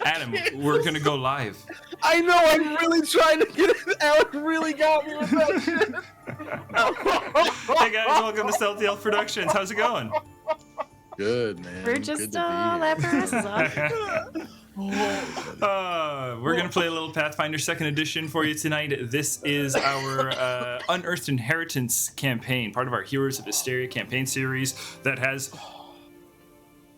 Adam, we're gonna go live. I know, I'm really trying to get it. Alec really got me with that shit. Hey guys, welcome to Soundtale Productions. How's it going? Good, man. We're just apparatus on. We're gonna play a little Pathfinder 2nd Edition for you tonight. This is our Unearthed Inheritance campaign, part of our Heroes of Histaeria campaign series that has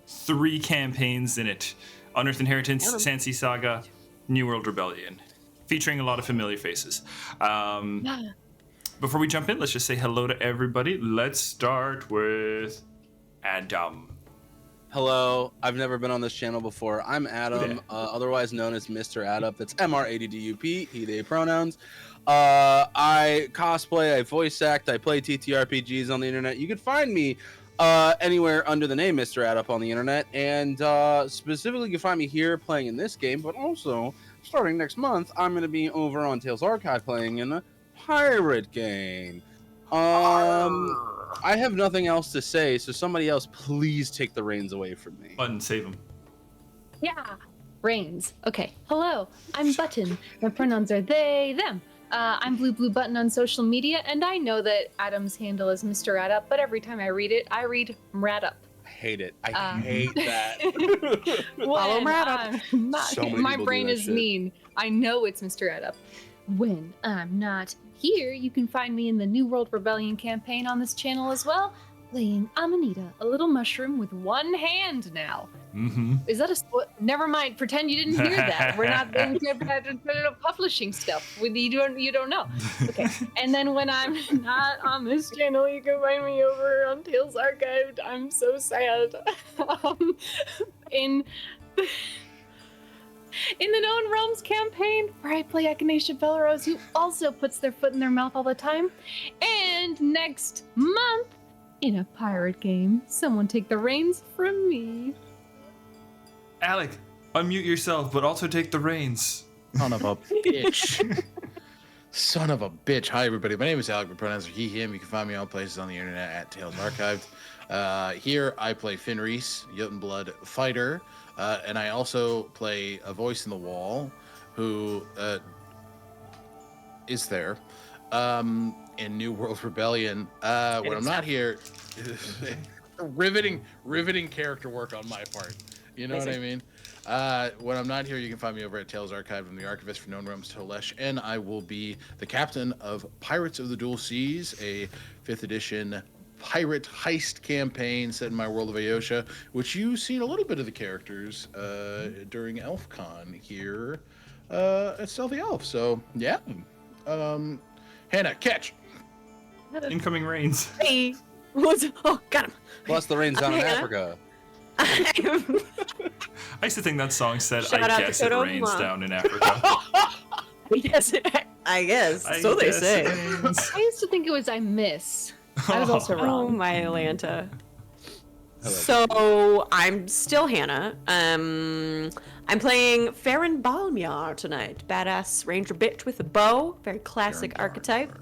3 campaigns in it. Unearthed Inheritance, Sansi Saga, New World Rebellion, featuring a lot of familiar faces. Before we jump in, let's just say hello to everybody. Let's start with Adam. Hello, I've never been on this channel before. I'm Adam, otherwise known as Mr. Adup. It's MR80DUP, he, they pronouns. I cosplay, I voice act, I play TTRPGs on the internet. You can find me anywhere under the name Mr. Adup on the internet, and specifically you can find me here playing in this game, but also starting next month I'm going to be over on Tales Archive playing in a pirate game. I have nothing else to say, so somebody else please take the reins away from me. Button, save him. Yeah, reins. Okay, hello, I'm Button. My pronouns are they, them. I'm Blue Button on social media, and I know that Adam's handle is Mr. Radup, but every time I read it, I read Radup. I hate it. I hate that. Follow Radup. My brain is mean. I know it's Mr. Radup. When I'm not here, you can find me in the New World Rebellion campaign on this channel as well, playing Amanita, a little mushroom with one hand now. Mm-hmm. Is that a never mind, pretend you didn't hear that. We're not going to publishing stuff with you don't know. Okay. And then when I'm not on this channel, you can find me over on Tales Archived. I'm so sad. In the Known Realms campaign, where I play Echinacea Belrose, who also puts their foot in their mouth all the time. And next month, in a pirate game, someone take the reins from me. Alec, unmute yourself, but also take the reins. Son of a bitch. Son of a bitch. Hi, everybody. My name is Alec. My pronouns are he, him. You can find me all places on the internet at Tales Archived. Here, I play Fenris, Jotunblood fighter. And I also play a voice in the wall who is there in New World Rebellion. When I'm not here, riveting character work on my part. You know what I mean? When I'm not here, you can find me over at Tales Archive. I'm the Archivist for Known Realms Tolesh, and I will be the captain of Pirates of the Dual Seas, a 5th edition pirate heist campaign set in my world of Ayosha, which you've seen a little bit of the characters during ElfCon here at Stealthy Elf. So yeah, Hannah, catch. Incoming rains. Hey, oh, got him. Plus the rains down in Africa. I used to think that song said, Shout "I out guess to it Kodo rains Mom. down in Africa." Yes, I guess. So they guess say. it rains. I used to think it was I miss. I was also Oh, wrong. my Atlanta. So I'm still Hannah. I'm playing Farron Balmyar tonight. Badass ranger bitch with a bow. Very classic archetype.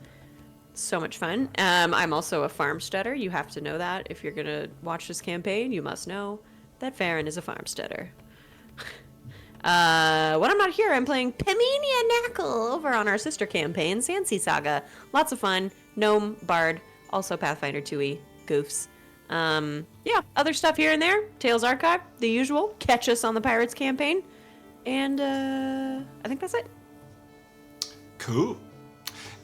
So much fun. I'm also a farmsteader. You have to know that. If you're gonna watch this campaign, you must know that Farron is a farmsteader. When I'm not here, I'm playing Peminia Knackle over on our sister campaign, Sansi Saga. Lots of fun. Gnome, Bard, also Pathfinder2e, goofs. Yeah, other stuff here and there. Tales Archive, the usual. Catch us on the Pirates campaign. And I think that's it. Cool.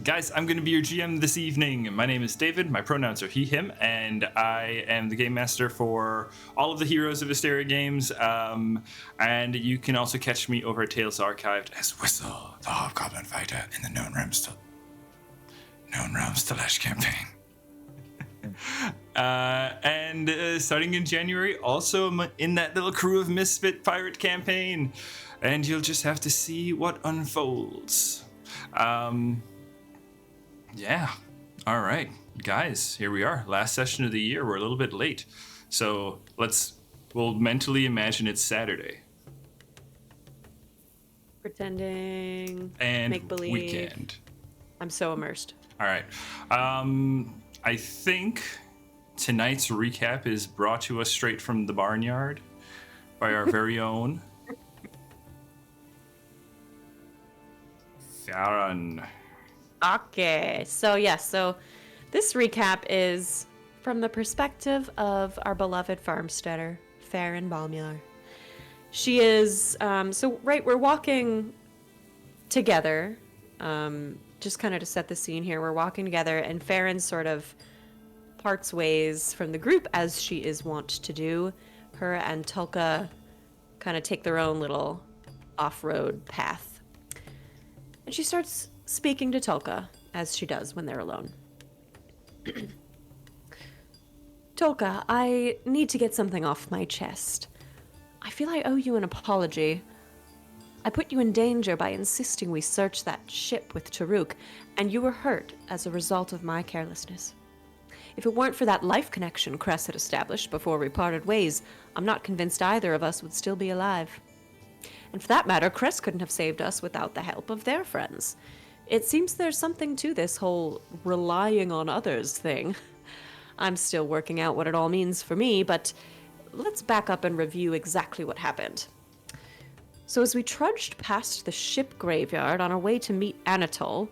Guys, I'm going to be your GM this evening. My name is David. My pronouns are he, him, and I am the game master for all of the Heroes of Histaeria games. And you can also catch me over at Tales Archived as Whistle, the Hobgoblin Fighter in the Known Realms Tolesh campaign. And starting in January, also I'm in that little crew of Misfit Pirate campaign. And you'll just have to see what unfolds. Yeah. All right, guys, here we are. Last session of the year. We're a little bit late. So we'll mentally imagine it's Saturday. Pretending. And make believe. weekend. I'm so immersed. All right. I think tonight's recap is brought to us straight from the barnyard by our very own Farron. Okay, so this recap is from the perspective of our beloved farmsteader, Farron Balmjar. She is, we're walking together, just kind of to set the scene here. We're walking together, and Farron sort of parts ways from the group, as she is wont to do. Her and Tulka kind of take their own little off-road path. And she starts speaking to Tulka, as she does when they're alone. Tulka, I need to get something off my chest. I feel I owe you an apology. I put you in danger by insisting we search that ship with Taruk, and you were hurt as a result of my carelessness. If it weren't for that life connection Cress had established before we parted ways, I'm not convinced either of us would still be alive. And for that matter, Cress couldn't have saved us without the help of their friends. It seems there's something to this whole relying on others thing. I'm still working out what it all means for me, but let's back up and review exactly what happened. So as we trudged past the ship graveyard on our way to meet Anatole,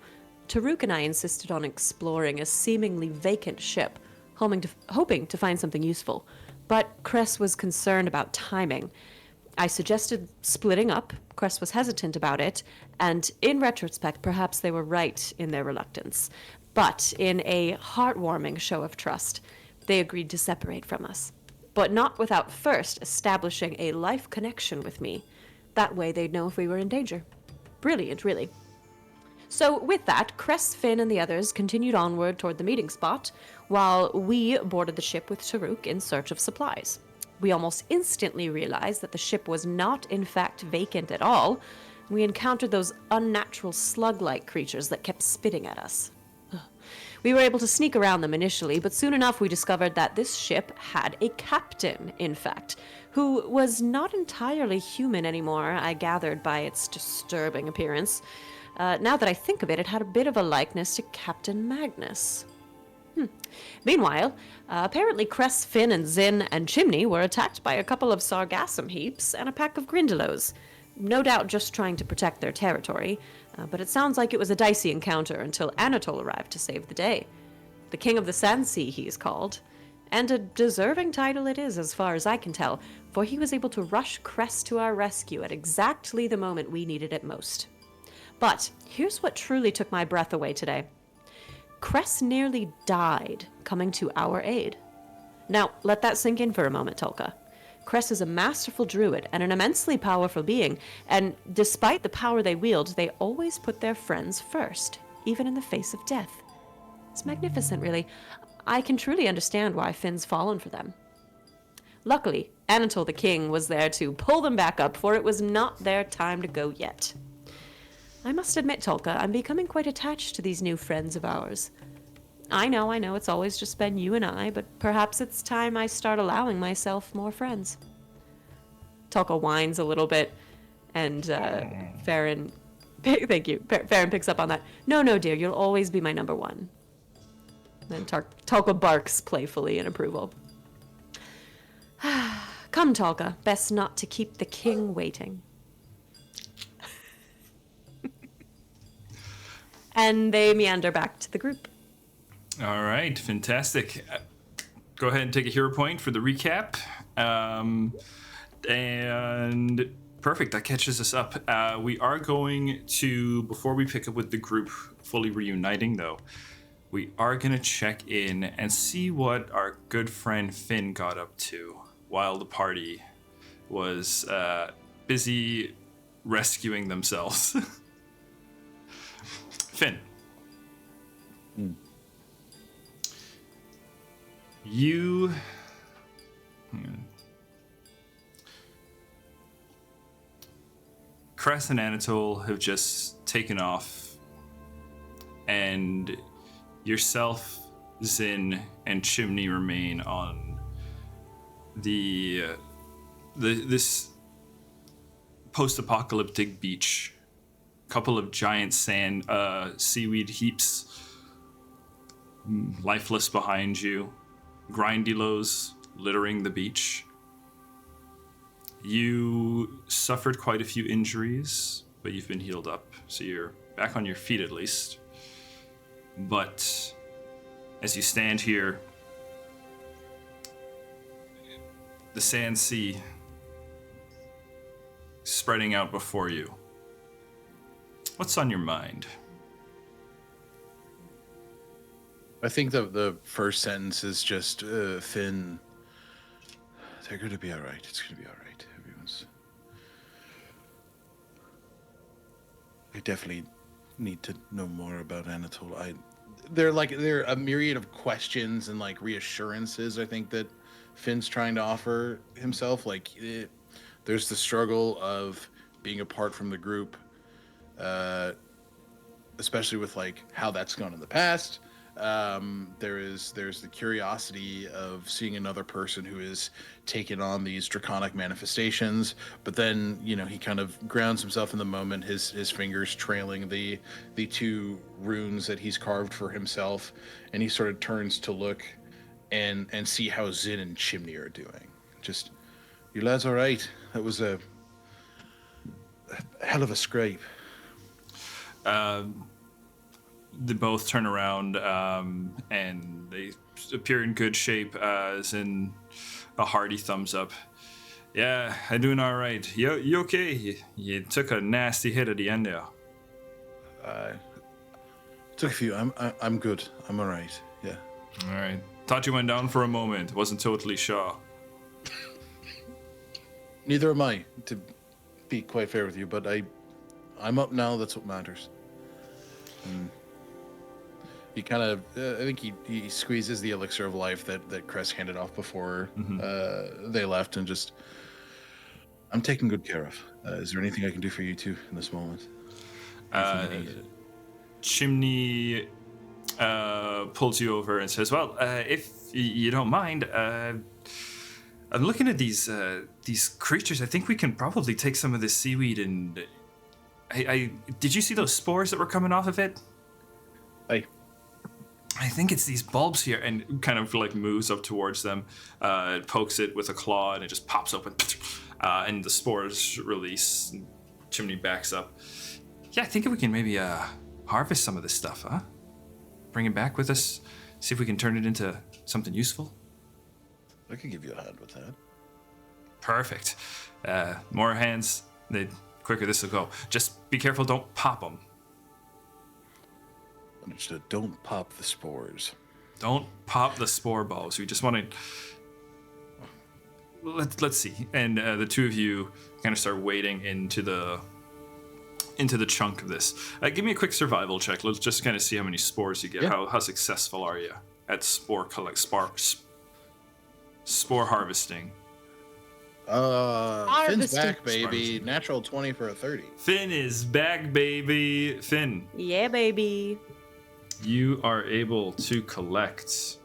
Taruk and I insisted on exploring a seemingly vacant ship, hoping to find something useful. But Cress was concerned about timing. I suggested splitting up. Cress was hesitant about it, and in retrospect, perhaps they were right in their reluctance. But in a heartwarming show of trust, they agreed to separate from us. But not without first establishing a life connection with me. That way they'd know if we were in danger. Brilliant, really. So with that, Cress, Finn, and the others continued onward toward the meeting spot, while we boarded the ship with Taruk in search of supplies. We almost instantly realized that the ship was not, in fact, vacant at all. We encountered those unnatural slug-like creatures that kept spitting at us. We were able to sneak around them initially, but soon enough we discovered that this ship had a captain, in fact, who was not entirely human anymore, I gathered by its disturbing appearance. Now that I think of it, it had a bit of a likeness to Captain Magnus. Meanwhile, apparently Cress, Finn, and Zin and Chimney were attacked by a couple of sargassum heaps and a pack of grindylows. No doubt just trying to protect their territory, but it sounds like it was a dicey encounter until Anatole arrived to save the day. The King of the Sand Sea, he is called. And a deserving title it is, as far as I can tell, for he was able to rush Cress to our rescue at exactly the moment we needed it most. But here's what truly took my breath away today. Cress nearly died coming to our aid. Now, let that sink in for a moment, Tulka. Cress is a masterful druid and an immensely powerful being, and despite the power they wield, they always put their friends first, even in the face of death. It's magnificent, really. I can truly understand why Finn's fallen for them. Luckily, Anatole the King was there to pull them back up, for it was not their time to go yet. I must admit, Tulka, I'm becoming quite attached to these new friends of ours. I know, it's always just been you and I, but perhaps it's time I start allowing myself more friends. Tulka whines a little bit, and Farron... Thank you. Farron picks up on that. No, dear, you'll always be my number one. Then Tulka barks playfully in approval. Come, Tulka, best not to keep the king waiting. And they meander back to the group. All right, fantastic. Go ahead and take a hero point for the recap. And perfect, that catches us up. We are going to, before we pick up with the group fully reuniting though, we are going to check in and see what our good friend Finn got up to while the party was busy rescuing themselves. Finn. You... Cress and Anatole have just taken off, and yourself, Zin, and Chimney remain on this post-apocalyptic beach. Couple of giant seaweed heaps, lifeless behind you, grindylows littering the beach. You suffered quite a few injuries, but you've been healed up, so you're back on your feet at least. But as you stand here, the sand sea spreading out before you. What's on your mind? I think the first sentence is just Finn. They're going to be all right. It's going to be all right. I definitely need to know more about Anatole. There are a myriad of questions and like reassurances. I think that Finn's trying to offer himself. There's the struggle of being apart from the group, especially with like how that's gone in the past. There's the curiosity of seeing another person who is taking on these draconic manifestations, but then he kind of grounds himself in the moment, his fingers trailing the two runes that he's carved for himself, and he sort of turns to look and see how Zin and Chimney are doing. Just, you lads all right? That was a hell of a scrape. They both turn around and they appear in good shape, as in a hearty thumbs up. Yeah, I'm doing all right. You okay? You took a nasty hit at the end there. Took a few. I'm good. I'm all right. Yeah. All right. Thought you went down for a moment. Wasn't totally sure. Neither am I, to be quite fair with you. But I'm up now. That's what matters. He kind of, I think he squeezes the elixir of life that Cress handed off before they left, and just, I'm taken good care of. Is there anything I can do for you two in this moment? Chimney pulls you over and says, "Well, if you don't mind, I'm looking at these creatures. I think we can probably take some of this seaweed and I did you see those spores that were coming off of it? I think it's these bulbs here," and kind of like moves up towards them, pokes it with a claw, and it just pops open, and the spores release. And Chimney backs up. Yeah, I think we can maybe harvest some of this stuff, huh? Bring it back with us, see if we can turn it into something useful. I could give you a hand with that. Perfect. More hands, the quicker this will go. Just be careful, don't pop them. Understood. Don't pop the spores. Don't pop the spore balls. We just want to. Let's see. And the two of you kind of start wading into the chunk of this. Give me a quick survival check. Let's just kind of see how many spores you get. Yeah. How successful are you at spore harvesting? Finn's back, baby. Natural 20 for a 30. Finn is back, baby. Finn. Yeah, baby. You are able to collect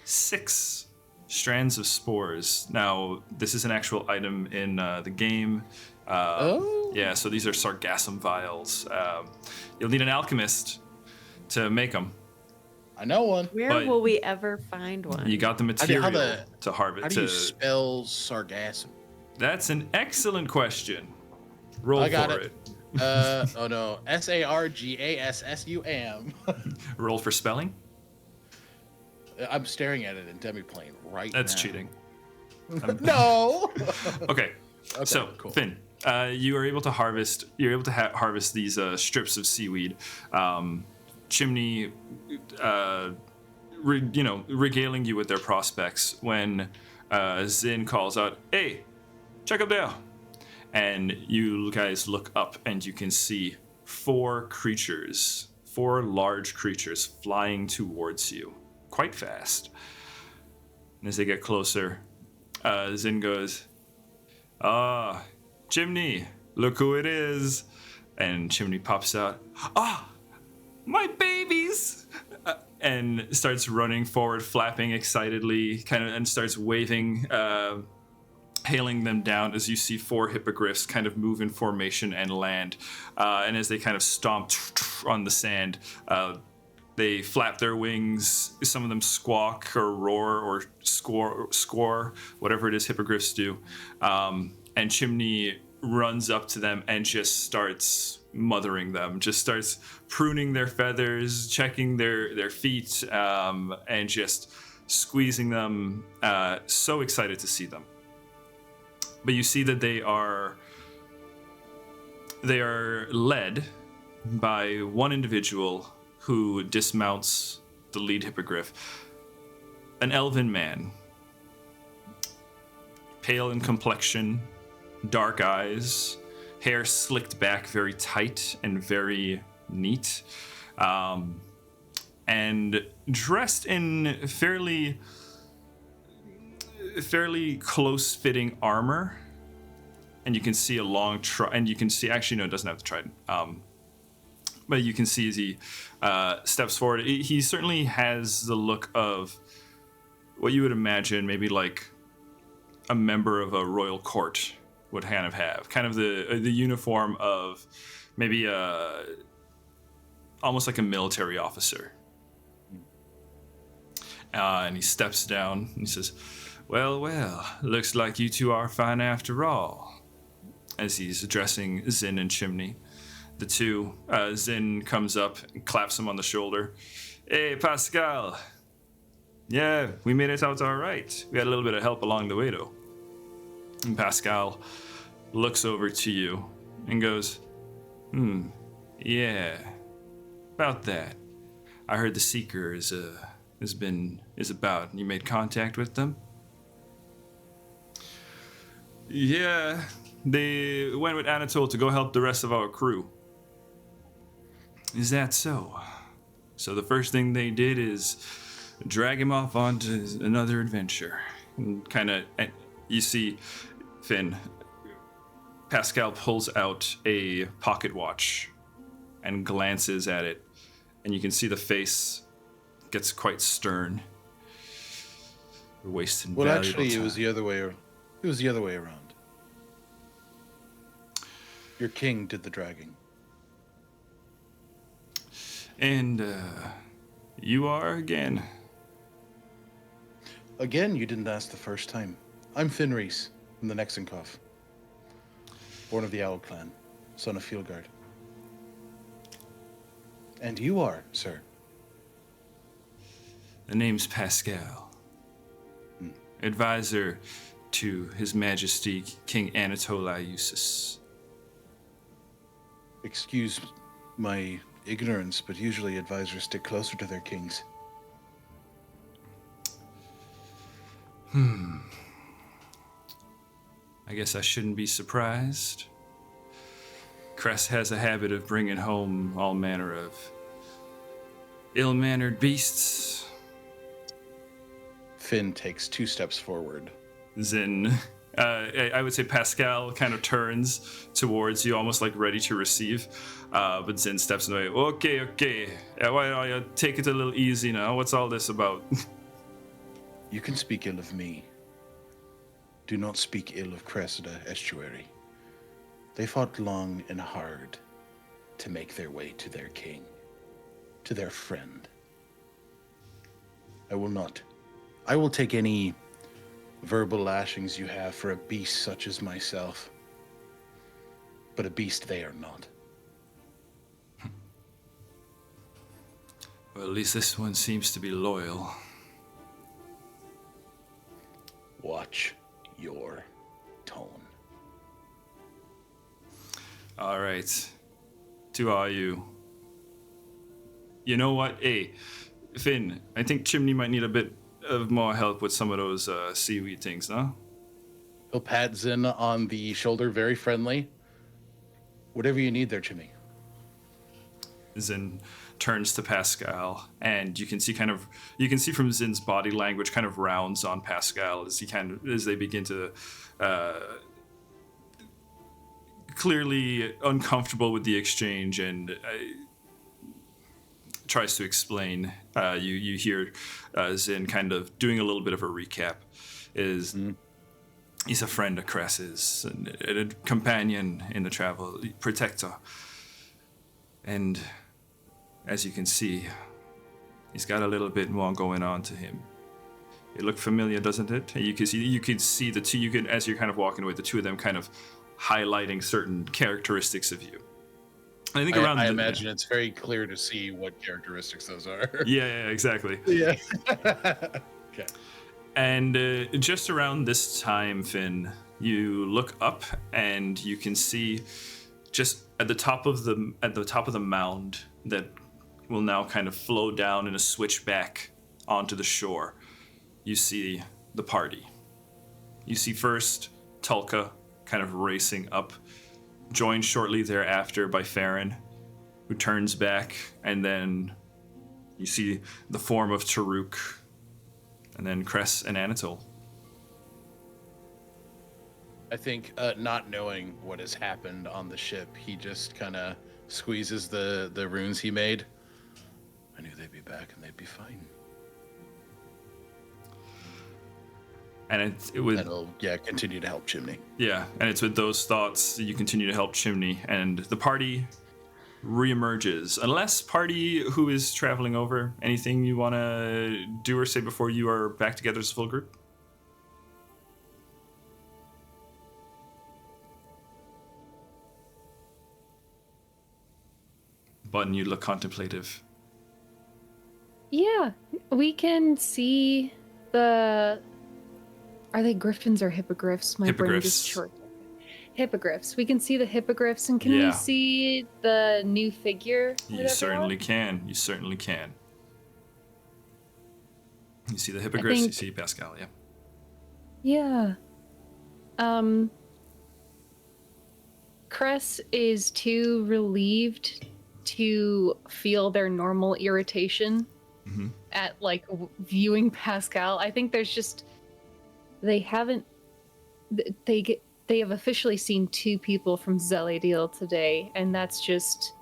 6 strands of spores. Now, this is an actual item in the game. Yeah, so these are sargassum vials. You'll need an alchemist to make them. I know one. Where will we ever find one? You got the material to harvest. How do you spell sargassum? That's an excellent question. Roll I got for it. Oh no, sargassum. Roll for spelling. I'm staring at it in demiplane right That's now. cheating. No. Okay, so cool. Finn, you are able to harvest. You're able to harvest these strips of seaweed. Chimney, regaling you with their prospects when Zin calls out, "Hey, check up there!" And you guys look up and you can see 4 large creatures flying towards you, quite fast. And as they get closer, Zin goes, "Chimney, look who it is!" And Chimney pops out, "My babies!" And starts running forward, flapping excitedly, and starts waving, hailing them down as you see 4 hippogriffs kind of move in formation and land. And as they kind of stomp on the sand, they flap their wings. Some of them squawk or roar or score, whatever it is hippogriffs do. And Chimney runs up to them and just starts mothering them, just starts pruning their feathers, checking their feet, and just squeezing them. So excited to see them. But you see that they are led by one individual who dismounts the lead hippogriff, an elven man, pale in complexion, dark eyes, hair slicked back very tight and very neat, and dressed in fairly close-fitting armor. And you can see a long and you can see, actually no, it doesn't have the trident. But you can see as he steps forward, he certainly has the look of what you would imagine maybe like a member of a royal court would kind of have. Kind of the uniform of maybe almost like a military officer. And he steps down and he says, well, looks like you two are fine after all. As he's addressing Zin and Chimney. The two, Zin comes up and claps him on the shoulder. Hey, Pascal. Yeah, we made it out all right. We had a little bit of help along the way, though. And Pascal looks over to you and goes, yeah, about that. I heard the Seeker is about. You made contact with them? Yeah. They went with Anatole to go help the rest of our crew. Is that so? So the first thing they did is drag him off onto another adventure. And kind of, you see, Finn, Pascal pulls out a pocket watch and glances at it. And you can see the face gets quite stern. We're wasting valuable time. Well, actually, it was the other way around. Your king did the dragging. And you are again. Again, you didn't ask the first time. I'm Finn Reese from the Nexenkoff. Born of the Owl clan, son of Fieldguard. And you are, sir? The name's Pascal. Advisor to His Majesty King Anatole Iusis. Excuse my ignorance, but usually advisors stick closer to their kings. I guess I shouldn't be surprised. Cress has a habit of bringing home all manner of ill-mannered beasts. Finn takes 2 steps forward. Zin, I would say Pascal kind of turns towards you, almost like ready to receive. But Zin steps away. Okay. Why don't you take it a little easy now? What's all this about? You can speak ill of me. Do not speak ill of Cressida Estuary. They fought long and hard to make their way to their king, to their friend. I will not. I will take any verbal lashings you have for a beast such as myself. But a beast they are not. Well, at least this one seems to be loyal. Watch your tone. All right. To all you. You know what? Hey, Finn, I think Chimney might need a bit of more help with some of those seaweed things, no? He'll pat Zin on the shoulder, very friendly. Whatever you need there, Chimney. Zin turns to Pascal, and you can see from Zin's body language kind of rounds on Pascal as they begin to clearly uncomfortable with the exchange, and tries to explain. You hear Zin kind of doing a little bit of a recap. He's a friend of Cress's, and a companion in the travel, protector. And as you can see, he's got a little bit more going on to him. It looked familiar, doesn't it? And you could see the two. As you're kind of walking away, the two of them kind of highlighting certain characteristics of you. I think I imagine it's very clear to see what characteristics those are. Yeah, exactly. Yeah. Okay. And just around this time, Finn, you look up and you can see just at the top of the mound that will now kind of flow down in a switchback onto the shore. You see the party. You see first Tulka kind of racing up, joined shortly thereafter by Farron, who turns back, and then you see the form of Taruk, and then Cress and Anatole. I think not knowing what has happened on the ship, he just kind of squeezes the runes he made. I knew they'd be back and they'd be fine. And it would... And he'll, continue to help Chimney. Yeah, and it's with those thoughts that you continue to help Chimney, and the party reemerges. Unless party who is traveling over, anything you want to do or say before you are back together as a full group? Button, you look contemplative. Yeah, we can see the... Are they griffins or hippogriffs? My brain just short. Hippogriffs. We can see the hippogriffs, and can we see the new figure? You certainly can. You certainly can. You see the hippogriffs, you see Pascal, Yeah. Cress is too relieved to feel their normal irritation at viewing Pascal. I think there's just they have officially seen 2 people from Zeladiel today, and that's just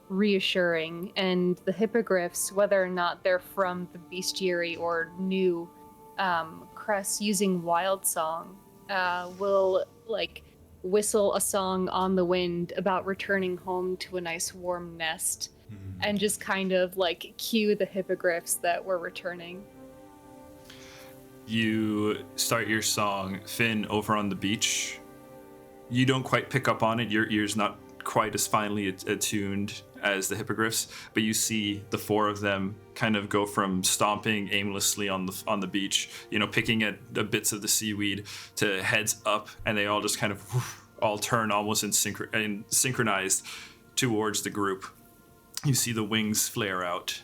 reassuring. And the hippogriffs, whether or not they're from the bestiary or new, Cress using Wild Song will whistle a song on the wind about returning home to a nice warm nest, and just kind of cue the hippogriffs that we're returning. You start your song, Finn, over on the beach. You don't quite pick up on it. Your ear's not quite as finely attuned as the hippogriffs, but you see the 4 of them kind of go from stomping aimlessly on the beach, picking at the bits of the seaweed, to heads up, and they all just kind of all turn almost in synchronized towards the group. You see the wings flare out.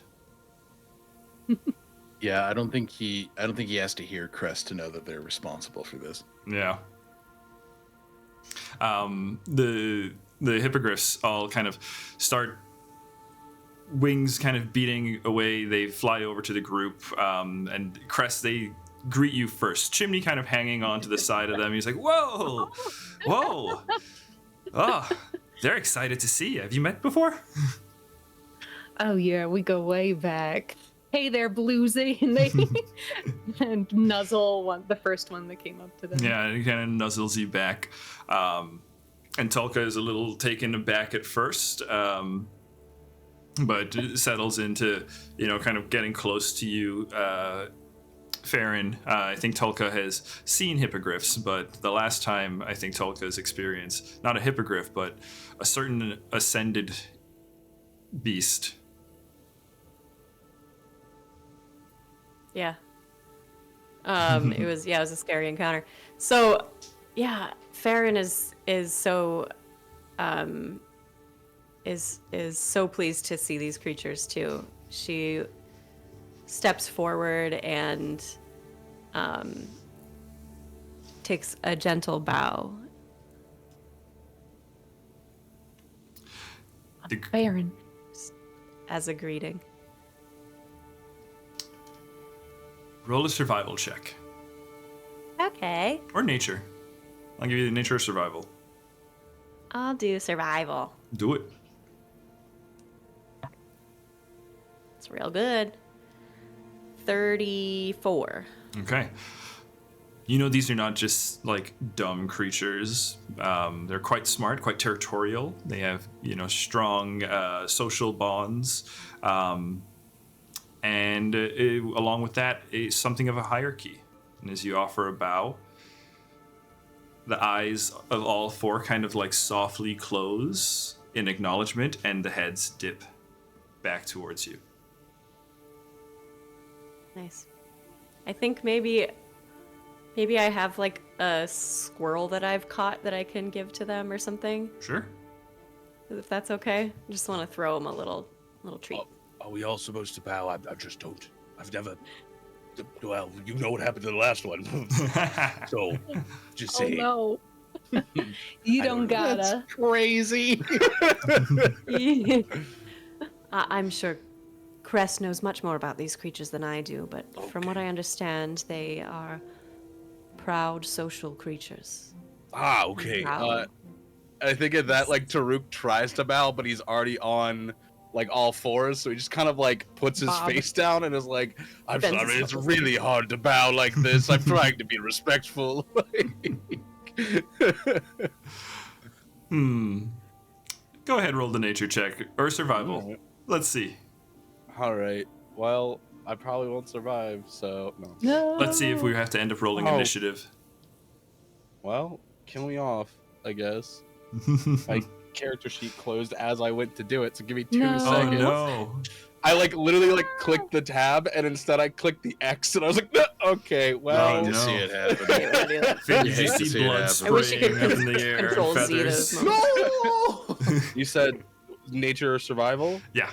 Yeah, I don't think he has to hear Crest to know that they're responsible for this. Yeah. The hippogriffs all kind of start, wings kind of beating away. They fly over to the group, and Crest, they greet you first. Chimney kind of hanging on to the side of them. He's like, whoa. Oh, they're excited to see you. Have you met before? Oh yeah, we go way back. Hey there, Bluesy, and they and nuzzle the first one that came up to them. Yeah, he kind of nuzzles you back. And Tulka is a little taken aback at first, but settles into, kind of getting close to you. Farron, I think Tulka has seen hippogriffs, but the last time I think Tulka has experienced, not a hippogriff, but a certain ascended beast. Yeah. It was a scary encounter. So, yeah, Farron is so pleased to see these creatures too. She steps forward and takes a gentle bow. Farron, as a greeting. Roll a survival check. Okay. Or nature. I'll give you the nature or survival. I'll do survival. Do it. It's real good. 34. Okay. These are not just dumb creatures. They're quite smart, quite territorial. They have, strong social bonds. And along with that, something of a hierarchy. And as you offer a bow, the eyes of all four kind of like softly close in acknowledgement, and the heads dip back towards you. Nice. I think maybe I have like a squirrel that I've caught that I can give to them or something. Sure. If that's okay. I just want to throw them a little treat. Are we all supposed to bow? I just don't. I've never. Well, you know what happened to the last one. So, just say. Oh no. You don't gotta. That's crazy. I'm sure Cress knows much more about these creatures than I do, but from what I understand, they are proud social creatures. Ah, okay. Proud. I think at that, like, Taruk tries to bow, but he's already on, like, all fours, so he just kind of, like, puts his face down and is like, I'm Bends sorry, his it's head. really hard to bow like this. I'm trying to be respectful. Go ahead, roll the nature check or survival. Alright. Let's see. All right. Well, I probably won't survive, so no. No. Let's see if we have to end up rolling Oh. initiative. Well, kill me off, I guess. My character sheet closed as I went to do it, so give me 2 No. Oh seconds. no. I like literally like clicked the tab and instead I clicked the X and I was like, "No, okay, well, Hate to no. see it happen. Okay, we'll do that. Finn, You you hate to see see it blood happen. I wish you spraying could up in the air and Control Z feathers. those moments. No. you said nature or survival? Yeah.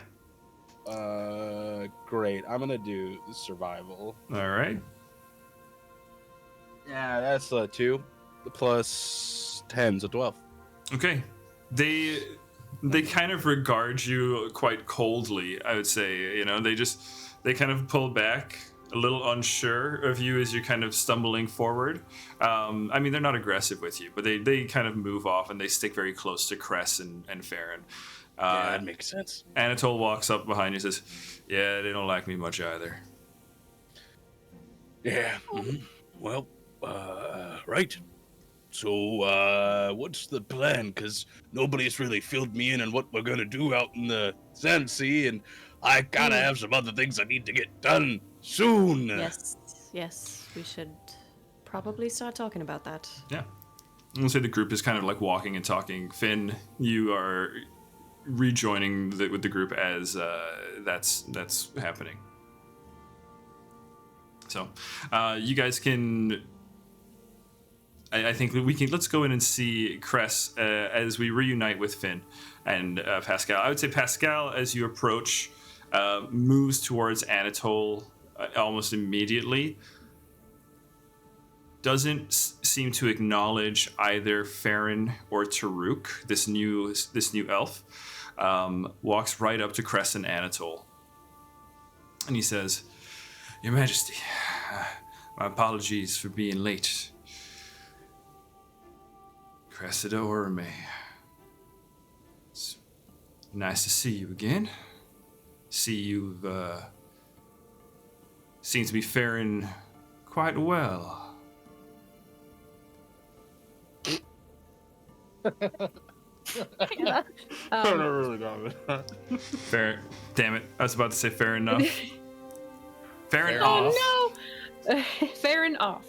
Great. I'm gonna do survival. All right. Yeah, that's 2 plus 10, so 12. Okay. They kind of regard you quite coldly, I would say. You know, they kind of pull back, a little unsure of you as you're kind of stumbling forward. I mean, they're not aggressive with you, but they kind of move off and they stick very close to Cress and Farron. Yeah, that makes sense. Anatole walks up behind you and says, "Yeah, they don't like me much either." Yeah. Well, right. So, what's the plan? Because nobody's really filled me in on what we're gonna do out in the Sand Sea, and I gotta have some other things I need to get done soon. Yes, we should probably start talking about that. Yeah. I'm gonna say the group is kind of like walking and talking. Finn, you are rejoining with the group as that's happening. So, you guys can. I think we can. Let's go in and see Cress as we reunite with Finn and Pascal. I would say Pascal, as you approach, moves towards Anatole almost immediately. Doesn't seem to acknowledge either Farron or Taruk, this new elf. Walks right up to Cress and Anatole, and he says, "Your Majesty, my apologies for being late. Cressida Orme. It's nice to see you again. See you've seem to be faring quite well." Fair. Damn it! I was about to say fair enough. Fair off. Oh no. Farron off.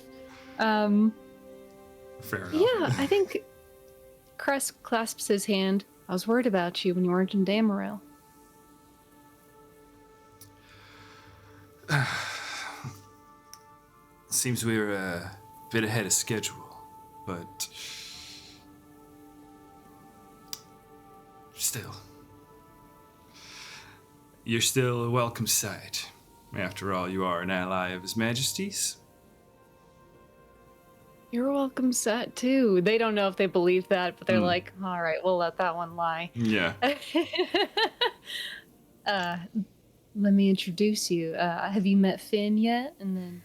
Fair enough. Yeah, I think Cress clasps his hand. I was worried about you when you weren't in Damorel. Seems we're a bit ahead of schedule, but still, you're still a welcome sight. After all, you are an ally of His Majesty's. You're welcome, set too. They don't know if they believe that, but they're like, all right, we'll let that one lie. Yeah. Let me introduce you. Have you met Finn yet? And then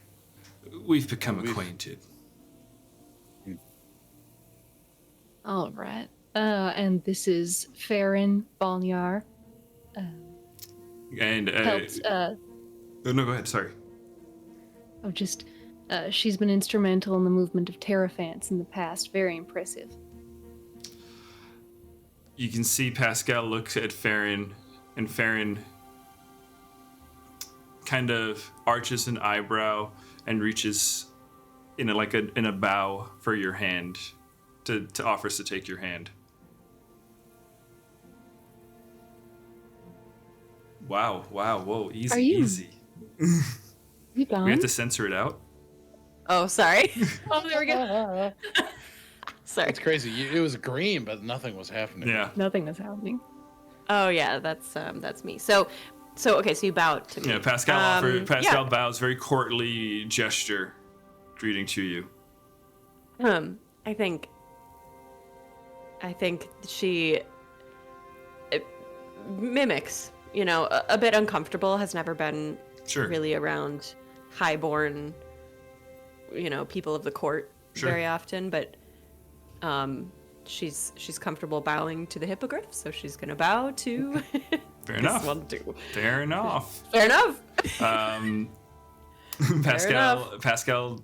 We've become acquainted. all right. And this is Farron Balnyar. And Helped. oh, no, go ahead. Sorry. She's been instrumental in the movement of Terraphants in the past. Very impressive. You can see Pascal looks at Farron, and Farron kind of arches an eyebrow and reaches in a bow for your hand, to offers to take your hand. Wow, whoa, easy, Are you- easy. You gone? We have to censor it out. Oh, sorry. Oh, there we go. Sorry. It's crazy. It was green, but nothing was happening. Yeah. Nothing is happening. Oh yeah, that's me. So okay, so you bowed to me. Yeah, Pascal yeah. bows, very courtly gesture, greeting to you. I think she mimics, a bit uncomfortable, has never been Sure. really around highborn, people of the court Sure. very often, but she's comfortable bowing to the hippogriff, so she's gonna bow to Fair this enough. one too. Fair enough. Fair enough. Pascal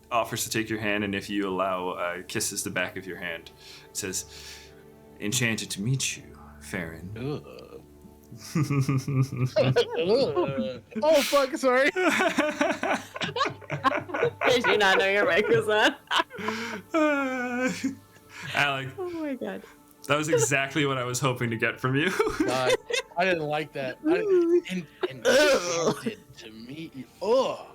offers to take your hand, and if you allow, kisses the back of your hand. It says, "Enchanted to meet you, Farron." Oh fuck! Sorry. Did you not know your mic was on? Alec, Oh my god. that was exactly what I was hoping to get from you. God, I didn't like that. Enchanted to meet you. Oh.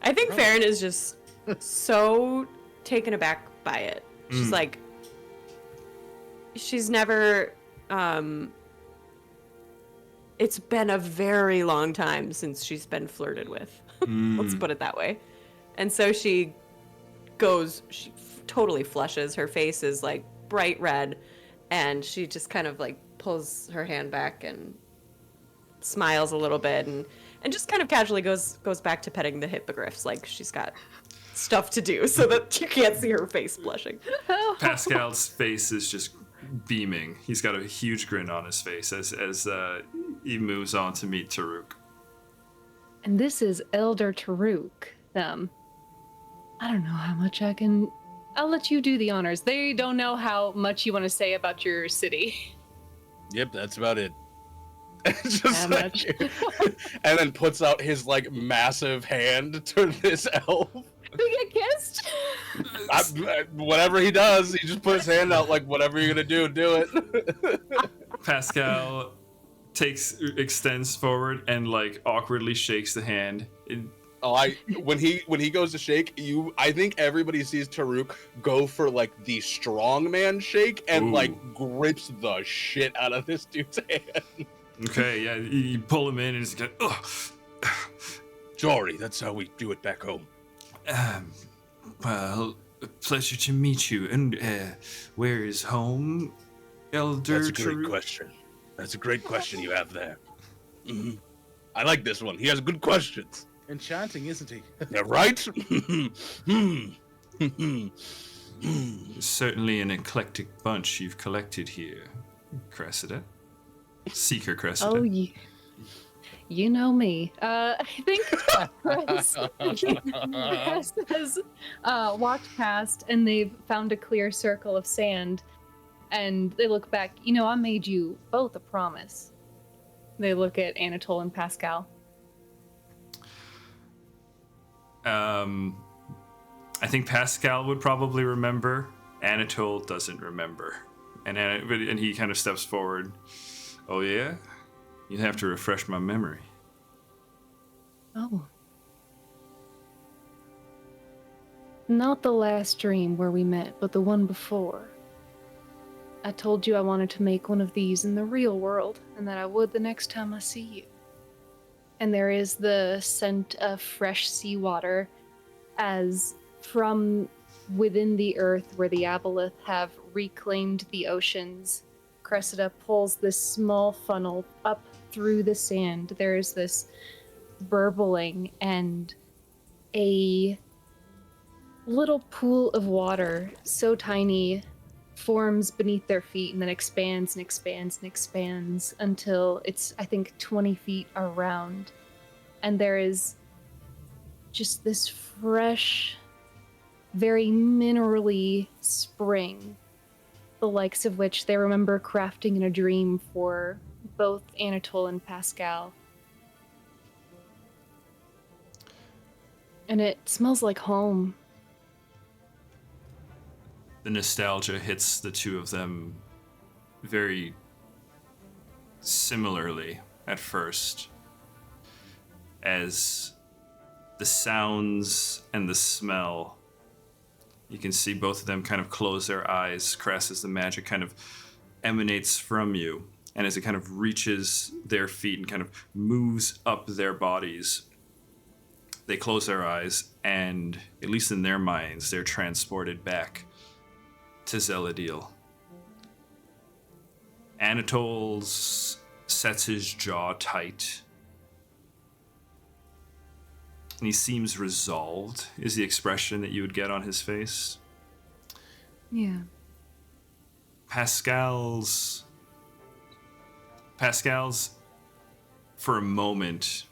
I think Farron is just so taken aback by it. She's like, she's never, it's been a very long time since she's been flirted with. Let's put it that way. And so she totally flushes. Her face is like bright red, and she just kind of like pulls her hand back and smiles a little bit and just kind of casually goes back to petting the hippogriffs like she's got stuff to do so that you can't see her face blushing. Pascal's face is just beaming. He's got a huge grin on his face as he moves on to meet Taruk. And this is Elder Taruk. I don't know how much I'll let you do the honors. They don't know how much you want to say about your city. Yep, that's about it. Just That like- much. and then puts out his like massive hand to this elf. We get kissed? Whatever he does, he just puts his hand out like, whatever you're gonna do it. Pascal extends forward and like awkwardly shakes the hand. When he goes to shake I think everybody sees Taruk go for like the strong man shake and Ooh. like grips the shit out of this dude's hand. Okay, yeah, you pull him in and he's like, ugh. Sorry, that's how we do it back home. Well, a pleasure to meet you. And where is home, Elder That's a great Taruk? question. That's a great question you have there. Mhm. I like this one. He has good questions. Enchanting, isn't he? Yeah, right? Certainly an eclectic bunch you've collected here, Cressida. Seeker Cressida. Oh, you know me. I think Chris has walked past and they've found a clear circle of sand, and they look back. I made you both a promise. They look at Anatole and Pascal. I think Pascal would probably remember. Anatole doesn't remember, and he kind of steps forward. Oh yeah, you have to refresh my memory. Oh. Not the last dream where we met, but the one before. I told you I wanted to make one of these in the real world, and that I would the next time I see you. And there is the scent of fresh seawater as from within the earth where the Aboleth have reclaimed the oceans, Cressida pulls this small funnel up through the sand. There is this burbling and a little pool of water so tiny forms beneath their feet and then expands and expands and expands until it's, I think, 20 feet around. And there is just this fresh, very minerally spring, the likes of which they remember crafting in a dream for both Anatole and Pascal. And it smells like home. The nostalgia hits the two of them very similarly at first, as the sounds and the smell, you can see both of them kind of close their eyes. Cress, as the magic kind of emanates from you, and as it kind of reaches their feet and kind of moves up their bodies, they close their eyes, and at least in their minds, they're transported back to Zeladil. Anatole sets his jaw tight, and he seems resolved, is the expression that you would get on his face. Yeah. Pascal's, for a moment,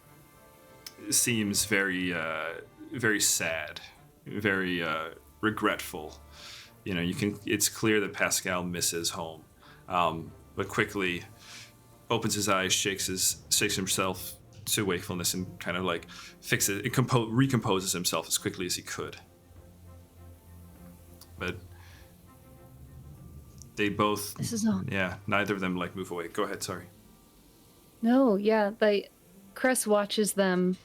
seems very, very sad, very regretful. You know, it's clear that Pascal misses home, but quickly opens his eyes, shakes himself to wakefulness, and kind of like recomposes himself as quickly as he could. But they both, This is all. yeah, neither of them like move away. Go ahead, sorry. No, yeah, Cress watches them,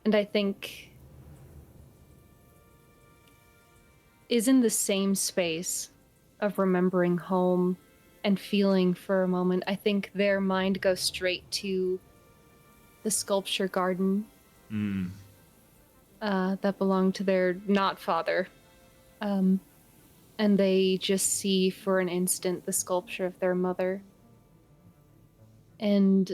and I think is in the same space of remembering home and feeling for a moment. I think their mind goes straight to the sculpture garden that belonged to their not father. And they just see for an instant the sculpture of their mother. And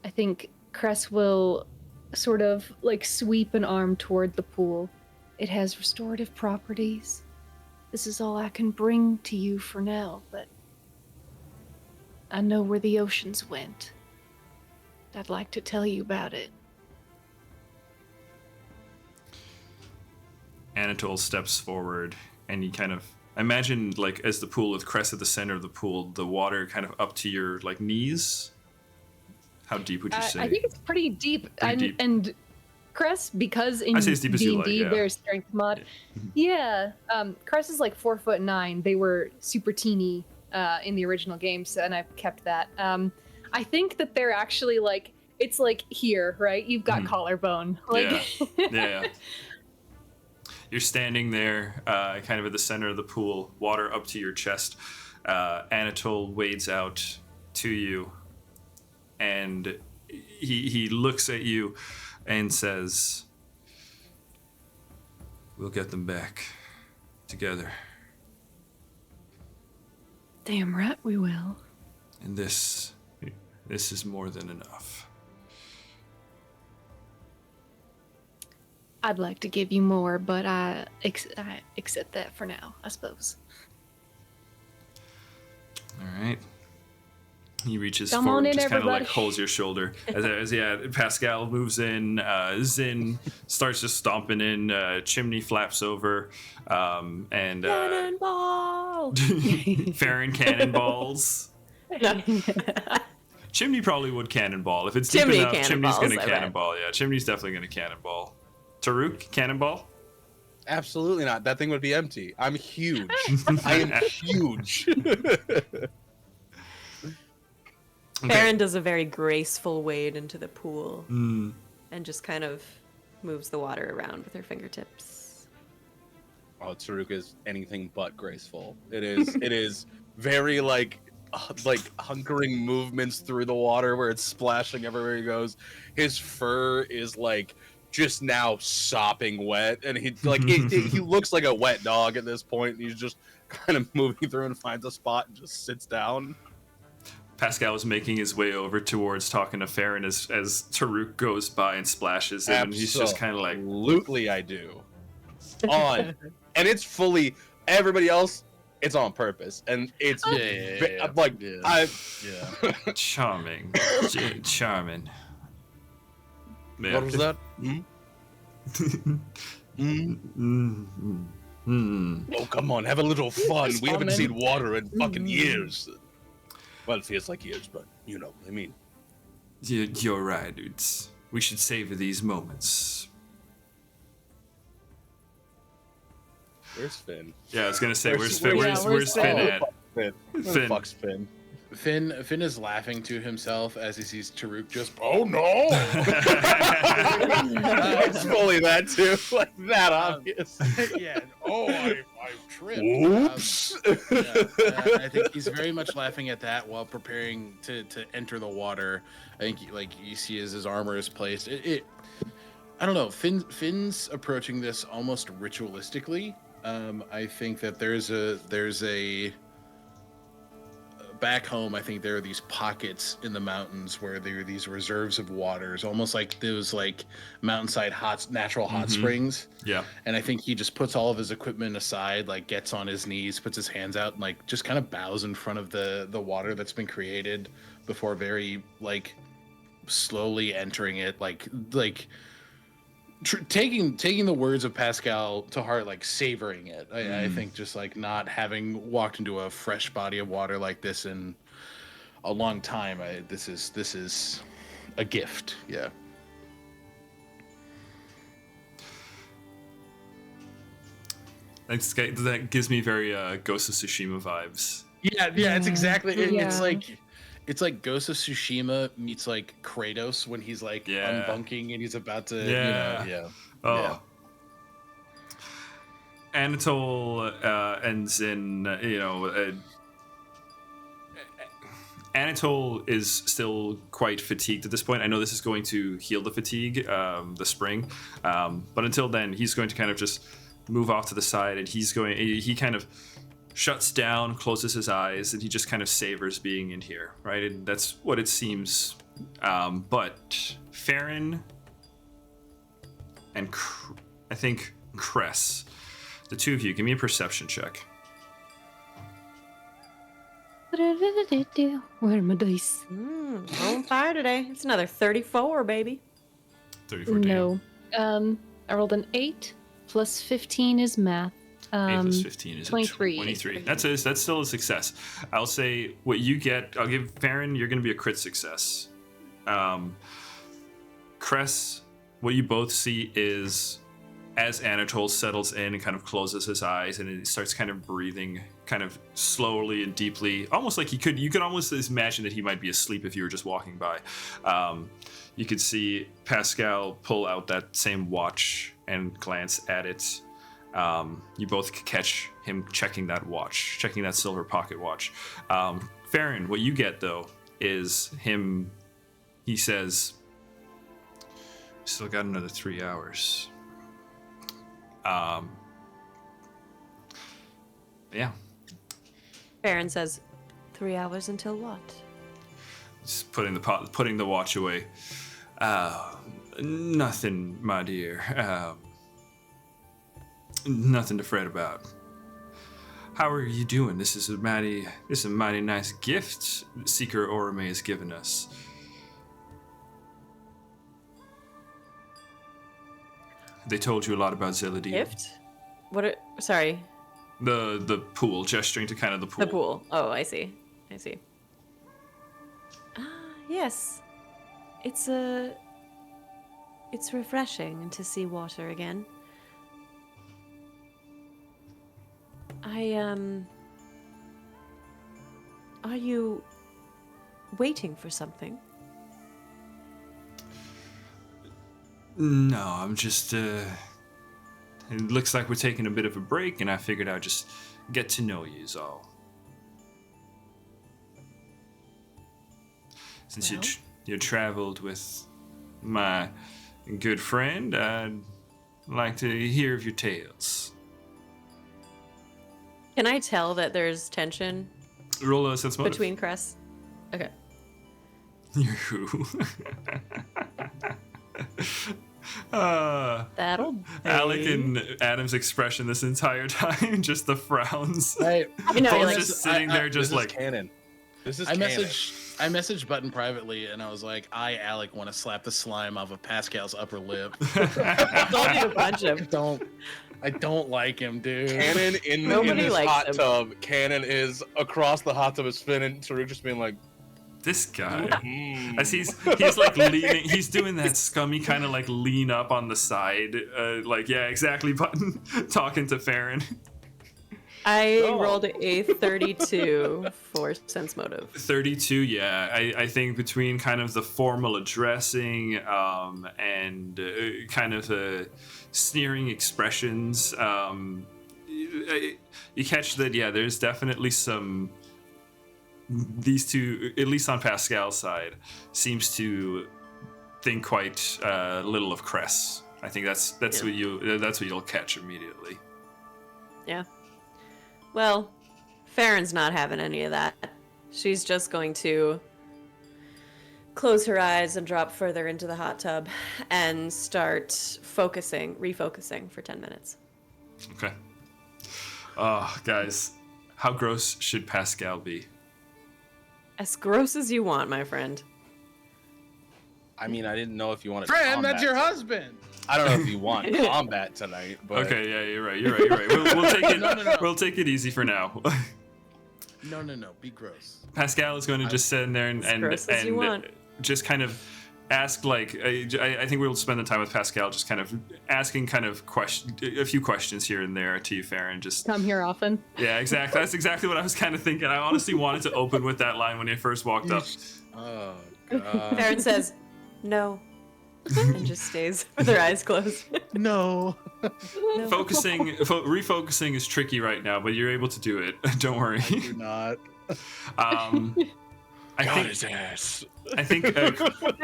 I think Cress will sort of like sweep an arm toward the pool. It has restorative properties. This is all I can bring to you for now, but I know where the oceans went. I'd like to tell you about it. Anatole steps forward, and he kind of, imagine like as the pool with Cress at the center of the pool, the water kind of up to your like knees. How deep would you say? I think it's pretty deep. Pretty deep. And Cress, because in I say as deep as you like, D&D yeah. there's strength mod. Yeah, Cress is like 4'9". They were super teeny in the original games, and I've kept that. I think that they're actually like, it's like here, right? You've got collarbone. Like, yeah. You're standing there, kind of at the center of the pool, water up to your chest. Anatole wades out to you, and he looks at you and says, "We'll get them back together. Damn right we will. And this is more than enough." I'd like to give you more, but I accept that for now, I suppose. All right. He reaches Come forward, on in, just kind of like everybody. holds your shoulder. As Pascal moves in, Zin starts just stomping in, Chimney flaps over, and Cannonball! Farron cannonballs. Chimney probably would cannonball. If it's deep Chimney enough, Chimney's going to cannonballs, I read. cannonball. Yeah, Chimney's definitely going to cannonball. Taruk, cannonball? Absolutely not. That thing would be empty. I'm huge. I am huge. Farron does a very graceful wade into the pool and just kind of moves the water around with her fingertips. Oh, Taruk is anything but graceful. It is very like hunkering movements through the water where it's splashing everywhere he goes. His fur is like just now sopping wet, and he looks like a wet dog at this point. And he's just kind of moving through and finds a spot and just sits down. Pascal is making his way over towards talking to Farron as Taruk goes by and splashes him, and he's just kind of like, absolutely, I do. On, and it's fully everybody else. It's on purpose, and it's charming, charming. Yeah. What was that? Oh, come on, have a little fun. We haven't seen water in fucking years. Well, it feels like years, but you know what I mean. You're right. We should savor these moments. Where's Finn? Yeah, I was gonna say, where's Finn? Yeah, Where's Finn at? Finn. Where the fuck's Finn? Finn is laughing to himself as he sees Taruk just. Oh no! It's fully that too, like that obvious. Yeah. Oh, I tripped. Oops. I think he's very much laughing at that while preparing to enter the water. I think like you see as his armor is placed. I don't know. Finn's approaching this almost ritualistically. I think that there's a back home. I think there are these pockets in the mountains where there are these reserves of waters, almost like those like mountainside natural hot springs. Yeah. And I think he just puts all of his equipment aside, like gets on his knees, puts his hands out, and like just kind of bows in front of the water that's been created before very like slowly entering it, taking the words of Pascal to heart, like savoring it. I think just like not having walked into a fresh body of water like this in a long time. This is a gift. Yeah. That gives me very Ghost of Tsushima vibes. Yeah. It's exactly. Yeah. It's like Ghost of Tsushima meets like Kratos when he's like unbunking and he's about to. Oh. Yeah. Anatole ends in Anatole is still quite fatigued at this point. I know this is going to heal the fatigue, the spring, but until then, he's going to kind of just move off to the side, and he kind of shuts down, closes his eyes, and he just kind of savors being in here, right? And that's what it seems. But Farron and I think Cress, the two of you, give me a perception check. Where are my dice? On fire today. It's another 34, baby. 34. No. I rolled an 8 plus 15 is math. 8 plus 15 is 23. 23. That's still a success. I'll say what you get. I'll give Farron. You're going to be a crit success. Cress, what you both see is as Anatole settles in and kind of closes his eyes and he starts kind of breathing, kind of slowly and deeply, almost like you could almost imagine that he might be asleep if you were just walking by. You could see Pascal pull out that same watch and glance at it. You both catch him checking that silver pocket watch. Farron, what you get though is him. He says, "Still got another 3 hours." Yeah. Farron says, 3 hours until what? Just putting the watch away. Nothing, my dear. Nothing to fret about. How are you doing? This is a mighty nice gift Seeker Orome has given us. They told you a lot about Zeladine. Gift? Sorry. The pool, gesturing to kind of the pool. The pool. Oh, I see. Yes. It's refreshing to see water again. Are you waiting for something? No, I'm just, it looks like we're taking a bit of a break, and I figured I'd just get to know yous all. Since you traveled with my good friend, I'd like to hear of your tales. Can I tell that there's tension Roll a sense motive. between Cress? Okay. You're who? That'll Alec and Adam's expression this entire time, just the frowns. I know, Both you're like, just sitting there, just this like is canon. This is I canon. messaged Button privately, and I was like, Alec, want to slap the slime off of Pascal's upper lip. don't need a bunch of. I don't like him, dude. Canon in Nobody this likes hot him. tub. Canon is across the hot tub is Finn and Taruk just being like, This guy. As he's like leaning, he's doing that scummy kind of like lean up on the side, like yeah, exactly. Button talking to Farron. I rolled a 32 for sense motive. 32, yeah. I think between kind of the formal addressing and kind of the sneering expressions, you catch that, yeah, there's definitely some... These two, at least on Pascal's side, seems to think quite little of Cress. I think that's what you'll catch immediately. Yeah. Well, Farron's not having any of that. She's just going to close her eyes and drop further into the hot tub and start refocusing for 10 minutes. Okay. Oh, guys, how gross should Pascal be? As gross as you want, my friend. I mean, I didn't know if you wanted Friend, combat. that's your husband. I don't know if you want combat tonight, but Okay, yeah, you're right. We'll take it. No. We'll take it easy for now. No. Be gross. Pascal is going to just sit in there and gross as you want. just kind of ask, like, I think we'll spend the time with Pascal just kind of asking kind of a few questions here and there to you, Farron. Just Come here often. yeah, exactly. That's exactly what I was kind of thinking. I honestly wanted to open with that line when you first walked up. oh god. Farron says, no. And just stays with her eyes closed. No. Refocusing is tricky right now, but you're able to do it. Don't worry. Do not. I Got think his ass.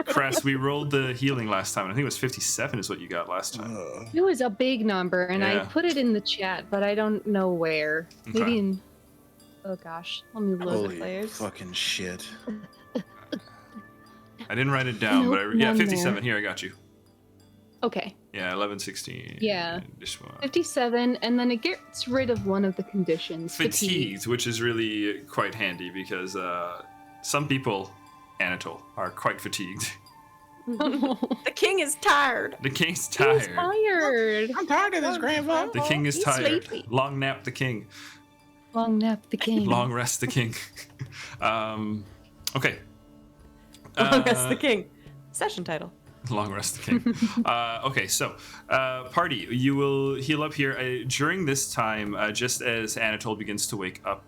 Cress, we rolled the healing last time. I think it was 57 is what you got last time. It was a big number, and I Yeah. put it in the chat, but I don't know where. Okay. Maybe in... Oh gosh, let me load Holy it. players. fucking shit. I didn't write it down, Nope, but yeah, none 57. there. Here, I got you. Okay, Yeah, 11, 16. Yeah. This one. 57, and then it gets rid of one of the conditions. Fatigued, which is really quite handy because some people, Anatole, are quite fatigued. The king is tired. The king's He's tired. tired. I'm tired of this, Grandpa. The king is He's tired. sleepy. Long nap the king. Long nap the king. Long rest the king. Okay. Long rest the king. Session title. Long rest the king. Okay, so party, you will heal up here during this time. Just as Anatole begins to wake up,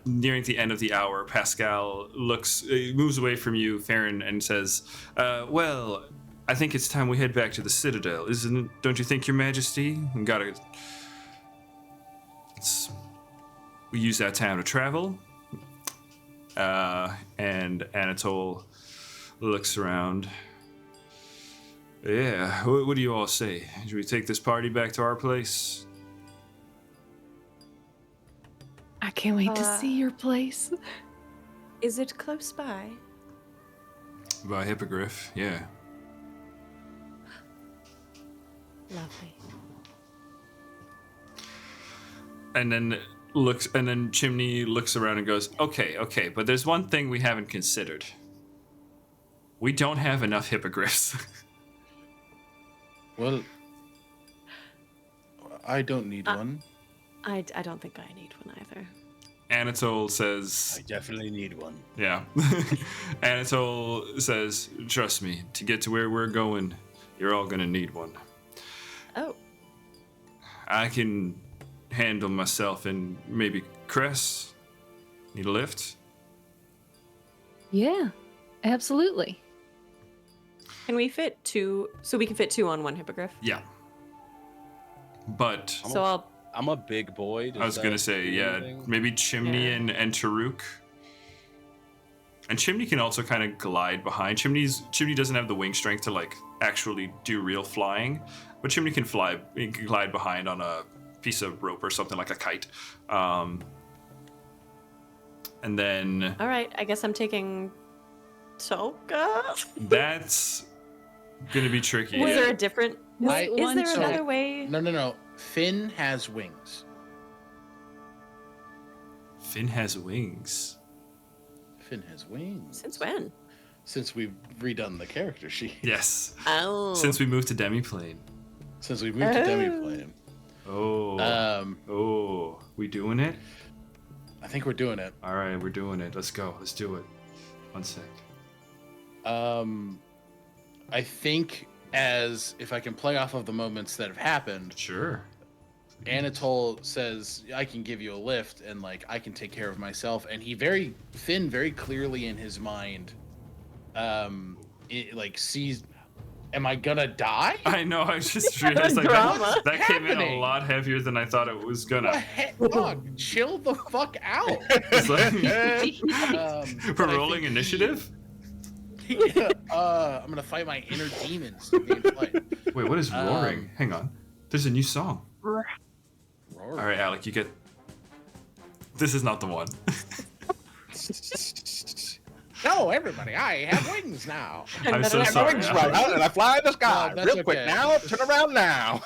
nearing the end of the hour, Pascal moves away from you, Farron, and says, "Well, I think it's time we head back to the Citadel, isn't it? Don't you think, Your Majesty? We use that time to travel." And Anatole looks around. Yeah, what do you all say? Should we take this party back to our place? I can't wait to see your place. Is it close by? By Hippogriff, yeah. Lovely. And then Chimney looks around and goes, okay, but there's one thing we haven't considered. We don't have enough hippogriffs. Well, I don't need one. I don't think I need one either. Anatole says, I definitely need one. yeah. Anatole says, trust me, to get to where we're going, you're all gonna need one. Oh. I can handle myself, and maybe Cress need a lift. Yeah, absolutely. Can we fit two? So we can fit two on one hippogriff? Yeah. But I'm a big boy. I was gonna say, yeah, maybe Chimney Yeah. and Taruk. And Chimney can also kind of glide behind. Chimney doesn't have the wing strength to like actually do real flying, but Chimney can glide behind on a piece of rope or something like a kite. And then All right, I guess I'm taking Tolka. that's gonna be tricky. Was there a different? Is there so- another way? No. Finn has wings. Finn has wings. Finn has wings. Since when? Since we've redone the character sheet. Yes. Oh. Since we moved to demiplane. Since we moved to Demiplane. Oh. We doing it? I think we're doing it. All right, we're doing it. Let's go. Let's do it. 1 sec. I think as if I can play off of the moments that have happened. Sure. Anatole says, I can give you a lift and like I can take care of myself. And he Finn very clearly in his mind sees, am I gonna die? I know, I just realized like that came in a lot heavier than I thought it was gonna. Dog, chill the fuck out. We're rolling initiative? I'm gonna fight my inner demons. Wait, what is roaring? Hang on. There's a new song. Roar. All right, Alec, you get. This is not the one. No, everybody, I have wings now. I'm so sorry. Wings right out and I fly in the sky. Real quick now, turn around now.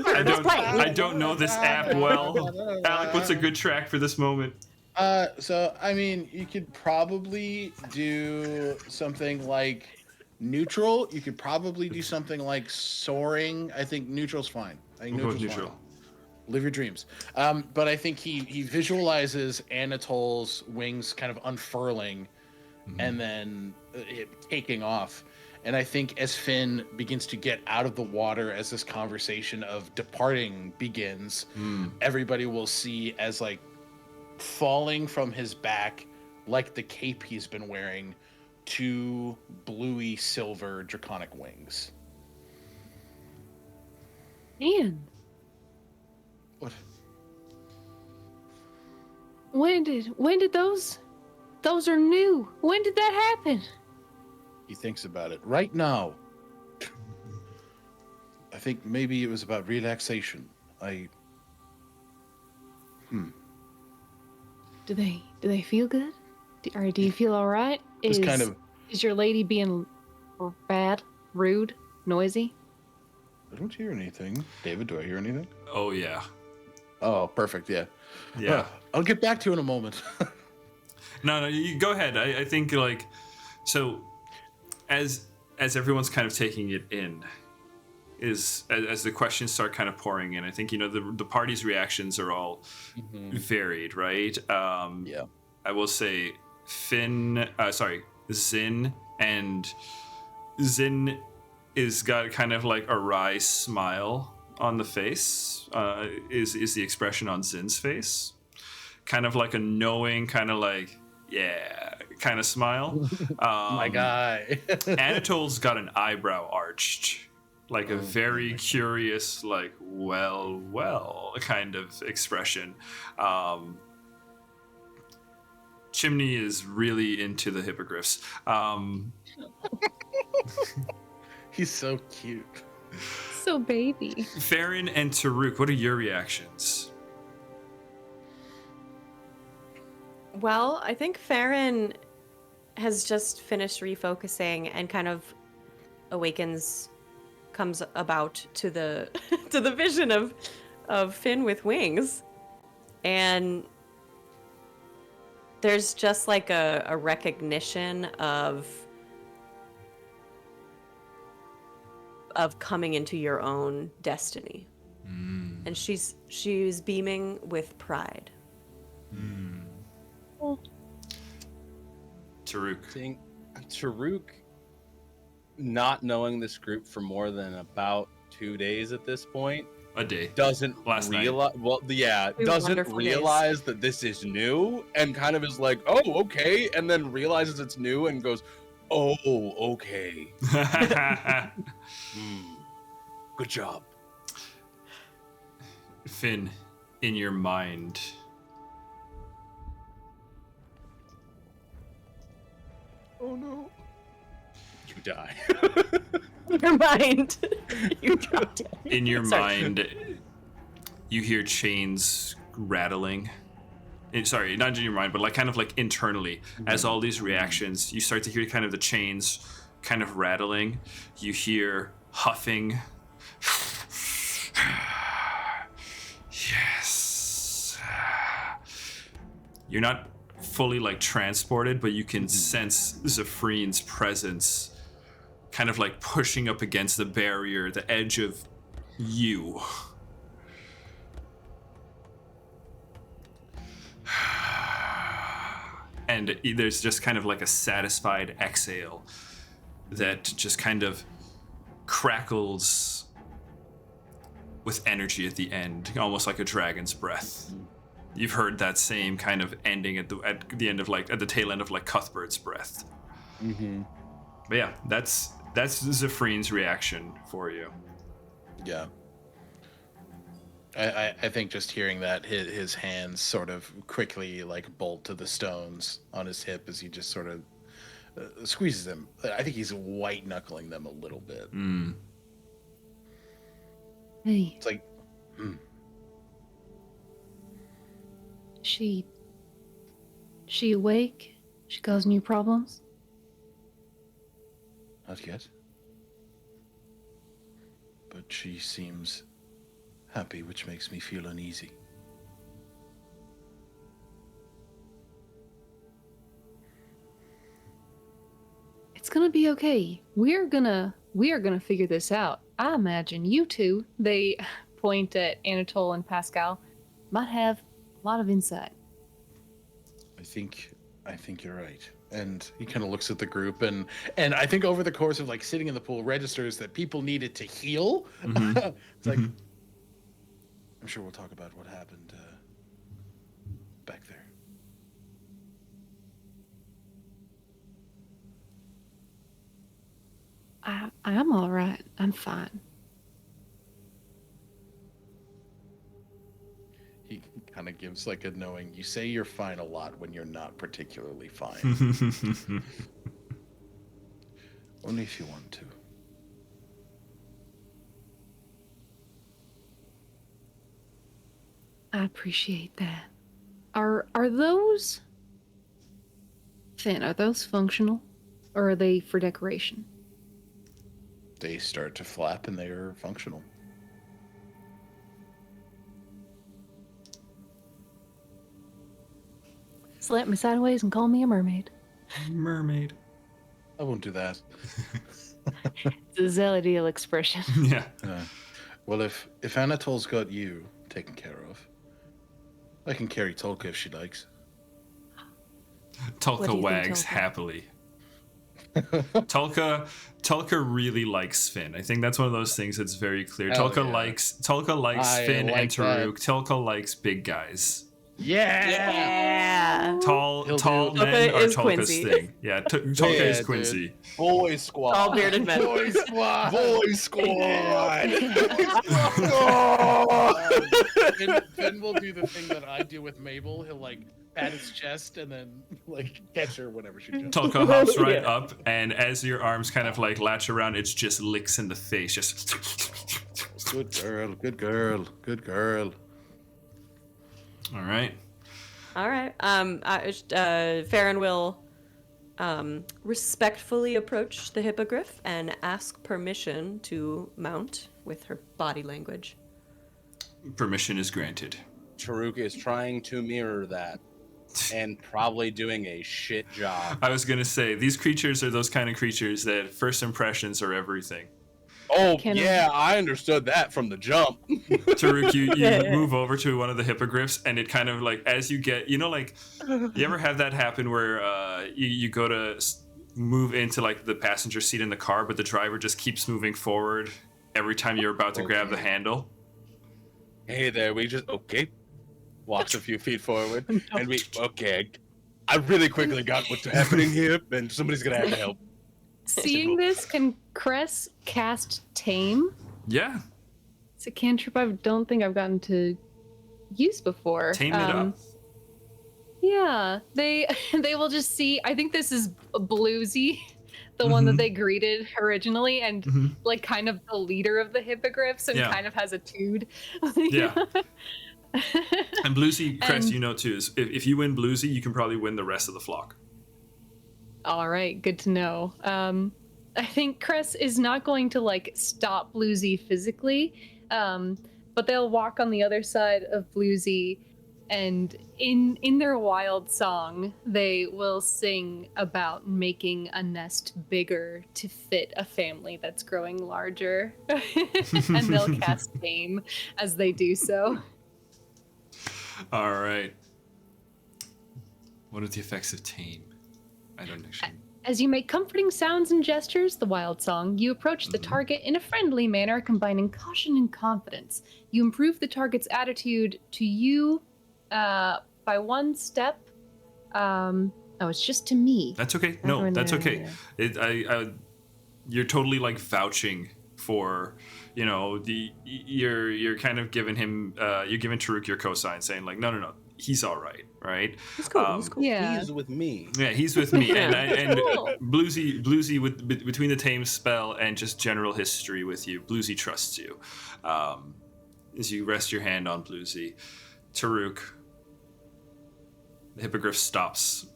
I don't know this app well. Alec, what's a good track for this moment? So I mean, you could probably do something like neutral. You could probably do something like soaring. I think neutral's fine. I think neutral's neutral. fine. Live your dreams. But I think he visualizes Anatole's wings kind of unfurling, and then it taking off. And I think as Finn begins to get out of the water, as this conversation of departing begins, everybody will see as like falling from his back, like the cape he's been wearing, 2 bluey silver draconic wings. Man. What? When did those are new? When did that happen? He thinks about it. Right now. I think maybe it was about relaxation. Do they feel good? Do you feel all right? Is your lady being bad, rude, noisy? I don't hear anything. David, do I hear anything? Oh yeah. Oh, perfect. Yeah. Yeah. I'll get back to you in a moment. No, you go ahead. I think like, so as everyone's kind of taking it in, as the questions start kind of pouring in, I think, the party's reactions are all varied, right? Yeah. I will say Zin, and Zin is got kind of like a wry smile on the face, is the expression on Zin's face. Kind of like a knowing, kind of like, yeah, kind of smile. My guy. Anatole's got an eyebrow arched, like a very curious, like, well, kind of expression. Chimney is really into the hippogriffs. He's so cute. So baby. Farron and Taruk, what are your reactions? Well, I think Farron has just finished refocusing and kind of comes about to the to the vision of Finn with wings. And there's just like a recognition of coming into your own destiny. And she's beaming with pride. Taruk. Taruk, not knowing this group for more than about 2 days at this point, A day. doesn't Last night. realize. Well, yeah, doesn't wonderful realize that this is new, and kind of is like, "Oh, okay," and then realizes it's new and goes, "Oh, okay." Good job. Finn, in your mind, Oh no. You die. Your mind. You dropped it. in your Sorry. mind, you hear chains rattling. Sorry, not in your mind, but like kind of like internally, as all these reactions, you start to hear kind of the chains kind of rattling. You hear huffing. Yes. You're not fully like transported, but you can sense Zephrein's presence kind of like pushing up against the barrier, the edge of you. and there's just kind of like a satisfied exhale that just kind of crackles with energy at the end, almost like a dragon's breath. You've heard that same kind of ending at the end of like at the tail end of like Cuthbert's breath. Mm-hmm. But yeah, that's Zephrein's reaction for you. Yeah. I think just hearing that, his hands sort of quickly like bolt to the stones on his hip as he just sort of squeezes them. I think he's white knuckling them a little bit. Hey. It's like, She awake? She causing you problems? not yet. But she seems happy, which makes me feel uneasy. It's gonna be okay. We are gonna figure this out. I imagine you two, they point at Anatole and Pascal, might have a lot of insight. I think you're right. And he kind of looks at the group, and I think over the course of like sitting in the pool registers that people needed to heal. It's like, I'm sure we'll talk about what happened back there. I'm all right. I'm fine. He kind of gives like a knowing, you say you're fine a lot when you're not particularly fine. Only if you want to. I appreciate that. Are those... Finn, are those functional? Or are they for decoration? They start to flap and they are functional. Slap me sideways and call me a mermaid. Mermaid. I won't do that. It's a Zeladiel expression. Yeah. Well, if Anatole's got you taken care of, I can carry Tolka if she likes. What do you Tulka think, wags Tulka? happily. Tulka really likes Finn. I think that's one of those things that's very clear. Hell Tulka yeah. likes I Finn and like that. Taruk. Tulka likes big guys. Yeah. Tall He'll tall do- men Tulka are is Tulka's Quincy. thing. Yeah, Tulka Yeah, is dude. Quincy. Boy squad. All bearded men. Boy squad. Boy squad. Finn will do the thing that I do with Mabel. He'll like pat his chest and then like catch her whenever she jumps. Tulka hops right Yeah. up, and as your arms kind of like latch around, it's just licks in the face. Just Good girl. Good girl. Good girl. all right. All right. Farron will respectfully approach the hippogriff and ask permission to mount with her body language. Permission is granted. Taruk is trying to mirror that and probably doing a shit job. I was gonna say these creatures are those kind of creatures that first impressions are everything. Oh, Can I- yeah, I understood that from the jump. Taruk, you move over to one of the hippogriffs, and it kind of like as you get, like, you ever have that happen where you go to move into like the passenger seat in the car, but the driver just keeps moving forward every time you're about to grab the handle? Hey there, we just, okay. Walks a few feet forward, and we, okay. I really quickly got what's happening here, and somebody's gonna have to help. Seeing this, can Cress cast Tame? Yeah, It's a cantrip I don't think I've gotten to use before. tame it up. Yeah, they will just see. I think this is Bluesy, the one that they greeted originally, and like kind of the leader of the hippogriffs, and Yeah. kind of has a tude. Yeah. And Bluesy, Cress, And- you know too, is if you win Bluesy, you can probably win the rest of the flock. All right, good to know. I think Cress is not going to like stop Bluesy physically, but they'll walk on the other side of Bluesy, and in their wild song, they will sing about making a nest bigger to fit a family that's growing larger, and they'll cast Tame as they do so. All right. What are the effects of tame? I don't actually. As you make comforting sounds and gestures, the wild song, you approach the target in a friendly manner, combining caution and confidence. You improve the target's attitude to you by one step. It's just to me. That's okay. No, that's okay. You're totally like vouching for, you're kind of giving him, you're giving Taruk your cosign, saying like, no, he's all right, right? He's cool. He's cool. Yeah. He's with me. Yeah, he's with me, and Cool. Bluesy with between the tame spell and just general history with you, Bluesy trusts you. As you rest your hand on Bluesy, Taruk, the hippogriff stops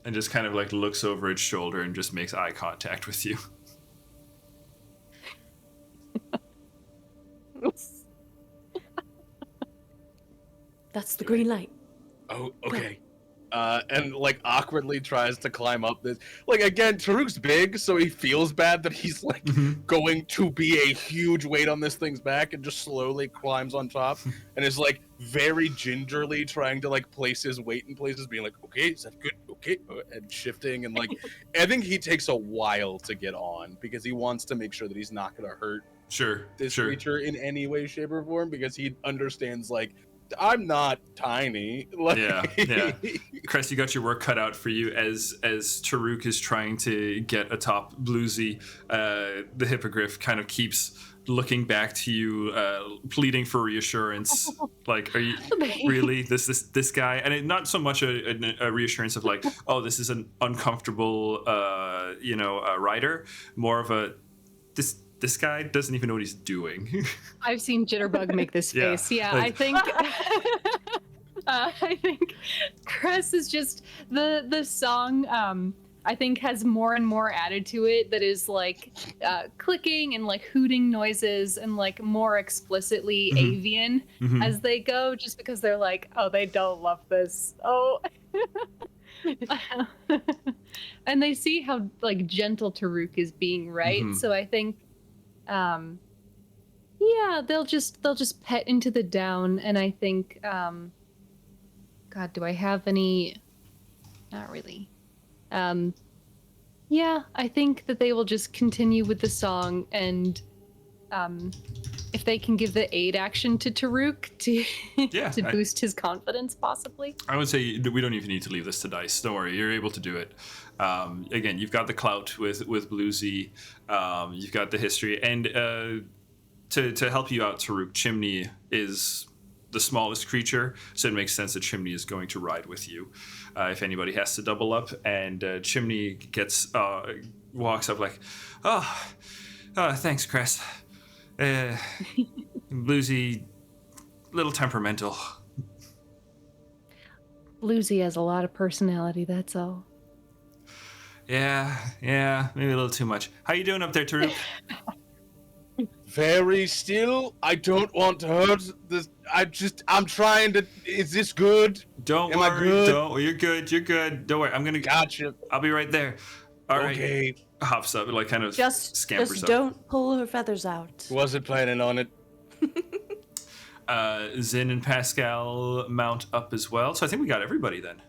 and just kind of like looks over its shoulder and just makes eye contact with you. That's the green light. Oh, okay. And like awkwardly tries to climb up this. Like again, Taruk's big, so he feels bad that he's like going to be a huge weight on this thing's back, and just slowly climbs on top, and is like very gingerly trying to like place his weight in places, being like, okay, is that good? Okay, and shifting, and like I think he takes a while to get on because he wants to make sure that he's not gonna hurt this creature in any way, shape, or form, because he understands like, I'm not tiny. Like... Yeah. Cress, you got your work cut out for you as Taruk is trying to get atop Bluesy. The hippogriff kind of keeps looking back to you, pleading for reassurance. Like, are you really this guy? And not so much a reassurance of like, oh, this is an uncomfortable, rider. More of a this guy doesn't even know what he's doing. I've seen Jitterbug make this face. Yeah, like, I think Cress is just the song. I think has more and more added to it that is like clicking and like hooting noises and like more explicitly avian as they go, just because they're like, oh, they don't love this. Oh. And they see how like gentle Taruk is being, right? So I think they'll just pet into the down, and I think God, do I have any? Not really. I think that they will just continue with the song, and if they can give the aid action to Taruk to boost his confidence, possibly. I would say we don't even need to leave this to dice. Don't worry, you're able to do it. Again, you've got the clout with Bluesy, you've got the history, and to help you out, Taruk, Chimney is the smallest creature, so it makes sense that Chimney is going to ride with you if anybody has to double up. And Chimney walks up like, oh, thanks, Cress. Bluesy, little temperamental. Bluesy has a lot of personality, that's all. Yeah, maybe a little too much. How you doing up there, Taruk? Very still. I don't want to hurt this. I'm trying to. Is this good? Don't worry. I good? You're good. Don't worry. Gotcha. I'll be right there. All right. Okay. Hops up, like kind of scampers up. Just don't pull her feathers out. Wasn't planning on it. Zin and Pascal mount up as well. So I think we got everybody then.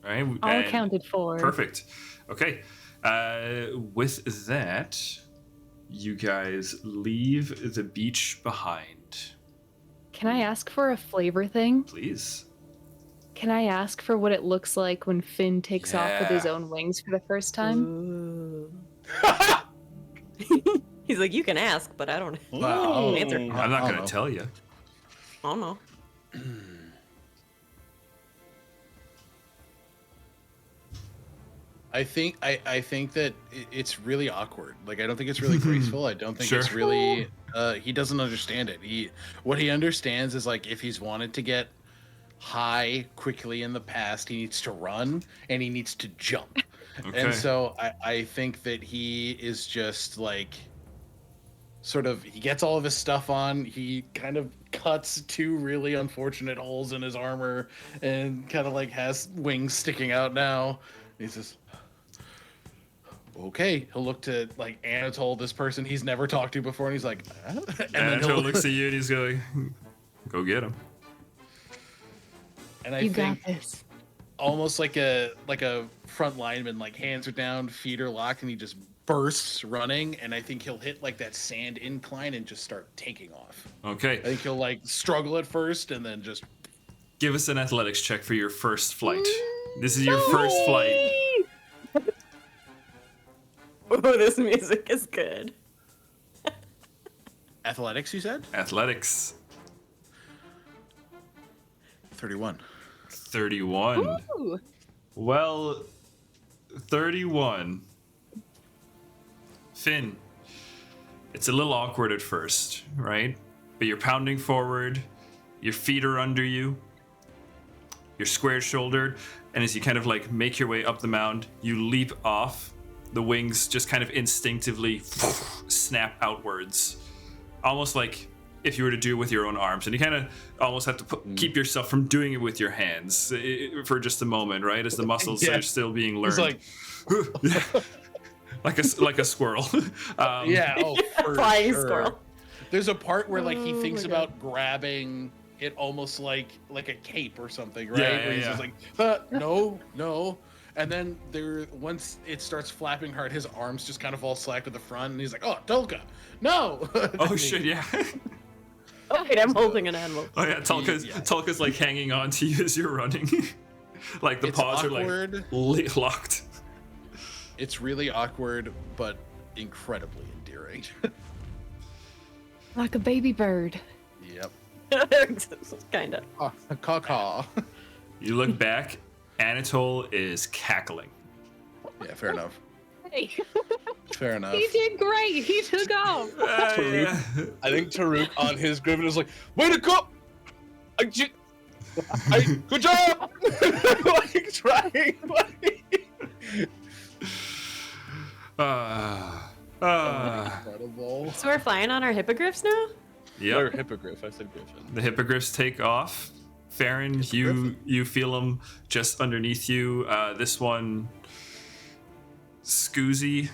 All right. All accounted for. Perfect. Okay. With that, you guys leave the beach behind. Can I ask for a flavor thing? Please. Can I ask for what it looks like when Finn takes off with his own wings for the first time? He's like, you can ask, but I don't answer. I'm not going to tell you. Oh, no. I think that it's really awkward. Like, I don't think it's really graceful. I don't think it's really. He doesn't understand it. What he understands is like if he's wanted to get high quickly in the past, he needs to run and he needs to jump. Okay. And so I think that he is just like sort of, he gets all of his stuff on, he kind of cuts two really unfortunate holes in his armor and kind of like has wings sticking out now. He says, okay, he'll look to like Anatole, this person he's never talked to before, and he's like, and Anatole looks at you and he's going, go get him. And I You think got this. almost like a front lineman, like hands are down, feet are locked, and he just bursts running. And I think he'll hit like that sand incline and just start taking off. Okay. I think he'll like struggle at first and then just Give us an athletics check for your first flight. This is your first flight. Oh, this music is good. athletics. You said Athletics. 31. 31. Ooh. Well, 31. Finn, it's a little awkward at first, right? But you're pounding forward, your feet are under you, you're square-shouldered, and as you kind of like make your way up the mound, you leap off. The wings just kind of instinctively snap outwards, almost like if you were to do it with your own arms. And you kind of almost have to keep yourself from doing it with your hands for just a moment, right? As the muscles are still being learned. It's like a squirrel. Flying squirrel. There's a part where like he thinks about grabbing it almost like a cape or something, right? Where he's just like, no. And then once it starts flapping hard, his arms just kind of fall slack to the front, and he's like, "Oh, Tulka, no!" Oh shit, yeah. Oh wait, I'm holding an animal. Oh yeah, Tulka's like hanging on to you as you're running. Like the paws awkward. are like locked. It's really awkward, but incredibly endearing. Like a baby bird. Yep. Kind of. Oh, caw. You look back, Anatole is cackling. Yeah, fair enough. Hey, Fair enough. he did great. He took off. Yeah. I think Taruk on his griffin is like, way to go! Good job! Like, trying. Incredible. So we're flying on our hippogriffs now? Yep. Or hippogriff, I said griffin. The hippogriffs take off. Farron, you feel them just underneath you. This one, Scoozy.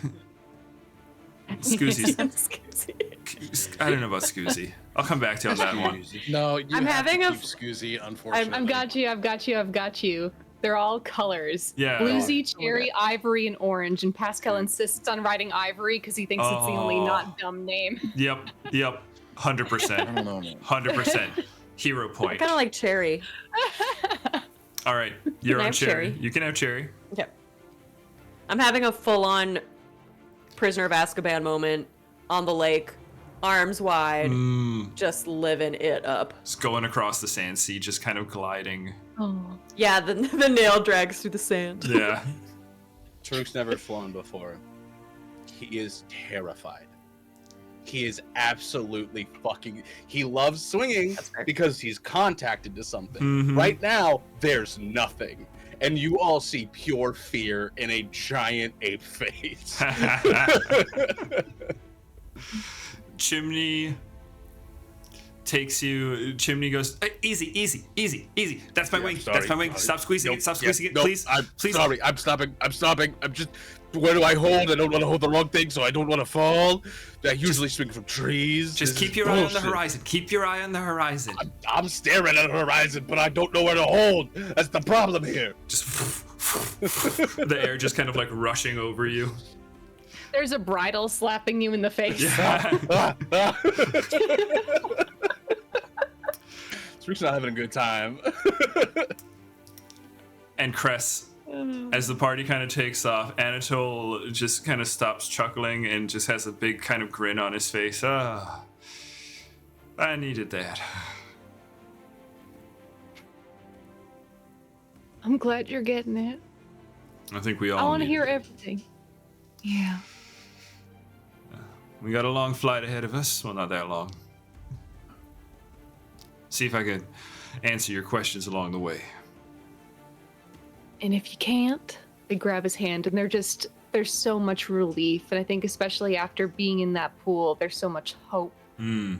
Scoozy's. I don't know about Scoozy. I'll come back to you on that one. No, you I'm have having to a- keep Scoozy, unfortunately. I've got you. They're all colors. Yeah. Bluesy, cherry, ivory, and orange. And Pascal insists on writing ivory because he thinks it's the only not dumb name. Yep. 100%. I don't know, man. 100%. Hero I point. kind of like cherry. All right, you're I on have cherry. cherry? You can have cherry. Okay. I'm having a full-on Prisoner of Azkaban moment on the lake, arms wide, just living it up. Just going across the sand sea, just kind of gliding. Oh. Yeah, the nail drags through the sand. Yeah. Taruk's never flown before. He is terrified. He is absolutely fucking. He loves swinging That's fair. because he's contacted to something. Mhm. Right now, there's nothing. And you all see pure fear in a giant ape face. Chimney takes you. Chimney goes, "Hey, easy. That's my wing. sorry, That's my wing. sorry. Stop squeezing Nope, it. Stop yeah, squeezing it, nope, please. I'm Please. sorry. I'm stopping. I'm just. Where do I hold? I don't want to hold the wrong thing, so I don't want to fall. I usually swing from trees. Just This keep is your eye on the bullshit. horizon. Keep your eye on the horizon. I'm staring at the horizon, but I don't know where to hold. That's the problem here. Just the air just kind of like rushing over you. There's a bridle slapping you in the face. Yeah. Rick's not having a good time. And Cress, as the party kind of takes off, Anatole just kind of stops chuckling and just has a big kind of grin on his face. Ah, I needed that. I'm glad you're getting it. I think we all I want to needed hear it. everything. Yeah. We got a long flight ahead of us. Well, not that long. See if I can answer your questions along the way. And if you can't, they grab his hand and there's so much relief. And I think especially after being in that pool, there's so much hope. Hmm.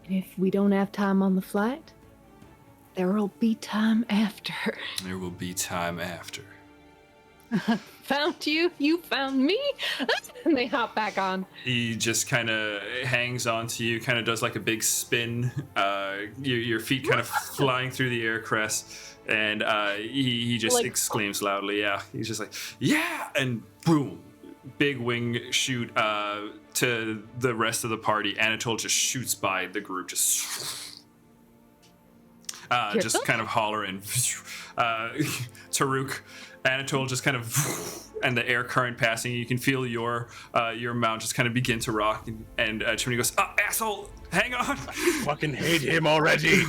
And if we don't have time on the flight, there will be time after. There will be time after. Found you, you found me, and they hop back on. He just kind of hangs on to you, kind of does like a big spin, your feet kind of flying through the air, Cress, and he just like, exclaims loudly, yeah, he's just like, yeah, and boom, big wing shoot to the rest of the party. Anatole just shoots by the group, just kind of hollering. Taruk, Anatole just kind of, and the air current passing, you can feel your mount just kind of begin to rock, and Chimney goes, asshole, hang on. I fucking hate him already.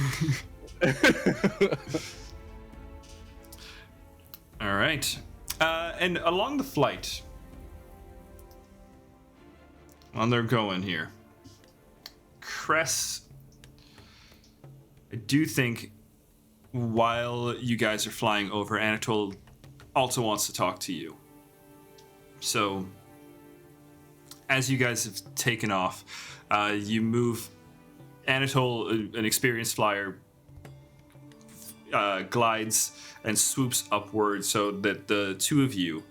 All right, and along the flight, on they're going here, Cress, I do think while you guys are flying over, Anatole also wants to talk to you. So, as you guys have taken off, you move. Anatole, an experienced flyer, glides and swoops upward so that the two of you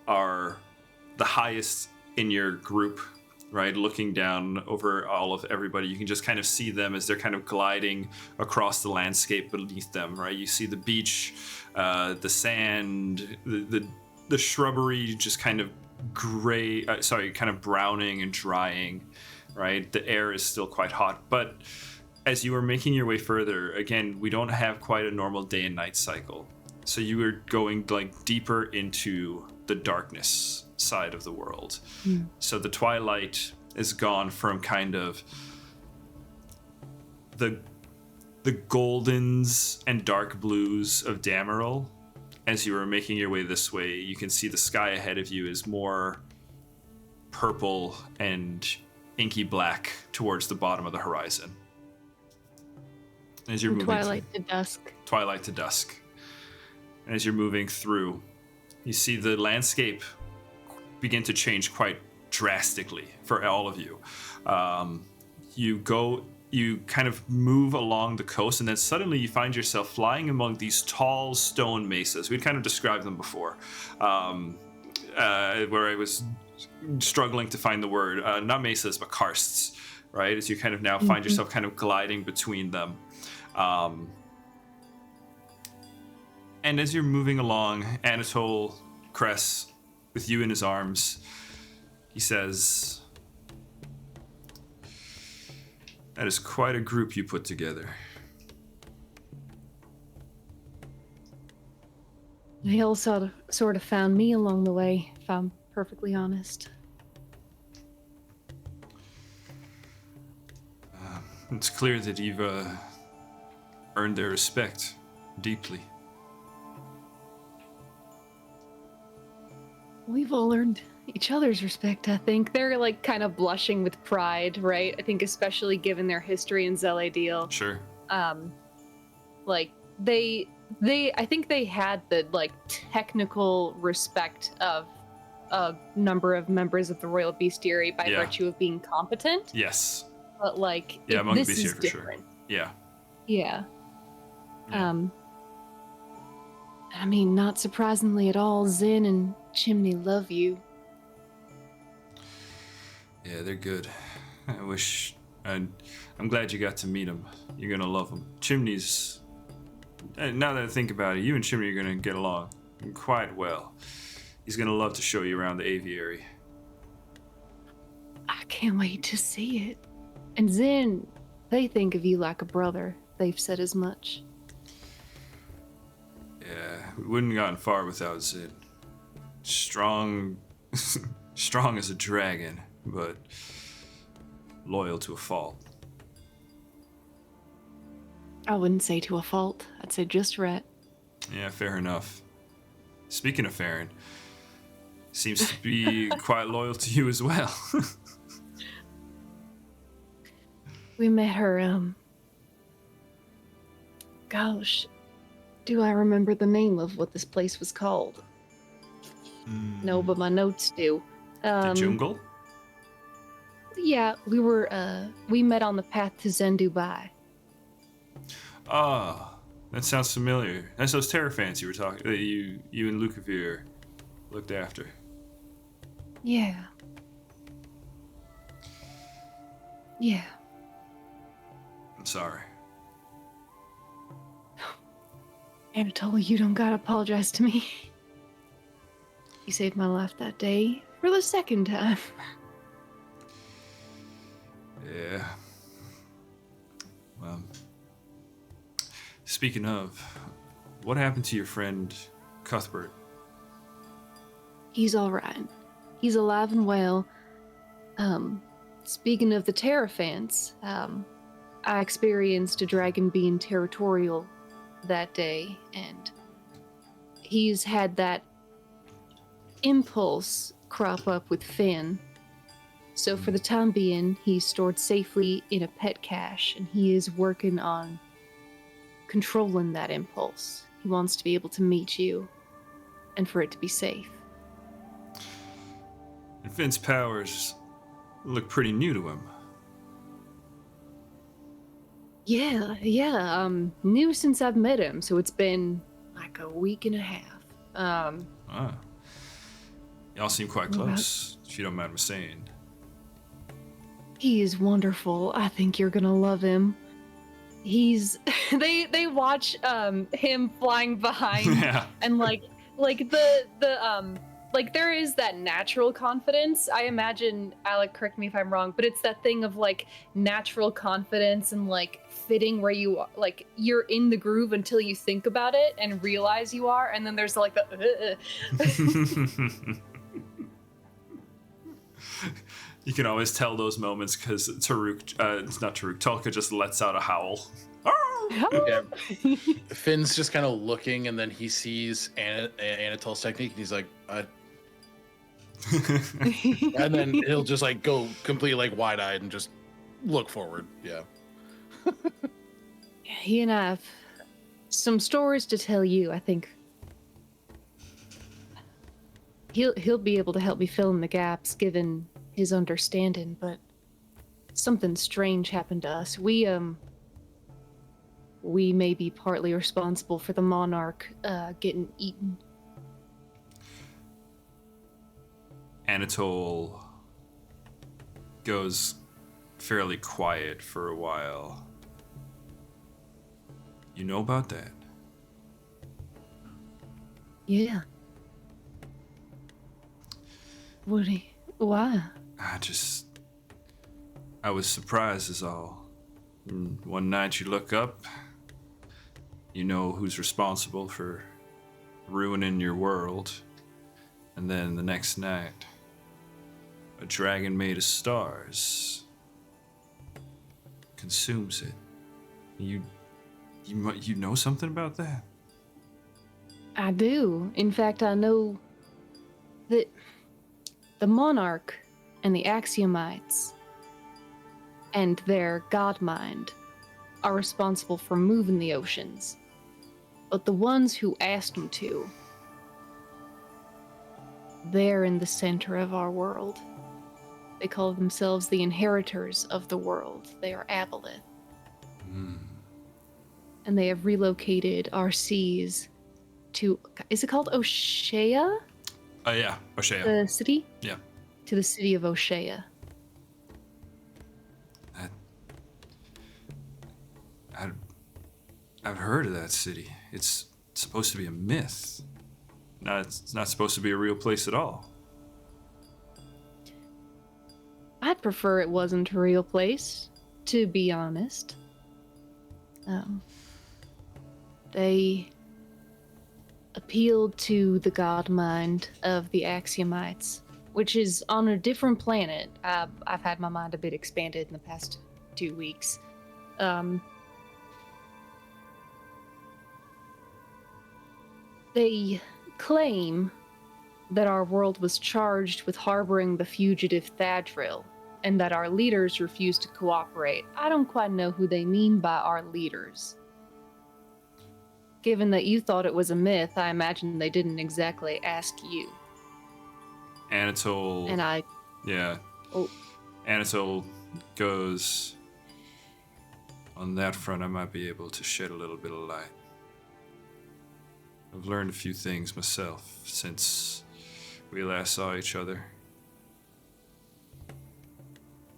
are the highest in your group, right? Looking down over all of everybody, you can just kind of see them as they're kind of gliding across the landscape beneath them, right? You see the beach, the sand, the shrubbery just kind of kind of browning and drying, right? The air is still quite hot, but as you are making your way further, again, we don't have quite a normal day and night cycle. So you are going like deeper into the darkness side of the world. So the twilight is gone from kind of the goldens and dark blues of Dameril. As you are making your way this way, you can see the sky ahead of you is more purple and inky black towards the bottom of the horizon. As you're moving Twilight to dusk. Twilight to dusk. As you're moving through, you see the landscape begin to change quite drastically for all of you. You kind of move along the coast, and then suddenly you find yourself flying among these tall stone mesas. We'd kind of described them before, where I was struggling to find the word, not mesas, but karsts, right? As you kind of now find yourself kind of gliding between them. And as you're moving along, Anatole, Cress, with you in his arms, he says, that is quite a group you put together. They all sort of found me along the way, if I'm perfectly honest. It's clear that you've earned their respect deeply. We've all earned each other's respect, I think. They're like kind of blushing with pride, right? I think especially given their history in Zeladiel. Sure. Like I think they had the like technical respect of a number of members of the Royal Bestiary by virtue of being competent. Yes. But like among this the Bestiary is for different. Sure. Yeah. I mean, not surprisingly at all, Zin and Chimney love you. Yeah, they're good. I'm glad you got to meet them. You're gonna love them. Chimney's, now that I think about it, you and Chimney are gonna get along quite well. He's gonna love to show you around the aviary. I can't wait to see it. And Zin, they think of you like a brother. They've said as much. Yeah, we wouldn't have gotten far without Zin. Strong as a dragon, but loyal to a fault. I wouldn't say to a fault. I'd say just right. Yeah, fair enough. Speaking of Farron, seems to be quite loyal to you as well. We met her, gosh, do I remember the name of what this place was called? No, but my notes do. The jungle? Yeah, we met on the path to Zendubai. Ah, that sounds familiar. That's those Terrafants you were talking, you and Lukavir looked after. Yeah. Yeah. I'm sorry. Anatoly, you don't gotta apologize to me. You saved my life that day for the second time. Yeah. Well, speaking of, what happened to your friend Cuthbert? He's alright. He's alive and well. Speaking of the Terraphants, I experienced a dragon being territorial that day, and he's had that impulse crop up with Finn. So for the time being, he's stored safely in a pet cache, and he is working on controlling that impulse. He wants to be able to meet you, and for it to be safe. And Finn's powers look pretty new to him. Yeah, new since I've met him, so it's been like a week and a half. Y'all seem quite close, if you don't mind me saying. He is wonderful. I think you're gonna love him. He's they watch him flying behind Yeah. and like the like there is that natural confidence. I imagine, Alec, correct me if I'm wrong, but it's that thing of like natural confidence and like fitting where you are, like you're in the groove until you think about it and realize you are, and then there's like the You can always tell those moments because Tolka just lets out a howl. Yeah. Finn's just kind of looking, and then he sees Anatol's technique, and he's like, and then he'll just like go completely like wide-eyed and just look forward. Yeah. He and I have some stories to tell you. I think he'll be able to help me fill in the gaps given his understanding, but something strange happened to us. We may be partly responsible for the monarch getting eaten. Anatole goes fairly quiet for a while. You know about that? Yeah. Why? I was surprised is all. And one night you look up, you know who's responsible for ruining your world. And then the next night, a dragon made of stars consumes it. You know something about that? I do. In fact, I know that the monarch and the axiomites and their god mind are responsible for moving the oceans. But the ones who asked them to, they're in the center of our world. They call themselves the inheritors of the world. They are Aboleth. And they have relocated our seas to, is it called Oshea? Yeah, Oshea. The city? Yeah. To the city of Oshea. I've heard of that city. It's supposed to be a myth. No, it's not supposed to be a real place at all. I'd prefer it wasn't a real place, to be honest. They appealed to the god mind of the axiomites, which is on a different planet. I've had my mind a bit expanded in the past 2 weeks. They claim that our world was charged with harboring the fugitive Thadril, and that our leaders refused to cooperate. I don't quite know who they mean by our leaders. Given that you thought it was a myth, I imagine they didn't exactly ask you. Anatole. And I... Yeah. Oh. Anatole goes, on that front, I might be able to shed a little bit of light. I've learned a few things myself since we last saw each other.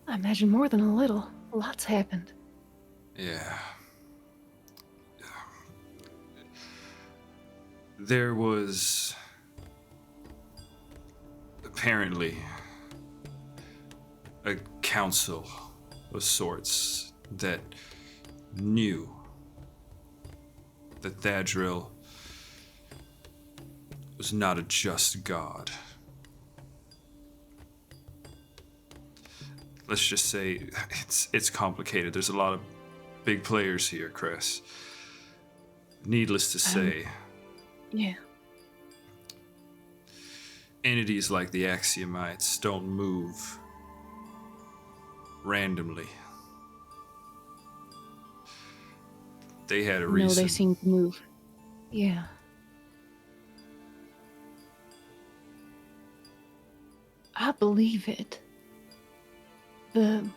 I imagine more than a little. Lots happened. Yeah. There was apparently a council of sorts that knew that Thadril was not a just god. Let's just say it's complicated. There's a lot of big players here, Chris. Needless to say, Yeah. entities like the Axiomites don't move randomly. They had a reason. No, they seem to move. Yeah. I believe it. The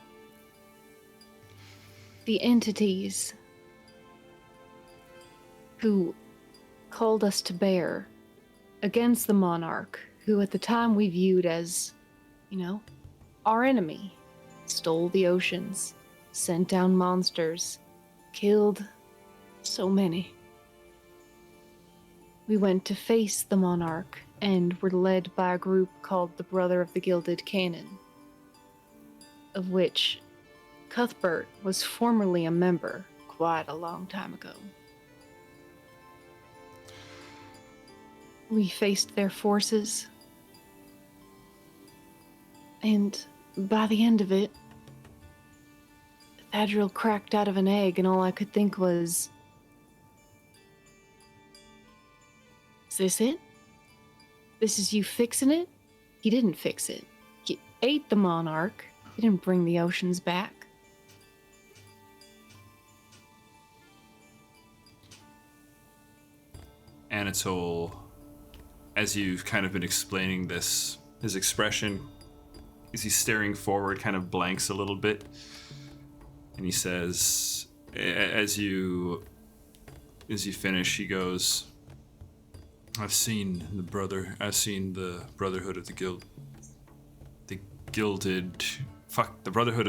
entities who called us to bear against the monarch, who at the time we viewed as, our enemy, stole the oceans, sent down monsters, killed so many. We went to face the monarch and were led by a group called the Brother of the Gilded Cannon, of which Cuthbert was formerly a member quite a long time ago. We faced their forces, and by the end of it, Thadril cracked out of an egg, and all I could think was, is this it? This is you fixing it? He didn't fix it. He ate the monarch. He didn't bring the oceans back. Anatole, as you've kind of been explaining this, his expression, as he's staring forward, kind of blanks a little bit. And he says, as you finish, he goes, I've seen the Brotherhood of the Brotherhood of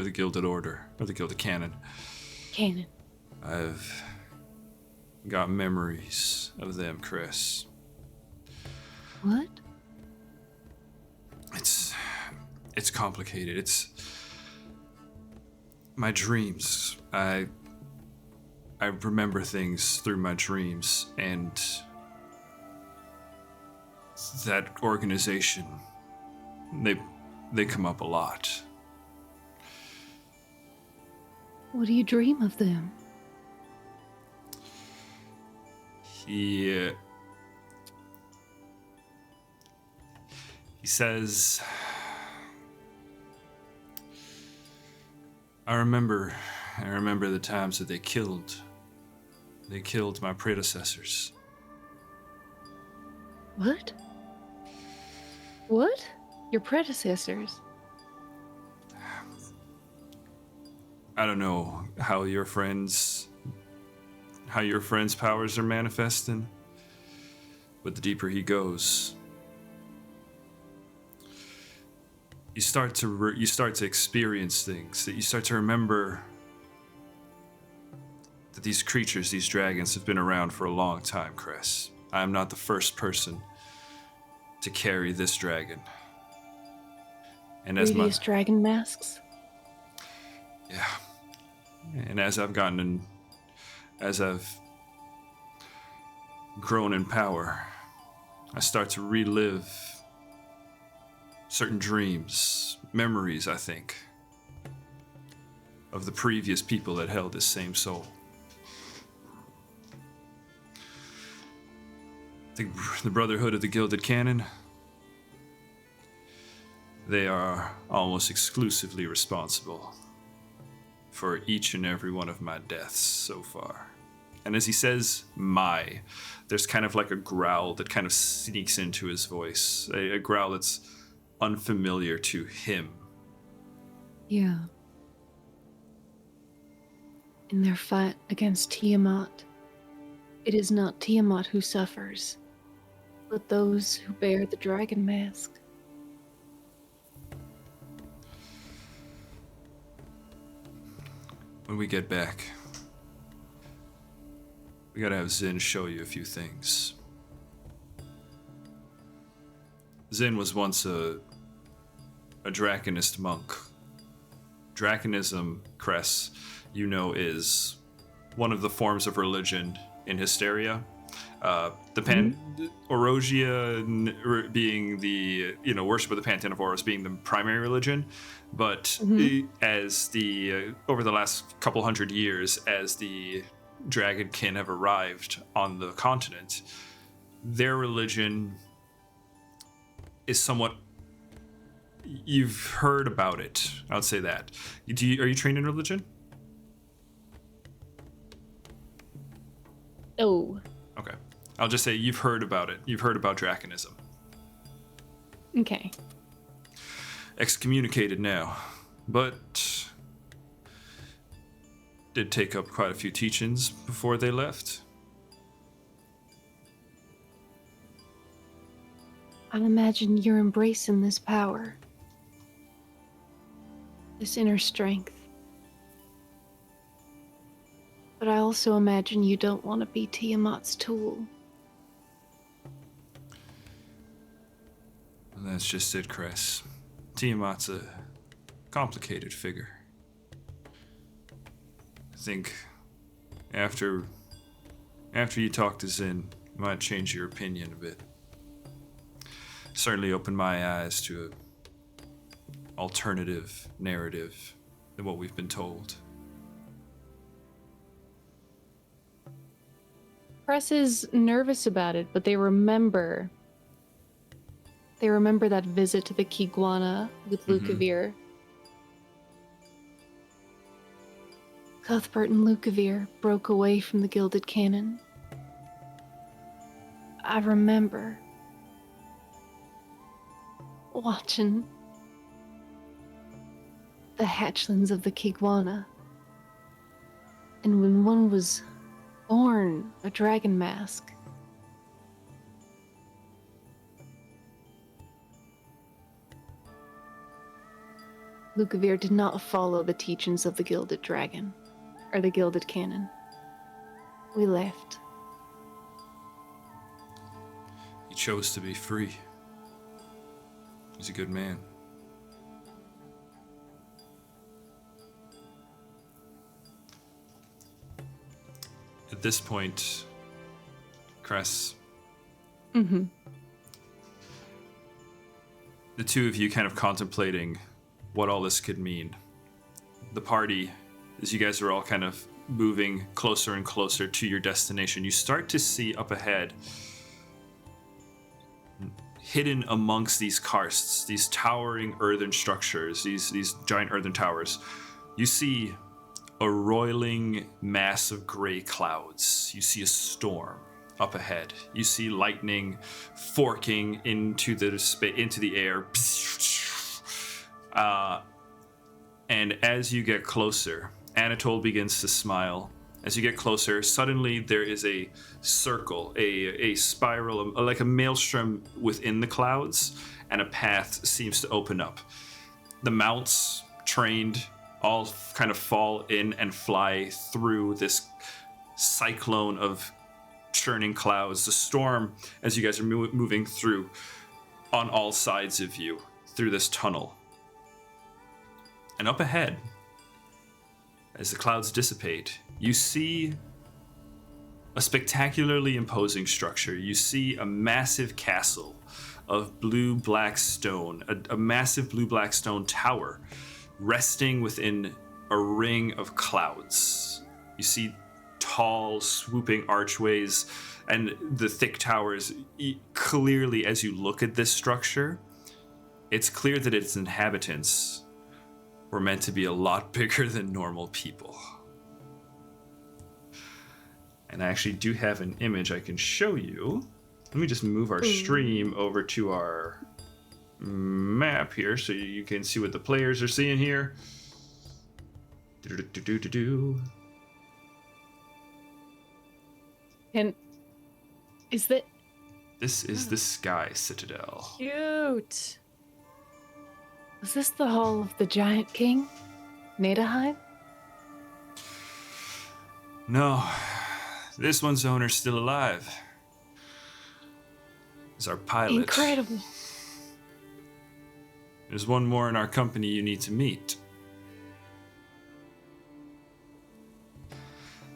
the Gilded Order, or the Gilded Cannon. Cannon. I've got memories of them, Chris. What? It's complicated. It's my dreams. I remember things through my dreams, and that organization, they come up a lot. What do you dream of them? He says, I remember the times that they killed my predecessors. What? What? Your predecessors? I don't know how your friends' powers are manifesting, but the deeper he goes, you start to experience things, that you start to remember that these creatures, these dragons, have been around for a long time, Chris. I am not the first person to carry this dragon. And previous dragon masks? Yeah. And as I've grown in power, I start to relive certain dreams, memories, I think, of the previous people that held this same soul. The Brotherhood of the Gilded Cannon, they are almost exclusively responsible for each and every one of my deaths so far. And as he says, there's kind of like a growl that kind of sneaks into his voice, a growl that's unfamiliar to him. Yeah. In their fight against Tiamat, it is not Tiamat who suffers, but those who bear the dragon mask. when we get back, we gotta have Zin show you a few things. Zin was once a Draconist monk. Draconism, Cress, you know, is one of the forms of religion in Histaeria. Orogia being the, worship of the Pantheon of Oros being the primary religion, but as the over the last couple hundred years, as the Dragonkin have arrived on the continent, their religion is somewhat. You've heard about it. I would say that. Are you trained in religion? Oh. Okay. I'll just say you've heard about it. You've heard about Draconism. Okay. Excommunicated now, but did take up quite a few teachings before they left. I imagine you're embracing this power. This inner strength. But I also imagine you don't want to be Tiamat's tool. And that's just it, Cress. Tiamat's a complicated figure. I think after you talk to Zin, you might change your opinion a bit. Certainly opened my eyes to an alternative narrative than what we've been told. Press is nervous about it, but they remember that visit to the Kiguana with Lukavir. Cuthbert and Lukavir broke away from the Gilded Cannon. I remember watching the hatchlings of the Kiguana. And when one was born a dragon mask, Lukavir did not follow the teachings of the Gilded Dragon, or the Gilded Cannon. We left. He chose to be free. He's a good man. At this point, Cress, the two of you kind of contemplating what all this could mean. The party, as you guys are all kind of moving closer and closer to your destination, you start to see up ahead, hidden amongst these karsts, these towering earthen structures, these giant earthen towers, you see a roiling mass of gray clouds. You see a storm up ahead. You see lightning forking into the air. And as you get closer, Anatole begins to smile. As you get closer, suddenly there is a circle, a spiral, like a maelstrom within the clouds, and a path seems to open up. The mounts, trained, all kind of fall in and fly through this cyclone of churning clouds. The storm, as you guys are moving through on all sides of you, through this tunnel. And up ahead, as the clouds dissipate, you see a spectacularly imposing structure. You see a massive castle of blue-black stone, a massive blue-black stone tower resting within a ring of clouds. You see tall, swooping archways and the thick towers. Clearly, as you look at this structure, it's clear that its inhabitants were meant to be a lot bigger than normal people. And I actually do have an image I can show you. Let me just move our stream over to our map here so you can see what the players are seeing here. And is that... This is the Sky Citadel. Cute. Was this the Hall of the Giant King? Nadaheim? No, this one's owner's still alive. It's our pilot. Incredible. There's one more in our company you need to meet.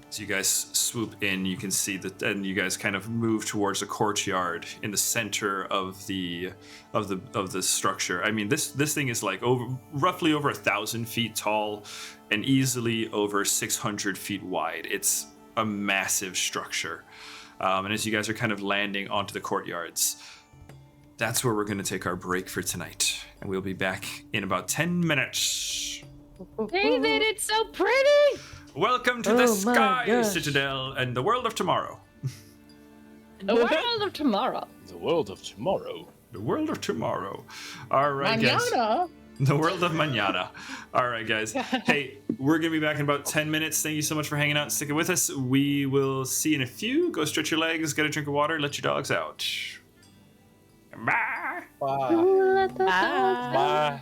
As you guys swoop in, you can see that, and you guys kind of move towards a courtyard in the center of the structure. I mean, this thing is like roughly over 1,000 feet tall, and easily over 600 feet wide. It's a massive structure. And as you guys are kind of landing onto the courtyards, that's where we're going to take our break for tonight, and we'll be back in about 10 minutes. David, it's so pretty. Welcome to the Sky Citadel and the world of tomorrow. The world of tomorrow. The world of tomorrow. The world of tomorrow. All right, guys. Mañana. The world of mañana. All right, guys. Hey, we're going to be back in about 10 minutes. Thank you so much for hanging out and sticking with us. We will see you in a few. Go stretch your legs, get a drink of water, let your dogs out. Bye. Bye. Bye. Bye.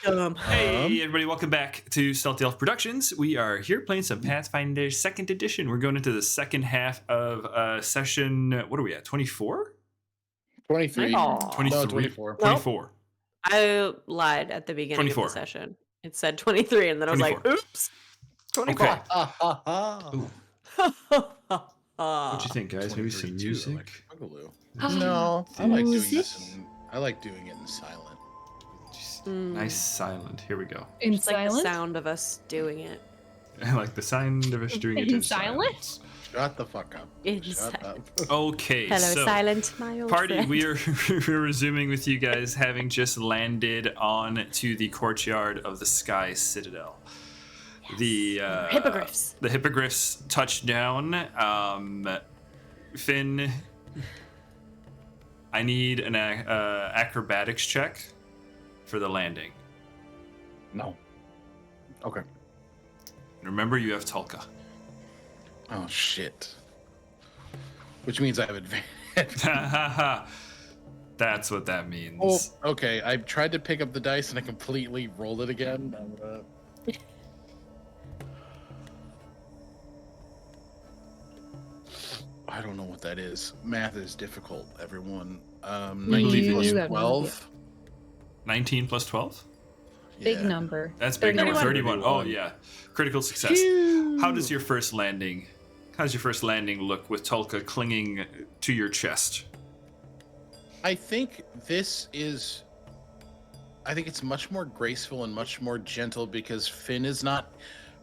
Hey, everybody, welcome back to Stealthy Elf Productions. We are here playing some Pathfinder 2nd Edition. We're going into the second half of session, what are we at, 24? 23. Oh. 23. No, 24. 24. I lied at the beginning 24. of the session. It said 23, and then I was like, 24. oops. 24. Okay. Ooh, What'd you think, guys? Maybe some 23 too, music? like Boogaloo. No, I like doing this. I like doing it in silent. Just nice silent. Here we go. In Just like the silence? sound of us doing it. I like the sound of us doing it In in silence? silence. Shut the fuck up. In Shut up. Okay, Hello, so silent, my old party, friend. we're resuming with you guys, having just landed on to the courtyard of the Sky Citadel. The Hippogriffs. The hippogriffs touched down. Finn, I need an acrobatics check for the landing. No. Okay. Remember, you have Tulka. Oh shit. Which means I have advantage. That's what that means. Oh, okay. I tried to pick up the dice and I completely rolled it again. I don't know what that is. Math is difficult, everyone. 19 plus You have no 12. 19 plus 12? Big Yeah. number. That's big number. 31. 31. Oh, yeah. Critical success. How does your first landing look with Tulka clinging to your chest? I think it's much more graceful and much more gentle because Finn is not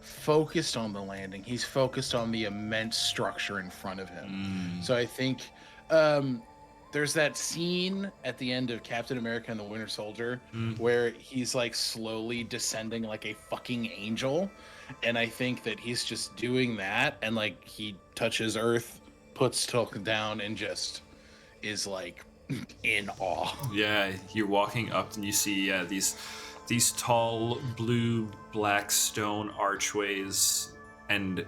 focused on the landing. He's focused on the immense structure in front of him. So I think there's that scene at the end of Captain America and the Winter Soldier where he's like slowly descending like a fucking angel. And I think that he's just doing that and like he touches earth, puts Tulka down and just is like in awe. Yeah, you're walking up and you see these tall blue black stone archways, and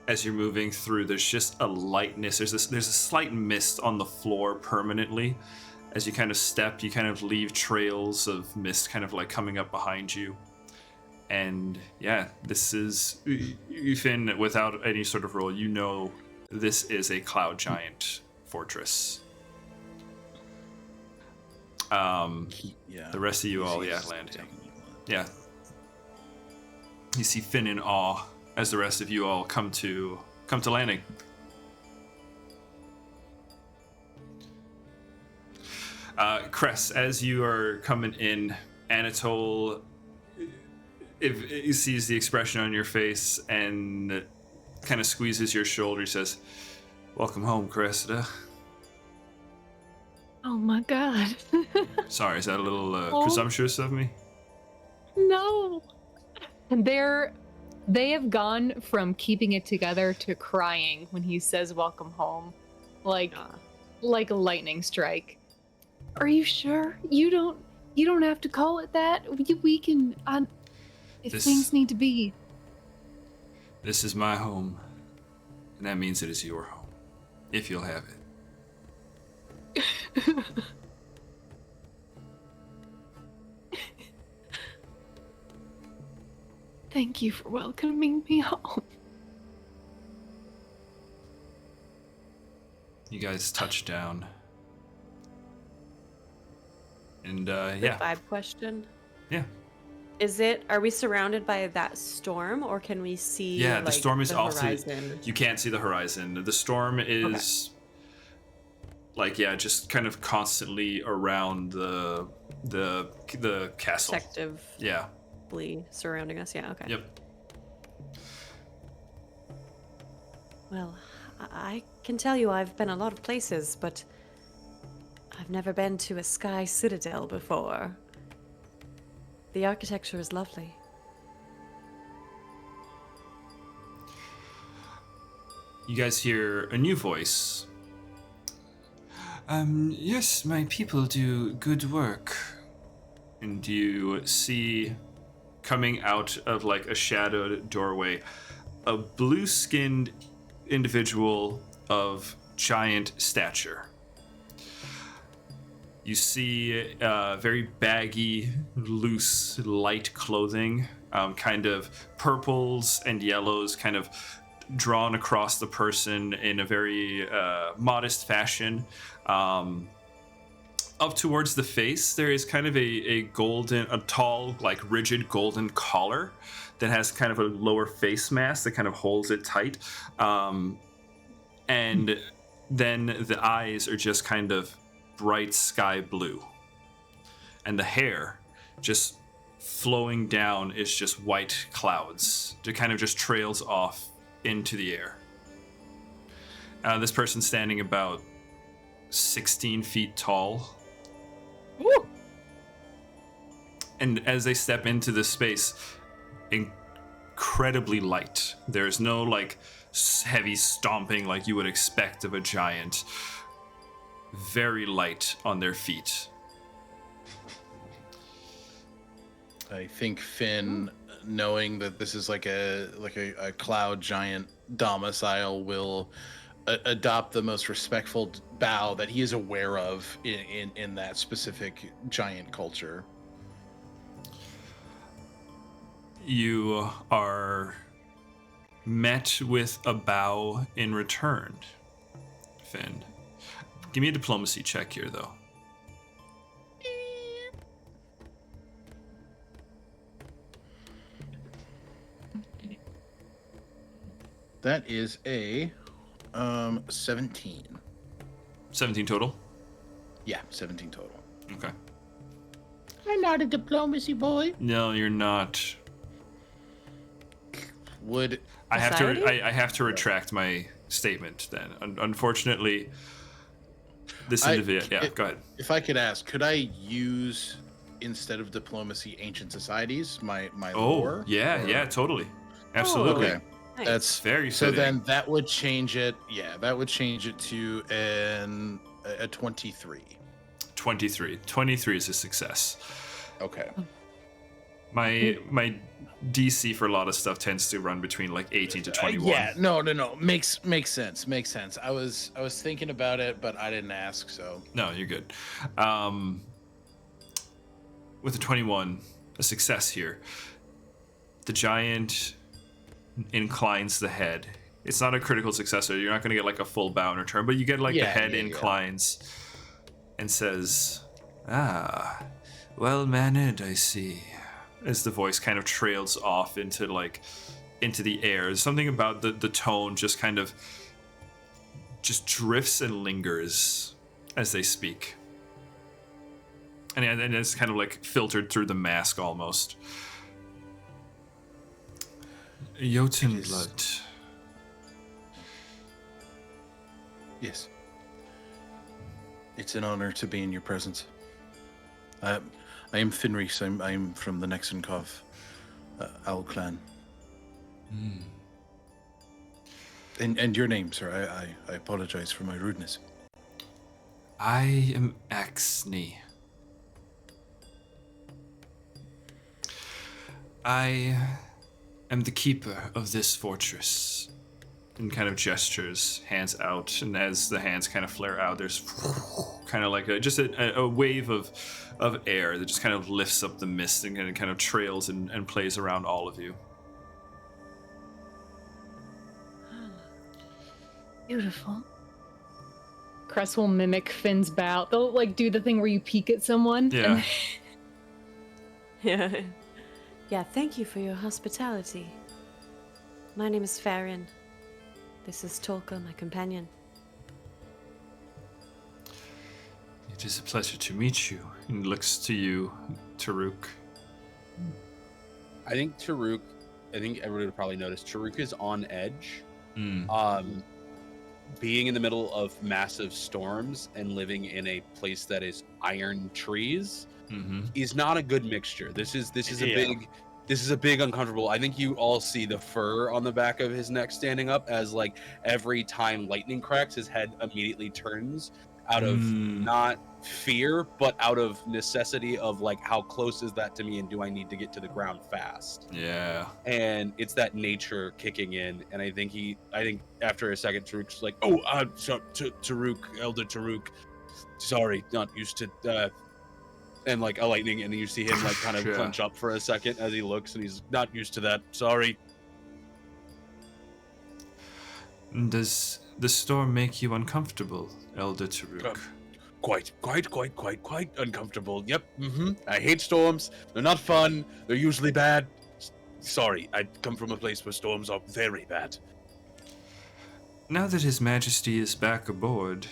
as you're moving through, there's just a lightness. There's a slight mist on the floor permanently. As you kind of step, you kind of leave trails of mist kind of like coming up behind you. And yeah, this is, Finn, without any sort of roll, you know this is a cloud giant fortress. Yeah. The rest of you all, land. Yeah. You see Finn in awe as the rest of you all come to landing. Cress, as you are coming in, Anatole, if he sees the expression on your face and kind of squeezes your shoulder, he says, "Welcome home, Cressida." Oh my god. Sorry, is that a little presumptuous of me? No. They have gone from keeping it together to crying when he says welcome home. Like a lightning strike. Are you sure? You don't have to call it that. We can if things need to be. This is my home, and that means it is your home, if you'll have it. Thank you for welcoming me home. You guys touch down. And Vibe question. Yeah. Are we surrounded by that storm, or can we see? Yeah, the storm is off. Horizon? You can't see the horizon. The storm is just kind of constantly around the castle. Protective. Yeah. Surrounding us. Yeah. Okay. Yep. Well, I can tell you I've been a lot of places, but I've never been to a Sky Citadel before. The architecture is lovely. You guys hear a new voice. Yes, my people do good work. And you see, coming out of like a shadowed doorway, a blue-skinned individual of giant stature. You see very baggy, loose, light clothing, kind of purples and yellows kind of drawn across the person in a very modest fashion. Up towards the face, there is kind of a tall, like rigid golden collar that has kind of a lower face mask that kind of holds it tight. And then the eyes are just kind of bright sky blue. And the hair just flowing down is just white clouds. It kind of just trails off into the air. This person's standing about 16 feet tall. Woo! And as they step into this space, incredibly light. There's no like heavy stomping like you would expect of a giant. Very light on their feet. I think Finn, knowing that this is like a cloud giant domicile, will adopt the most respectful bow that he is aware of in that specific giant culture. You are met with a bow in return, Finn. Give me a diplomacy check here, though. That is a 17. 17 total? Yeah, 17 total. Okay. I'm not a diplomacy boy. No, you're not. Would I have to retract my statement then. Unfortunately, this individual. Yeah, go ahead. If I could ask, could I use, instead of diplomacy, ancient societies? My lore? Yeah, totally, absolutely. Okay. Nice. That's Very so. fitting. Then that would change it. Yeah, that would change it to a 23. 23. 23 is a success. Okay. My DC for a lot of stuff tends to run between like 18 to 21. Yeah, no. Makes sense. Makes sense. I was thinking about it, but I didn't ask. So No, you're good. With a 21, a success here. The giant inclines the head. It's not a critical success, so you're not going to get like a full bow in return, but you get like the head inclines and says, well mannered, I see. As the voice kind of trails off into the air. There's something about the tone just kind of just drifts and lingers as they speak. And it's kind of like filtered through the mask almost. Jotunblood. yes, it's an honor to be in your presence. I am Finreese. I am from the Nexenkov Owl clan. And your name, sir? I apologize for my rudeness. I am Axni. I am the keeper of this fortress. And kind of gestures, hands out, and as the hands kind of flare out, there's kind of like a wave of air that just kind of lifts up the mist and kind of trails and plays around all of you. Beautiful. Cress will mimic Finn's bow. They'll like do the thing where you peek at someone. Yeah. Yeah. Yeah, thank you for your hospitality. My name is Farron. This is Tolka, my companion. It is a pleasure to meet you. And looks to you, Taruk. I think everybody would probably notice Taruk is on edge. Being in the middle of massive storms and living in a place that is iron trees is not a good mixture. This is a big uncomfortable. I think you all see the fur on the back of his neck standing up as like every time lightning cracks, his head immediately turns out of not fear, but out of necessity of like, how close is that to me and do I need to get to the ground fast? Yeah. And it's that nature kicking in. And I think after a second, Taruk's like, Taruk, Elder Taruk, sorry, not used to, and like a lightning, and you see him like kind of Yeah. clench up for a second as he looks, and he's not used to that. Sorry. Does the storm make you uncomfortable, Elder Taruk? Quite uncomfortable. Yep. I hate storms. They're not fun. They're usually bad. Sorry, I come from a place where storms are very bad. Now that His Majesty is back aboard,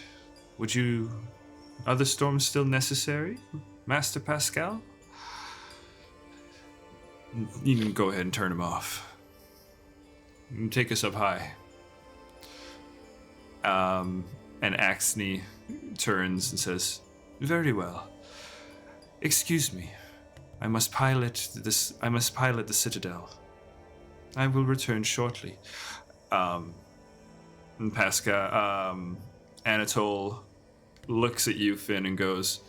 are the storms still necessary, Master Pascal? You can go ahead and turn them off. And take us up high. And Axne turns and says, "Very well. Excuse me. I must pilot the Citadel. I will return shortly." And Pascal, Anatole looks at you, Finn, and goes,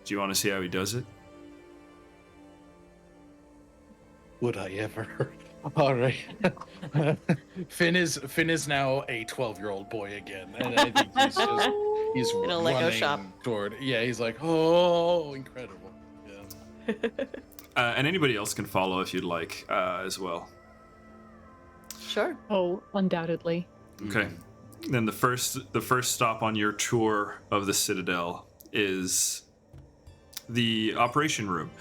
"Do you want to see how he does it?" Would I ever? All right. Finn is now a 12-year-old boy again, and I think he's In a Lego running shop. toward. Yeah, he's like, oh, incredible. Yeah. And anybody else can follow if you'd like, as well. Sure. Oh, undoubtedly. Okay. Then the first stop on your tour of the Citadel is the operation room.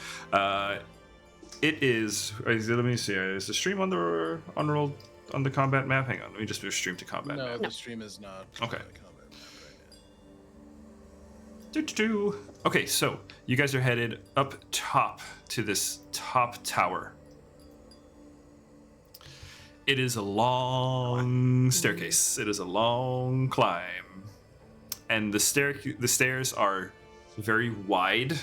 It is. Let me see. Is the stream on the combat map? Hang on. Let me just do stream to combat. No, map. the stream is not. Okay. Combat right now. Okay, so you guys are headed up top to this top tower. It is a long staircase. It is a long climb, and the stairs are very wide.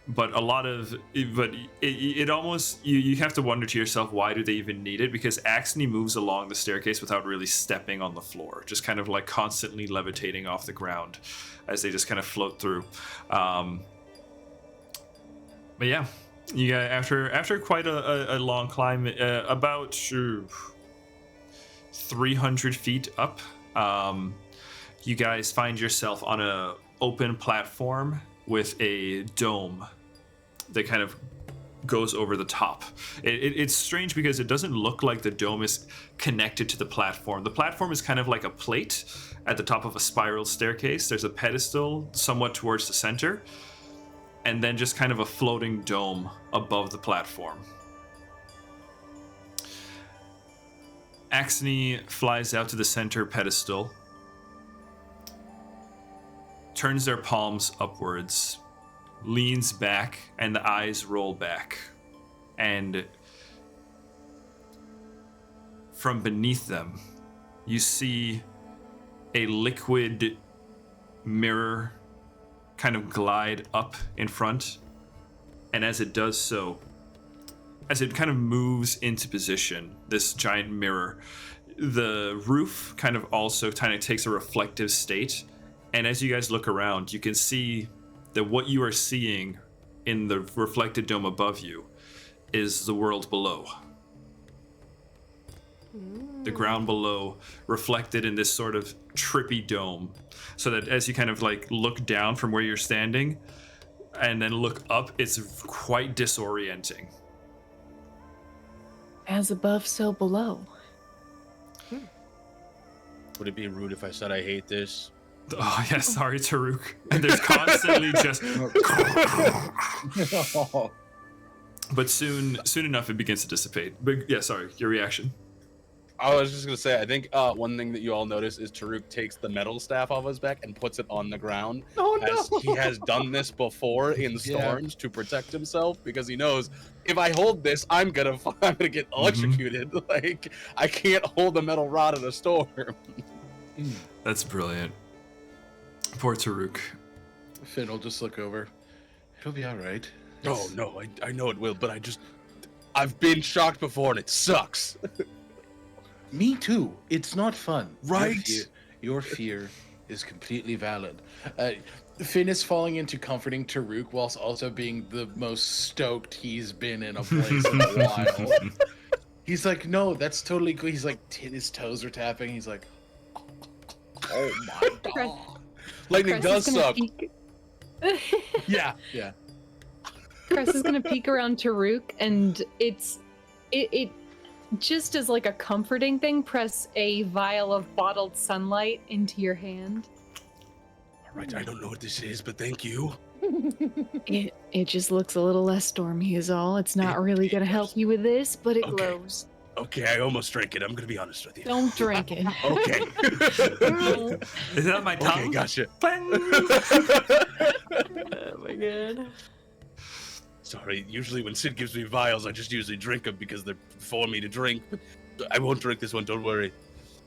But it almost, you have to wonder to yourself, why do they even need it? Because Axne moves along the staircase without really stepping on the floor, just kind of like constantly levitating off the ground as they just kind of float through. But yeah, you got after quite a long climb, about 300 feet up, you guys find yourself on a open platform with a dome that kind of goes over the top. It's strange because it doesn't look like the dome is connected to the platform. The platform is kind of like a plate at the top of a spiral staircase. There's a pedestal somewhat towards the center, and then just kind of a floating dome above the platform. Axne flies out to the center pedestal, turns their palms upwards, leans back, and the eyes roll back. And from beneath them, you see a liquid mirror kind of glide up in front. And as it does so, as it kind of moves into position, this giant mirror, the roof kind of also takes a reflective state. And as you guys look around, you can see that what you are seeing in the reflected dome above you is the world below. The ground below reflected in this sort of trippy dome. So that as you kind of like look down from where you're standing and then look up, it's quite disorienting. As above, so below. Would it be rude if I said I hate this? Oh, yeah, sorry, Taruk. And there's constantly just... But soon enough, it begins to dissipate. But yeah, sorry, your reaction. I was just gonna say, I think one thing that you all notice is Taruk takes the metal staff off his back and puts it on the ground. Oh, As no. he has done this before in storms to protect himself, because he knows if I hold this, I'm gonna get electrocuted. Like, I can't hold the metal rod in a storm. That's brilliant. Poor Taruk. Finn will just look over. It'll be all right. Oh no, I know it will, but I've been shocked before and it sucks. Me too. It's not fun. Right? Your fear is completely valid. Finn is falling into comforting Taruk whilst also being the most stoked he's been in a place in a while. He's like, no, that's totally cool. He's like, his toes are tapping. He's like, Oh my Cress- god. Lightning Cress does is gonna suck. peek- Yeah. Cress is gonna peek around Taruk, and it just as like a comforting thing, press a vial of bottled sunlight into your hand. All right, I don't know what this is, but thank you. It just looks a little less stormy is all. It's not really gonna help you with this, but it Okay. glows. Okay, I almost drank it. I'm gonna be honest with you. Don't drink it. Okay. Is that my tongue? Okay, gotcha. Oh my god. Sorry, usually when Sid gives me vials, I just usually drink them because they're for me to drink. But I won't drink this one, don't worry.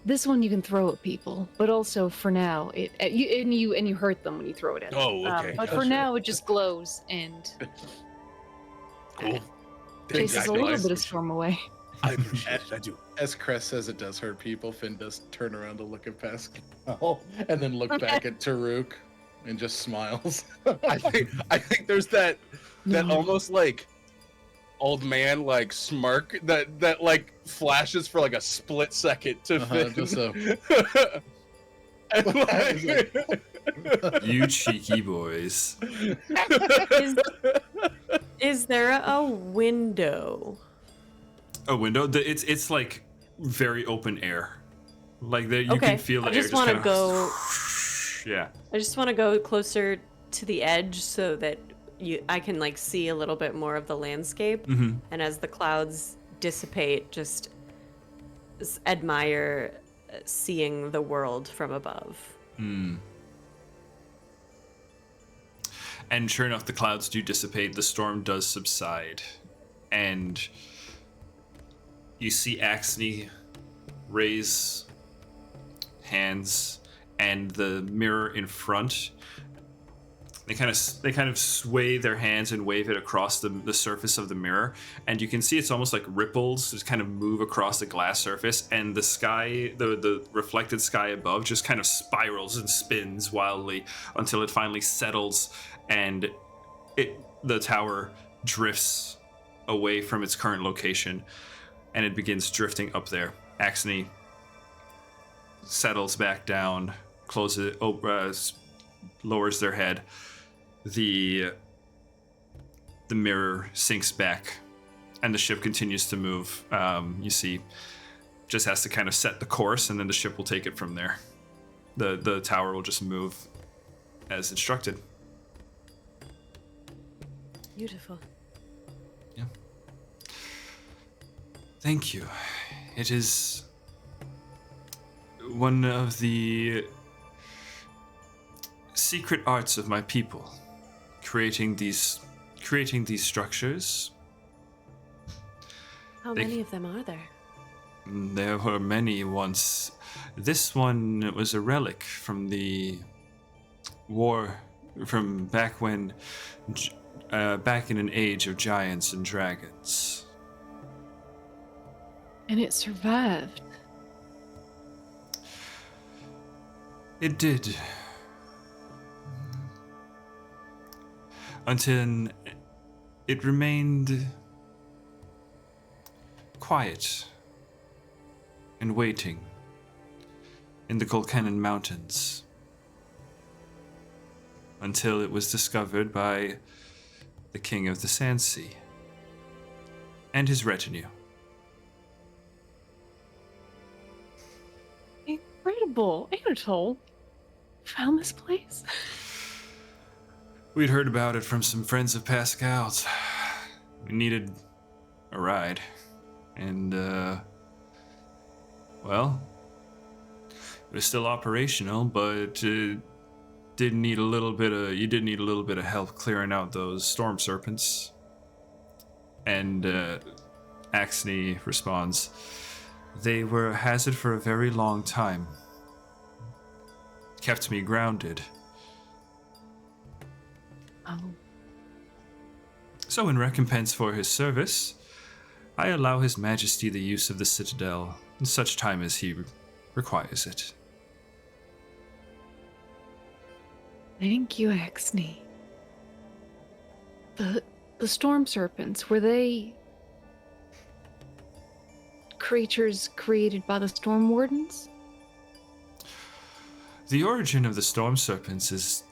This one you can throw at people, but also for now, you hurt them when you throw it at them. Oh, okay. But for gotcha. now, it just glows and Cool. chases a little bit of storm away. I appreciate it, I do. As Cress says it does hurt people, Finn does turn around to look at Pascal and then look back at Taruk and just smiles. I think there's that almost like old man like smirk that like flashes for like a split second to Finn. Just so. And, like, You cheeky boys. Is there a window? A window? It's like very open air. Like there, you Okay, can feel the I air just wanna kinda go- Yeah. I just want to go closer to the edge so that I can like see a little bit more of the landscape. Mm-hmm. And as the clouds dissipate, just admire seeing the world from above. Mm. And sure enough, the clouds do dissipate. The storm does subside, and you see Axne raise hands, and the mirror in front. They kind of sway their hands and wave it across the surface of the mirror, and you can see it's almost like ripples just kind of move across the glass surface, and the sky, the reflected sky above, just kind of spirals and spins wildly until it finally settles, and the tower drifts away from its current location, and it begins drifting up there. Axne settles back down, lowers their head. The mirror sinks back, and the ship continues to move. You see, just has to kind of set the course, and then the ship will take it from there. The tower will just move as instructed. Beautiful. Yeah. Thank you. It is one of the secret arts of my people, creating these structures. How many of them are there? There were many once. This one was a relic from the war, from back when, back in an age of giants and dragons. And it survived. It did. Until it remained quiet and waiting in the Colcannon Mountains until it was discovered by the King of the Sand Sea and his retinue. Incredible. Anatole found this place. We'd heard about it from some friends of Pascal's. We needed a ride. And, well, it was still operational, but you did need a little bit of help clearing out those storm serpents. And, Axne responds, they were a hazard for a very long time. Kept me grounded. Oh. So in recompense for his service, I allow His Majesty the use of the Citadel in such time as he requires it. Thank you, Axne. The storm serpents, were they creatures created by the storm wardens? The origin of the storm serpents is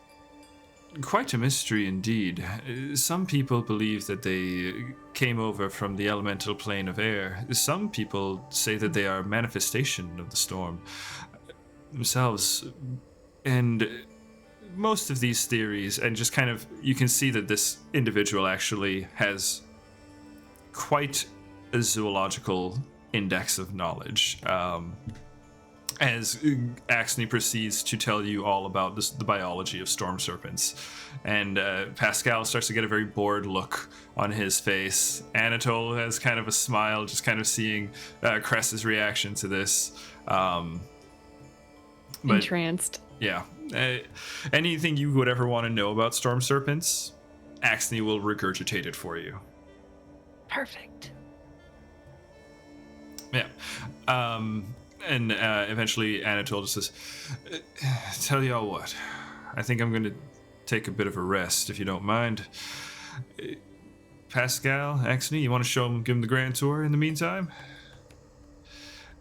quite a mystery indeed. Some people believe that they came over from the elemental plane of air. Some people say that they are a manifestation of the storm themselves. And most of these theories, and just kind of, you can see that this individual actually has quite a zoological index of knowledge. As Axne proceeds to tell you all about the biology of storm serpents. And Pascal starts to get a very bored look on his face. Anatole has kind of a smile, just kind of seeing Cress's reaction to this. Entranced. Yeah. Anything you would ever want to know about storm serpents, Axne will regurgitate it for you. Perfect. Yeah. And eventually Anatole just says, tell y'all what, I think I'm going to take a bit of a rest, if you don't mind. Pascal, Axne, you want to give him the grand tour in the meantime?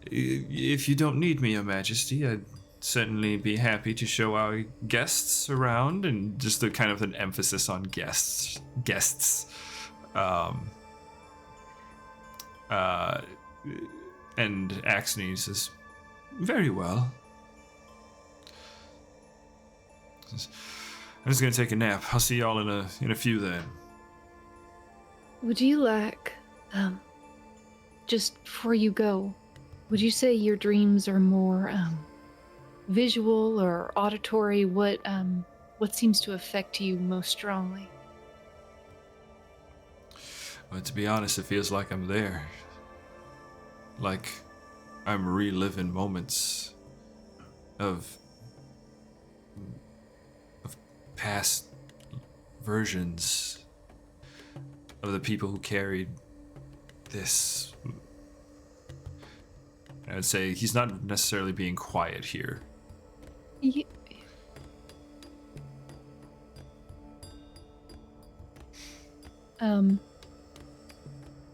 If you don't need me, Your Majesty, I'd certainly be happy to show our guests around, and just the kind of an emphasis on guests. And Axne says, very well. I'm just gonna take a nap. I'll see y'all in a few then. Would you like, just before you go, would you say your dreams are more, visual or auditory? What seems to affect you most strongly? Well, to be honest, it feels like I'm there. Like I'm reliving moments of past versions of the people who carried this. I would say he's not necessarily being quiet here.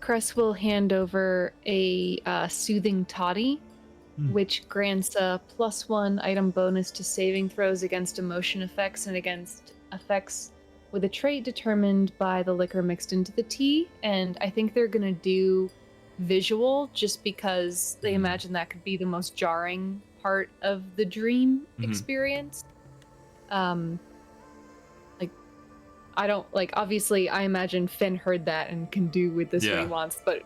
Cress will hand over a soothing toddy, which grants a +1 item bonus to saving throws against emotion effects and against effects with a trait determined by the liquor mixed into the tea. And I think they're gonna do visual just because they imagine that could be the most jarring part of the dream experience. Obviously I imagine Finn heard that and can do with this what he wants, but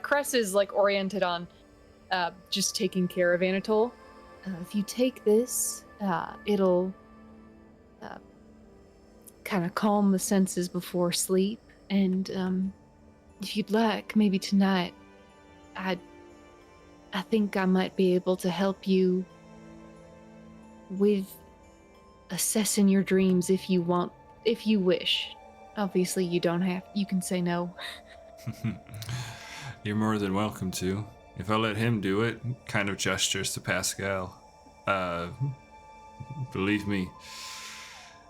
Cress is oriented on just taking care of Anatole. If you take this, it'll kind of calm the senses before sleep, and if you'd like, maybe tonight, I think I might be able to help you with assessing your dreams if you wish. Obviously, you don't have. You can say no. You're more than welcome to. If I let him do it, kind of gestures to Pascal. Believe me,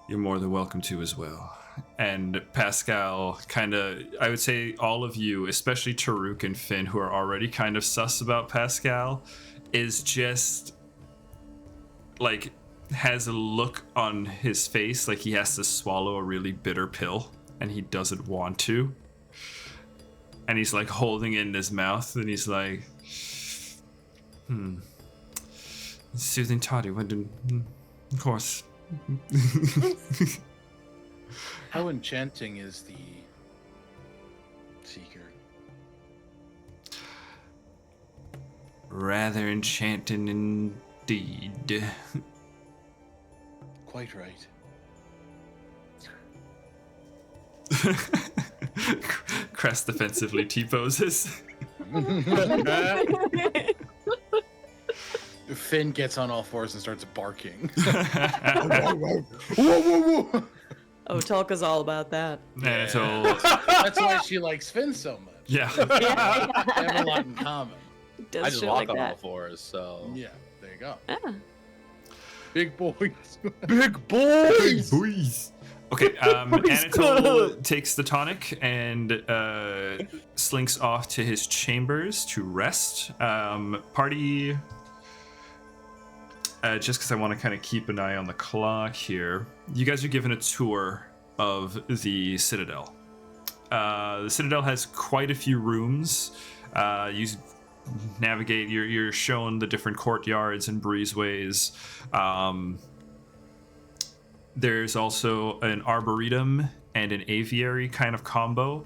you're more than welcome to as well. And Pascal I would say all of you, especially Taruk and Finn, who are already kind of sus about Pascal, is just has a look on his face like he has to swallow a really bitter pill and he doesn't want to. And he's holding it in his mouth and he's like, soothing toddy, of course. How enchanting is the seeker? Rather enchanting indeed. Quite right. Crest defensively T-poses. Finn gets on all fours and starts barking. Whoa, whoa, whoa. Oh, Tolka's all about that. That's why she likes Finn so much. Yeah. They have a lot in common. I just walk on all fours, so. Yeah, there you go. Ah. Big boys. Big boys! Big boys. Okay, Anatole takes the tonic and slinks off to his chambers to rest. Party just because I want to kind of keep an eye on the clock here, you guys are given a tour of the Citadel. The Citadel has quite a few rooms. You navigate, you're shown the different courtyards and breezeways. There's also an arboretum and an aviary kind of combo.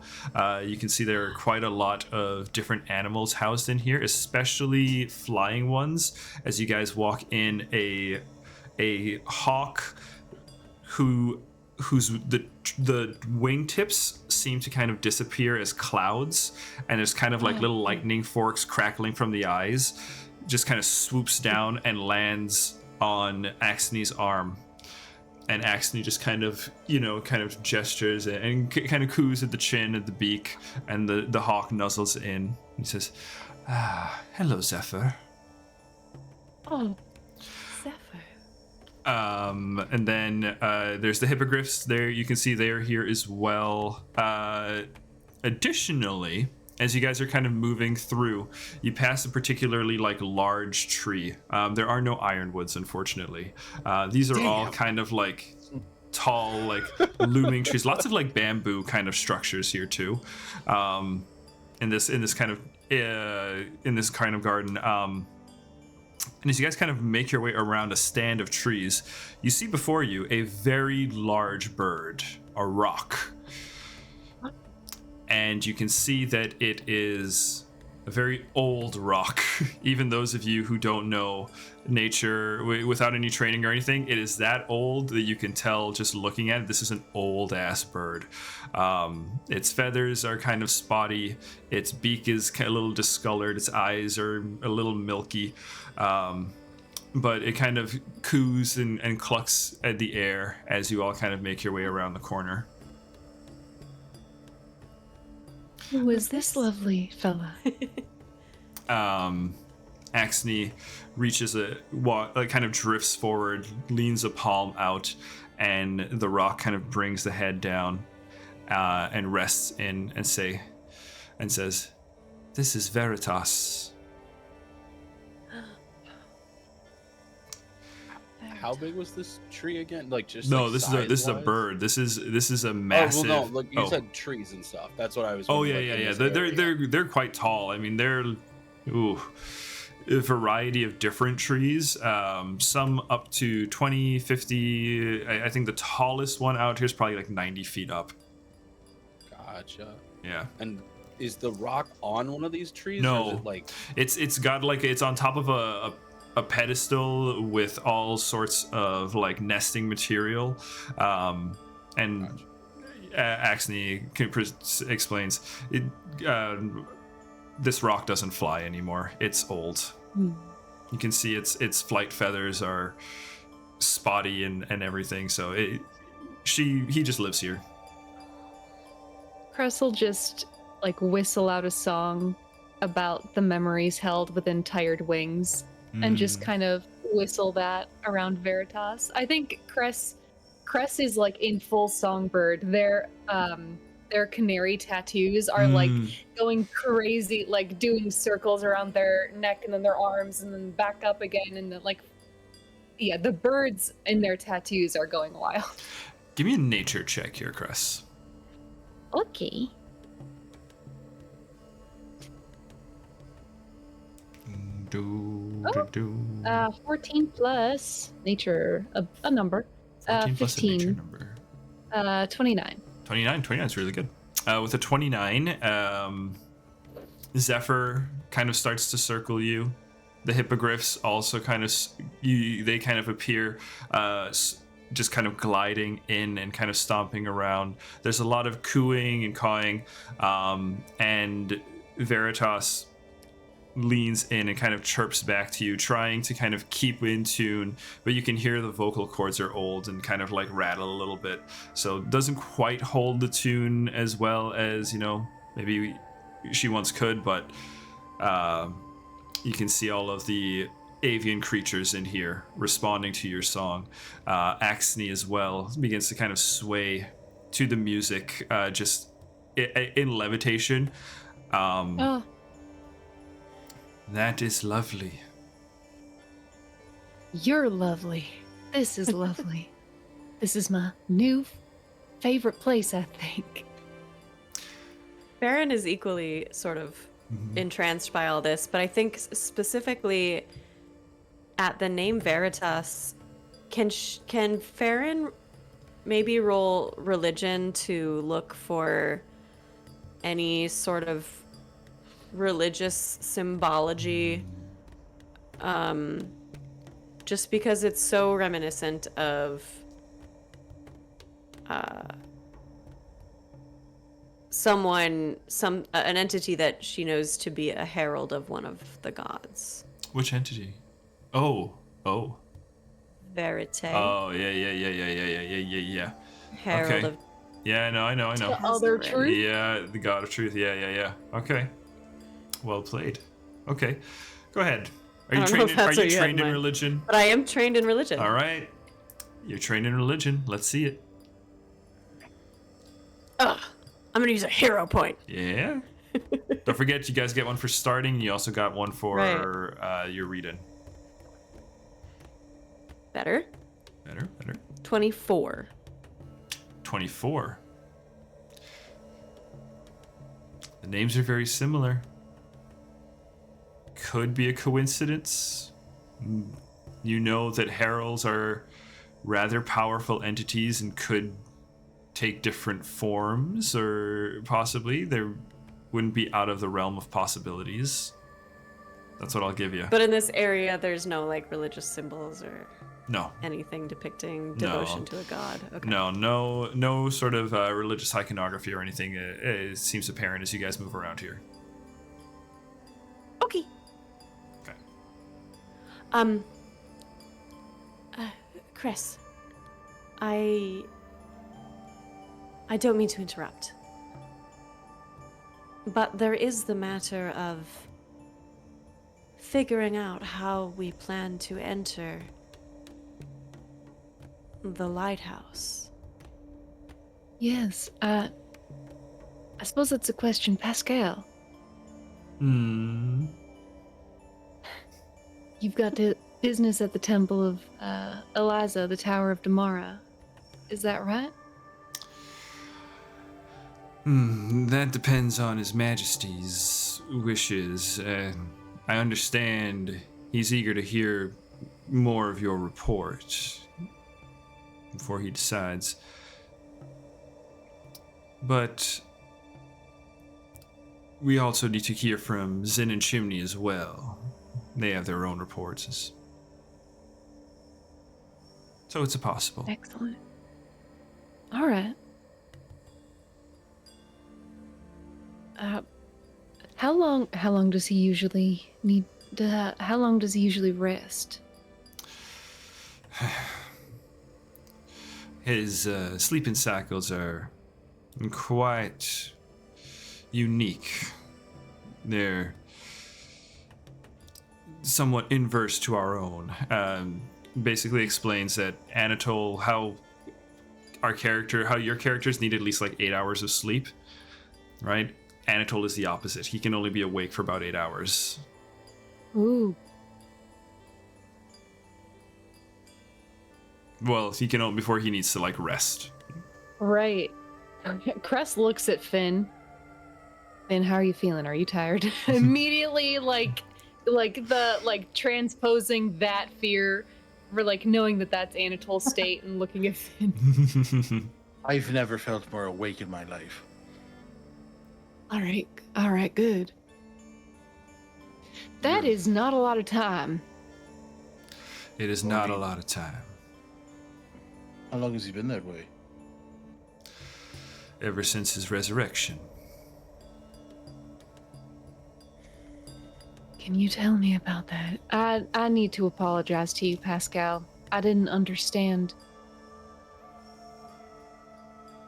You can see there are quite a lot of different animals housed in here, especially flying ones. As you guys walk in, a hawk whose the wingtips seem to kind of disappear as clouds, and there's kind of like little lightning forks crackling from the eyes, just kind of swoops down and lands on Axne's arm. And Axne just kind of gestures and kind of coos at the chin, at the beak, and the hawk nuzzles in. He says, hello, Zephyr. Oh, Zephyr. And then there's the hippogriffs there. You can see they're here as well. Additionally, as you guys are kind of moving through, you pass a particularly large tree. There are no ironwoods, unfortunately. These are all kind of tall, looming trees. Lots of bamboo kind of structures here too. In this kind of garden. And as you guys kind of make your way around a stand of trees, you see before you a very large bird, a rock. And you can see that it is a very old rock. Even those of you who don't know nature without any training or anything, it is that old that you can tell just looking at it. This is an old ass bird. Its feathers are kind of spotty. Its beak is kind of a little discolored. Its eyes are a little milky. But it kind of coos and clucks at the air as you all kind of make your way around the corner. Who is this lovely fella? Axne reaches kind of drifts forward, leans a palm out, and the rock kind of brings the head down and rests in and says, "This is Veritas." How big was this tree again? This is a bird. This is a massive. Oh, well, no, you said trees and stuff. That's what I was. Oh yeah. They're quite tall. I mean, they're a variety of different trees. Some up to 20, 50. I think the tallest one out here is probably 90 feet up. Gotcha. Yeah. And is the rock on one of these trees? No. Or is it it's got it's on top of a pedestal with all sorts of nesting material, and Axne explains it. This rock doesn't fly anymore. It's old. You can see its flight feathers are spotty and everything. So he just lives here. Cress will just whistle out a song about the memories held within tired wings. And just kind of whistle that around Veritas. I think Cress is in full songbird. Their canary tattoos are going crazy, doing circles around their neck and then their arms and then back up again, and then the birds in their tattoos are going wild. Give me a nature check here, Cress. Okay. Do. 14 plus nature, a number. 14 plus 15. a nature number. 29. 29 is really good. With a 29, Zephyr kind of starts to circle you. The hippogriffs also kind of appear just kind of gliding in and kind of stomping around. There's a lot of cooing and cawing, and Veritas leans in and kind of chirps back to you, trying to kind of keep in tune, but you can hear the vocal cords are old and kind of rattle a little bit, so doesn't quite hold the tune as well as maybe she once could, but you can see all of the avian creatures in here responding to your song. Axne as well begins to kind of sway to the music, just in levitation. That is lovely. You're lovely. This is lovely. This is my new favorite place, I think. Farron is equally sort of entranced by all this, but I think specifically at the name Veritas, can Farron maybe roll religion to look for any sort of religious symbology? Just because it's so reminiscent of an entity that she knows to be a herald of one of the gods. Which entity? Oh. Verite. Oh, yeah. Herald Okay. of Yeah, I know. The other truth? Yeah, the god of truth. Yeah. Okay. Well played. Okay. Go ahead. Are you trained in religion? But I am trained in religion. All right. You're trained in religion. Let's see it. Ugh. I'm going to use a hero point. Yeah. Don't forget, you guys get one for starting. You also got one for your read-in. Better. 24. 24. The names are very similar. Could be a coincidence. You know that heralds are rather powerful entities and could take different forms, or possibly they wouldn't be out of the realm of possibilities. That's what I'll give you. But in this area, there's no like religious symbols or No. anything depicting devotion to a god. Okay. No sort of religious iconography or anything. It seems apparent as you guys move around here. Okay. Okay. Chris, I don't mean to interrupt, but there is the matter of figuring out how we plan to enter the lighthouse. Yes, I suppose that's a question, Pascal. You've got business at the Temple of Eliza, the Tower of Damara. Is that right? That depends on His Majesty's wishes. I understand he's eager to hear more of your report before he decides. But we also need to hear from Zin and Chimney as well. They have their own reports. So it's a possible. Excellent. All right. How long does he usually need to, how long does he usually rest? His sleeping cycles are quite unique. They're somewhat inverse to our own. Basically explains that Anatole, how your characters need at least like 8 hours of sleep, right? Anatole is the opposite. He can only be awake for about 8 hours. Ooh. Well, he can only before he needs to like rest. Right. Cress looks at Finn. Finn, how are you feeling? Are you tired? Immediately, like transposing that fear for like knowing that that's Anatole's state and looking at Finn. I've never felt more awake in my life. All right, good. That is not a lot of time. It is not a lot of time. How long has he been that way? Ever since his resurrection. Can you tell me about that? I need to apologize to you, Pascal. I didn't understand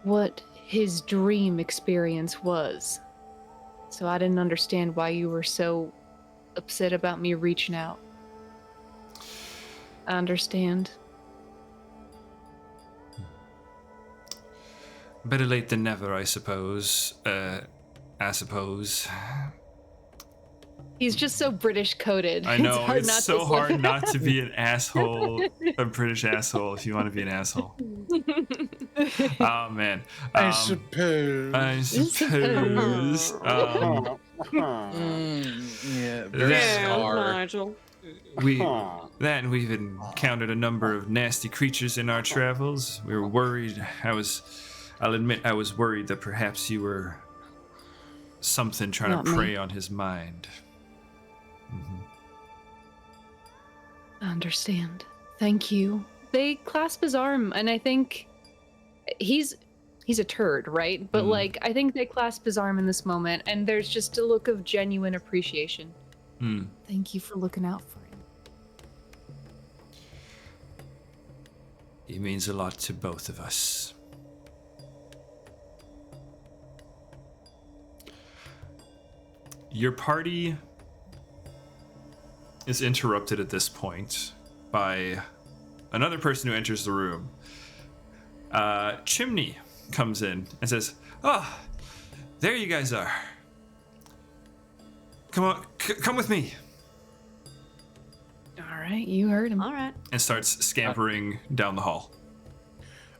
what his dream experience was. So I didn't understand why you were so upset about me reaching out. I understand. Better late than never, I suppose. He's just so British coded. I know, hard it's not so to hard not to be an asshole, a British asshole, if you want to be an asshole. Oh, man. I suppose. I suppose. Yeah, very Nigel. We've encountered a number of nasty creatures in our travels. We were worried. I'll admit I was worried that perhaps you were something trying Not to me. prey on his mind. I understand. Thank you. They clasp his arm, and I think he's a turd, right? But like, I think they clasp his arm in this moment, and there's just a look of genuine appreciation. Thank you for looking out for him. He means a lot to both of us. Your party is interrupted at this point by another person who enters the room. Chimney comes in and says, "Oh, there you guys are. Come on, come with me." All right, you heard him. All right. And starts scampering down the hall.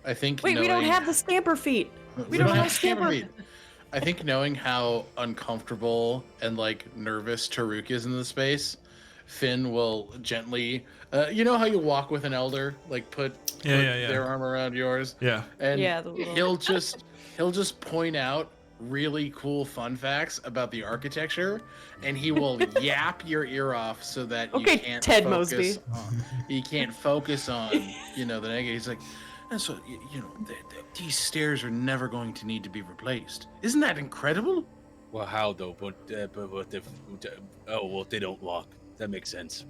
I think. Wait, we don't have the scamper feet. We don't have scamper feet. I think knowing how uncomfortable and like nervous Taruk is in the space, Finn will gently, you know how you walk with an elder, like put their arm around yours. Yeah. And Yeah, the little- he'll just point out really cool fun facts about the architecture, and he will yap your ear off so that you Okay, can't Ted focus Mosby. you can't focus on the negative. He's like, and so these stairs are never going to need to be replaced. Isn't that incredible? Well, how though? But if they don't walk. That makes sense.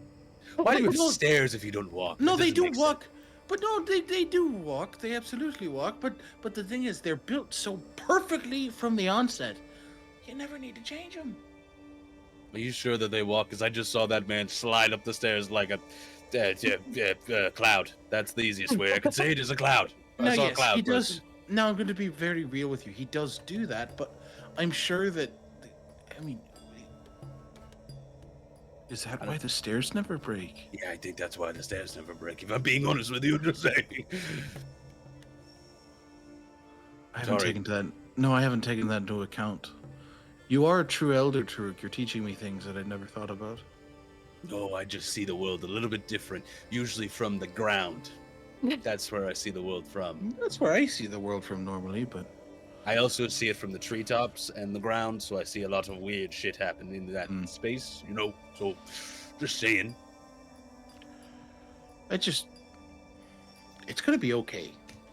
Why do you have stairs if you don't walk? No, That they doesn't do make walk. sense. But no, they do walk. They absolutely walk. But the thing is, they're built so perfectly from the onset. You never need to change them. Are you sure that they walk? Because I just saw that man slide up the stairs like a cloud. That's the easiest way I could say it is a cloud. I saw a cloud. he does. person. Now I'm going to be very real with you. He does do that, but I'm sure that. I mean, is that why the stairs never break? Yeah, I think that's why the stairs never break. If I'm being honest with you, just saying. I haven't taken that. No, I haven't taken that into account. You are a true elder, Taruk. You're teaching me things that I'd never thought about. No, I just see the world a little bit different. Usually from the ground. That's where I see the world from. That's where I see the world from normally, but I also see it from the treetops and the ground, so I see a lot of weird shit happen in that space, so just saying. it's gonna be okay.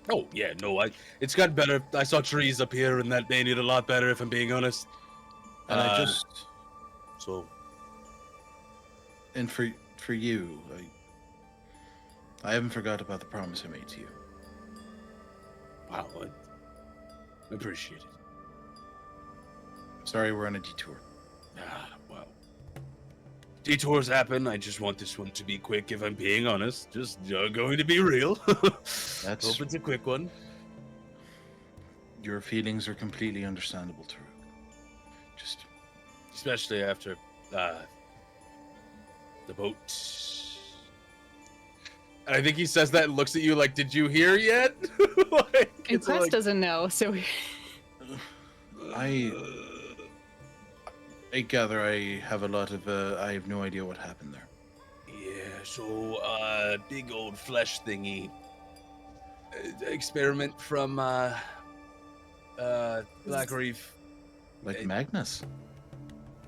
Oh, yeah, no, it's gotten better. I saw trees up here, and that made it a lot better, if I'm being honest. And and for you, I haven't forgot about the promise I made to you. Wow, I appreciate it. Sorry, we're on a detour. Well. Detours happen. I just want this one to be quick, if I'm being honest. Just going to be real. Hope it's a quick one. Your feelings are completely understandable, Taruk. Especially after the boat. And I think he says that and looks at you like, did you hear yet? And Quest doesn't know, so I gather I have a lot of I have no idea what happened there. Yeah, so big old flesh thingy experiment from Black Reef. Like Magnus?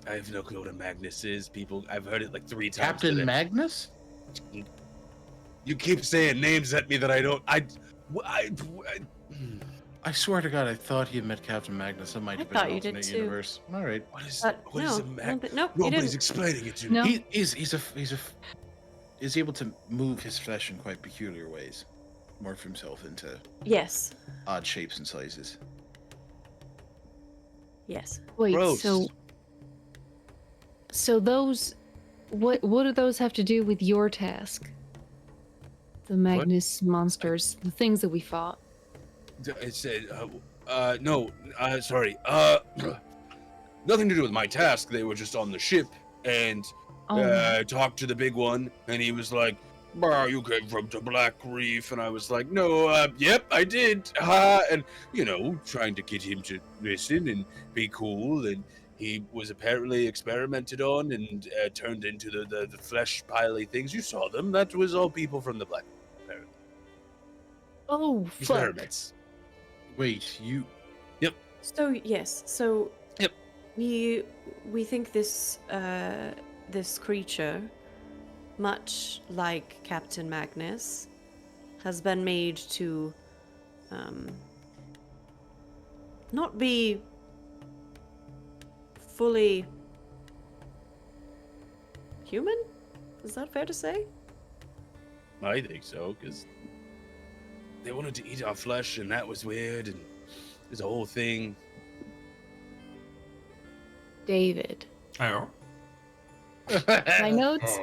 I have no clue what a Magnus is. I've heard it like 3 times. Captain today. Magnus? You keep saying names at me that I don't. I swear to God, I thought he had met Captain Magnus. That might have been thought an you did alternate too. universe. All right. What is no, a Magnus? nope, you Nobody's didn't. explaining it to me. No. He's able to move his flesh in quite peculiar ways, morph himself into Yes. odd shapes and sizes. Yes. wait. Gross. So those, what do those have to do with your task? The Magnus monsters, the things that we fought. It said, no, sorry. Nothing to do with my task. They were just on the ship. and Oh. talked to the big one, and he was like, "Bah, you came from the Black Reef," and I was like, "No, yep, I did." And trying to get him to listen and be cool, and he was apparently experimented on and turned into the flesh piley things. You saw them. That was all people from the Black Reef, apparently. Oh, fuck. Experiments. Wait, you. So yes, so Yep. we think this this creature, much like Captain Magnus, has been made to not be fully human? Is that fair to say? I think so, because they wanted to eat our flesh, and that was weird, and there's a whole thing. David. Oh. My notes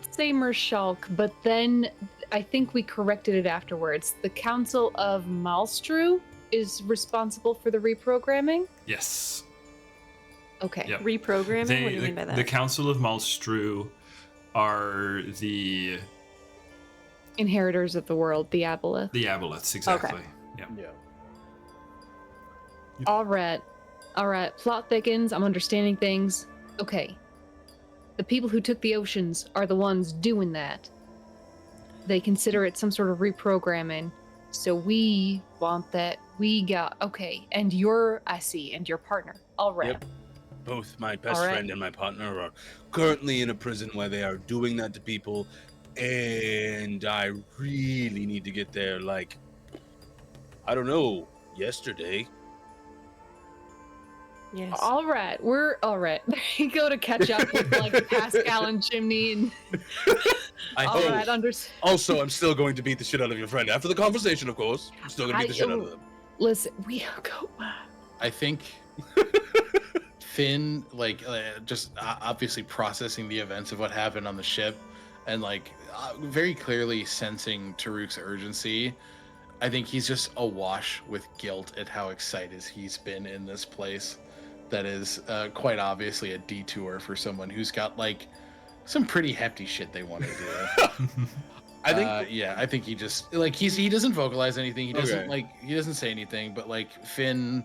say Merschalk, but then I think we corrected it afterwards. The Council of Malstru is responsible for the reprogramming? Yes. Okay. Yep. Reprogramming? What do you mean by that? The Council of Malstru are the Inheritors of the world, the Aboleth. the aboleths, exactly. Yeah. All right. Plot thickens. I'm understanding things. Okay. The people who took the oceans are the ones doing that. They consider it some sort of reprogramming. So we want that. Okay. And I see, and your partner. All right. Yep. Both my best All right. friend and my partner are currently in a prison where they are doing that to people, and I really need to get there, like, I don't know, yesterday. Yes. All right. We're all right. There you go to catch up with like Pascal and Chimney and. All right. Also, I'm still going to beat the shit out of your friend after the conversation, of course. I'm still going to beat the shit out of them. Listen, we go. I think Finn, just obviously processing the events of what happened on the ship, and very clearly sensing Taruk's urgency. I think he's just awash with guilt at how excited he's been in this place. That is quite obviously a detour for someone who's got some pretty hefty shit they want to do. I think he just he doesn't vocalize anything. He doesn't he doesn't say anything. But Finn,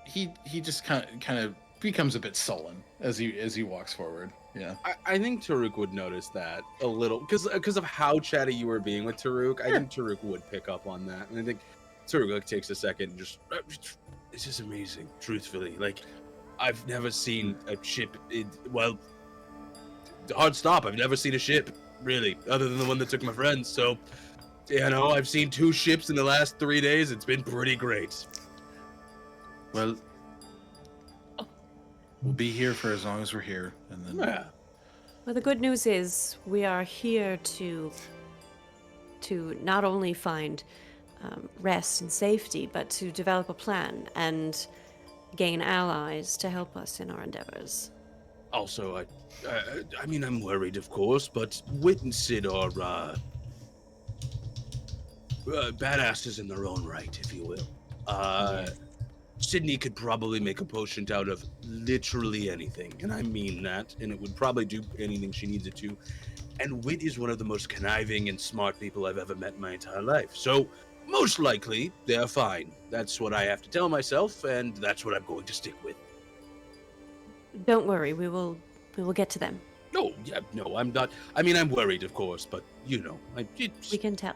he just kind of becomes a bit sullen as he walks forward. Yeah, I think Taruk would notice that a little because of how chatty you were being with Taruk. I think Taruk would pick up on that, and I think Taruk takes a second and just. This is amazing. Truthfully, I've never seen a ship. Hard stop. I've never seen a ship really, other than the one that took my friends. So, I've seen 2 ships in the last 3 days. It's been pretty great. Well, we'll be here for as long as we're here, and then. Yeah. Well, the good news is we are here to not only find rest and safety, but to develop a plan and gain allies to help us in our endeavors. Also, I mean, I'm worried, of course, but Whit and Sid are badasses in their own right, if you will. Sydney could probably make a potion out of literally anything, and I mean that, and it would probably do anything she needs it to. And Whit is one of the most conniving and smart people I've ever met in my entire life. So, most likely, they're fine. That's what I have to tell myself, and that's what I'm going to stick with. Don't worry, we will get to them. No, I'm not. I mean, I'm worried, of course, but We can tell.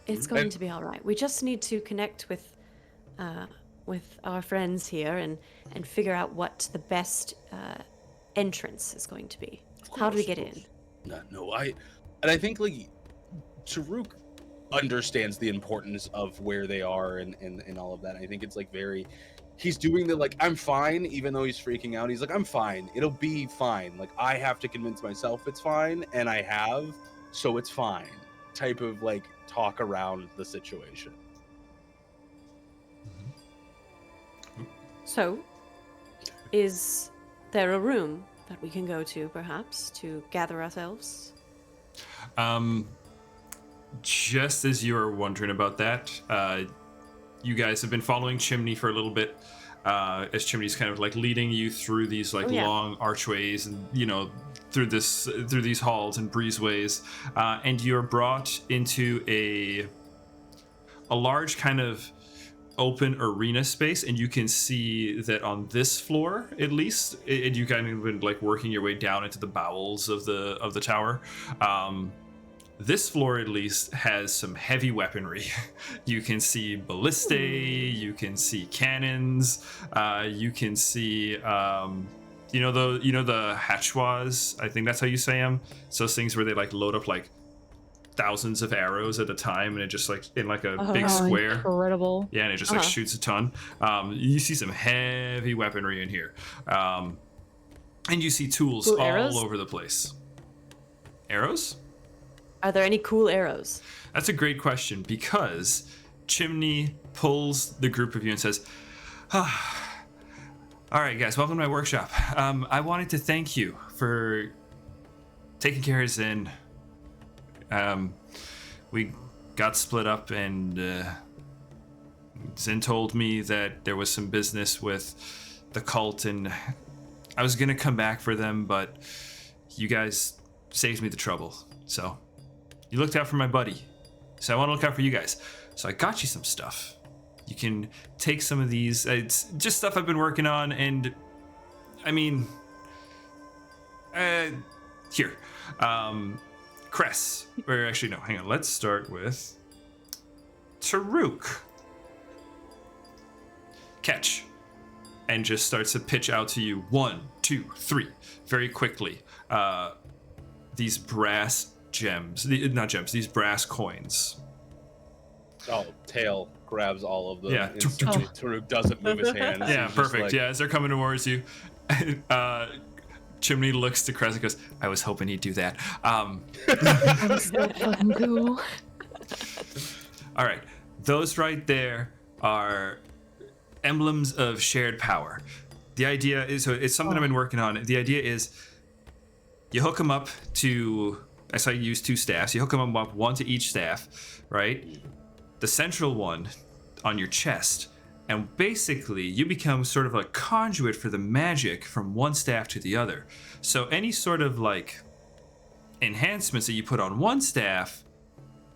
It's going to be all right. We just need to connect with our friends here and figure out what the best entrance is going to be. How do we get in? I think Taruk understands the importance of where they are and all of that. I think it's he's doing the I'm fine, even though he's freaking out. He's I'm fine. It'll be fine. I have to convince myself it's fine, and I have, so it's fine. Type of talk around the situation. So, is there a room that we can go to, perhaps, to gather ourselves? Just as you are wondering about that, you guys have been following Chimney for a little bit, as Chimney's kind of like leading you through these like long archways and through these halls and breezeways, and you're brought into a large kind of open arena space, and you can see that on this floor at least, and you kind of been like working your way down into the bowels of the tower. This floor at least has some heavy weaponry. You can see ballistae, you can see cannons, you can see the hatchwas, I think that's how you say them. It's those things where they like load up like thousands of arrows at a time, and it just like in like a big square. Incredible. Yeah, and it just like shoots a ton. You see some heavy weaponry in here, and you see tools all arrows? over the place. Arrows? Are there any cool arrows? That's a great question, because Chimney pulls the group of you and says, all right, guys, welcome to my workshop. I wanted to thank you for taking care of Zen. We got split up, and Zen told me that there was some business with the cult, and I was gonna come back for them, but you guys saved me the trouble. So you looked out for my buddy, so I want to look out for you guys. So I got you some stuff. You can take some of these. It's just stuff I've been working on, and I mean, here. Cress. Or actually, no, hang on. Let's start with Taruk. Catch. And just starts to pitch out to you 1, 2, 3, very quickly. These brass gems. These brass coins. Oh, Tail grabs all of them. Yeah. Taruk doesn't move his hands. Yeah, He's perfect. like, Yeah, as they're coming towards you. Chimney looks to Cress and goes, I was hoping he'd do that. That was so fucking cool. All right. Those right there are emblems of shared power. The idea is, so it's something I've been working on. The idea is you hook them up to, I saw you use 2 staffs. You hook them up, 1 to each staff, right? The central one on your chest. And basically, you become sort of a conduit for the magic from one staff to the other. So any sort of like enhancements that you put on one staff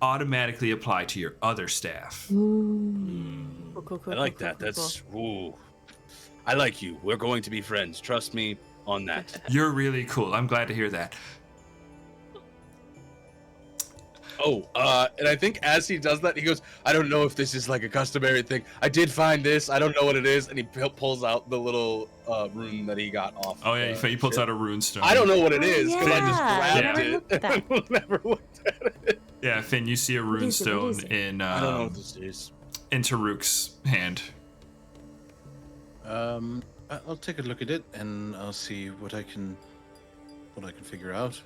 automatically apply to your other staff. Cool, I like that. That's ooh. I like you. We're going to be friends. Trust me on that. You're really cool. I'm glad to hear that. Oh, and I think as he does that, he goes, I don't know if this is like a customary thing. I did find this. I don't know what it is. And he pulls out the little rune that he got off. Oh, yeah, he pulls out a rune stone. I don't know what it is because I yeah. just grabbed it. Never looked at it. Yeah, Finn, you see a rune stone in I don't know what this is. in Taruk's hand. I'll take a look at it and I'll see what I can figure out.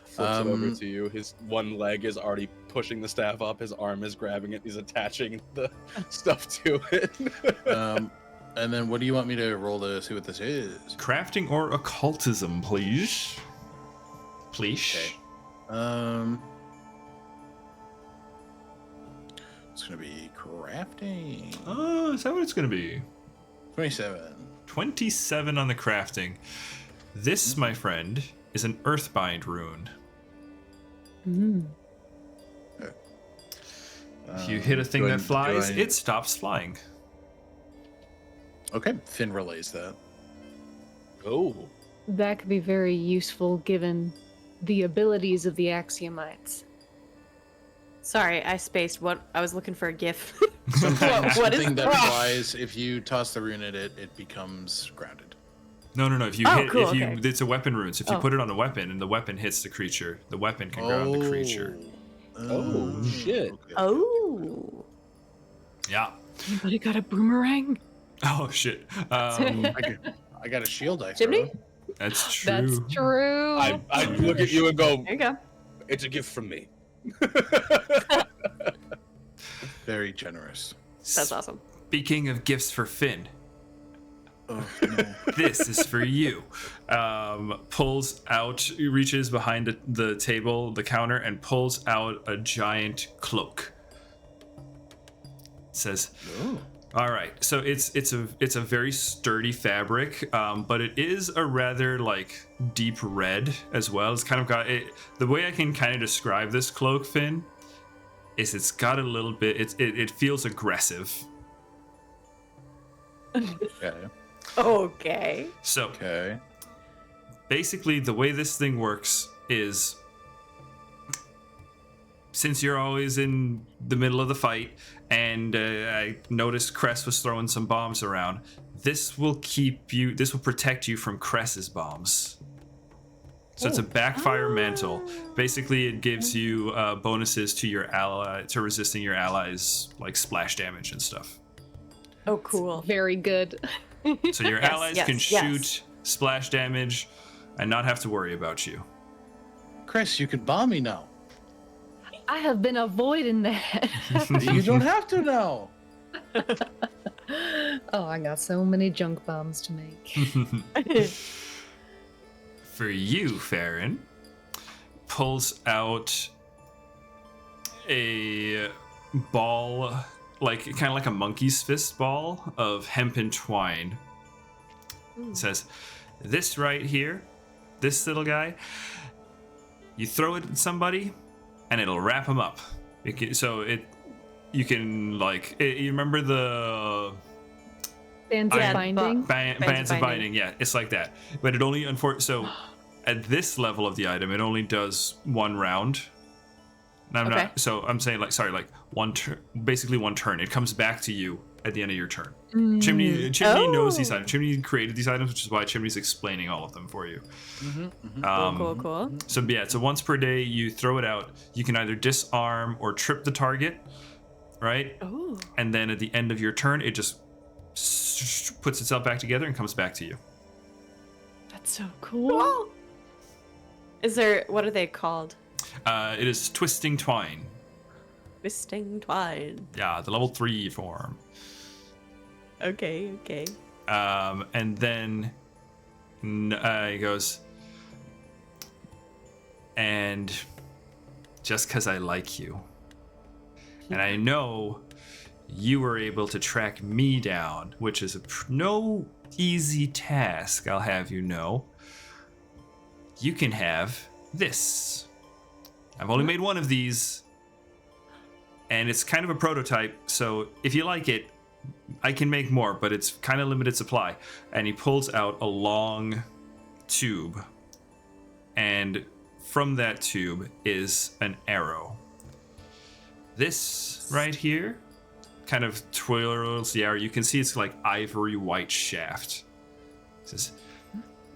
Flips it over to you. His one leg is already pushing the staff up. His arm is grabbing it. He's attaching the stuff to it. And then what do you want me to roll to see what this is? Crafting or occultism, please. Please. Okay. It's gonna be crafting. Oh, is that what it's gonna be? 27. 27 on the crafting. This, my friend, is an Earthbind rune. If you hit a thing that flies, it stops flying. Okay, Finn relays that. Oh. That could be very useful given the abilities of the Axiomites. Sorry, I spaced. What I was looking for a GIF. Something that flies, if you toss the rune at it, it becomes grounded. No. If you okay. It's a weapon rune. So if you put it on a weapon and the weapon hits the creature, the weapon can ground the creature. Oh, shit. Okay. Oh. Yeah. Anybody got a boomerang? Oh shit. I got a shield I Chimney? throw. That's true. That's true. I look at you and go, There you go. it's a gift from me. Very generous. That's awesome. Speaking of gifts for Finn, Oh, no. this is for you. Pulls out, reaches behind the table, the counter, and pulls out a giant cloak. says, all right, so it's a very sturdy fabric, but it is a rather like deep red as well. It's kind of got it. The way I can kind of describe this cloak, Finn, is it's got a little bit. It feels aggressive. Okay. So basically, the way this thing works is, since you're always in the middle of the fight, and I noticed Cress was throwing some bombs around, this will protect you from Cress's bombs. So it's a backfire mantle. Basically, it gives you bonuses to your ally, to resisting your allies' like splash damage and stuff. Oh, cool. Very good. So your allies can shoot splash damage and not have to worry about you. Chris, you can bomb me now. I have been avoiding that. You don't have to know. Oh, I got so many junk bombs to make. For you, Farron pulls out a ball, like kind of like a monkey's fist ball of hempen twine. It says, this right here, this little guy, you throw it at somebody and it'll wrap them up. You remember the Bands of binding? Bands of binding, yeah, it's like that. But it only, so at this level of the item, it only does one round. And I'm saying one turn, basically one turn. It comes back to you at the end of your turn. Chimney knows these items. Chimney created these items, which is why Chimney's explaining all of them for you. Cool. So yeah, so once per day you throw it out. You can either disarm or trip the target, right? Oh. And then at the end of your turn, it just puts itself back together and comes back to you. That's so cool. What are they called? It is Twisting Twine. Twisting Twine. Yeah, the level 3 form. Okay. And then he goes, and just because I like you, and I know you were able to track me down, which is no easy task, I'll have you know, you can have this. I've only made one of these, and it's kind of a prototype, so if you like it, I can make more, but it's kind of limited supply. And he pulls out a long tube, and from that tube is an arrow. This right here kind of twirls the arrow. You can see it's like ivory white shaft. It says,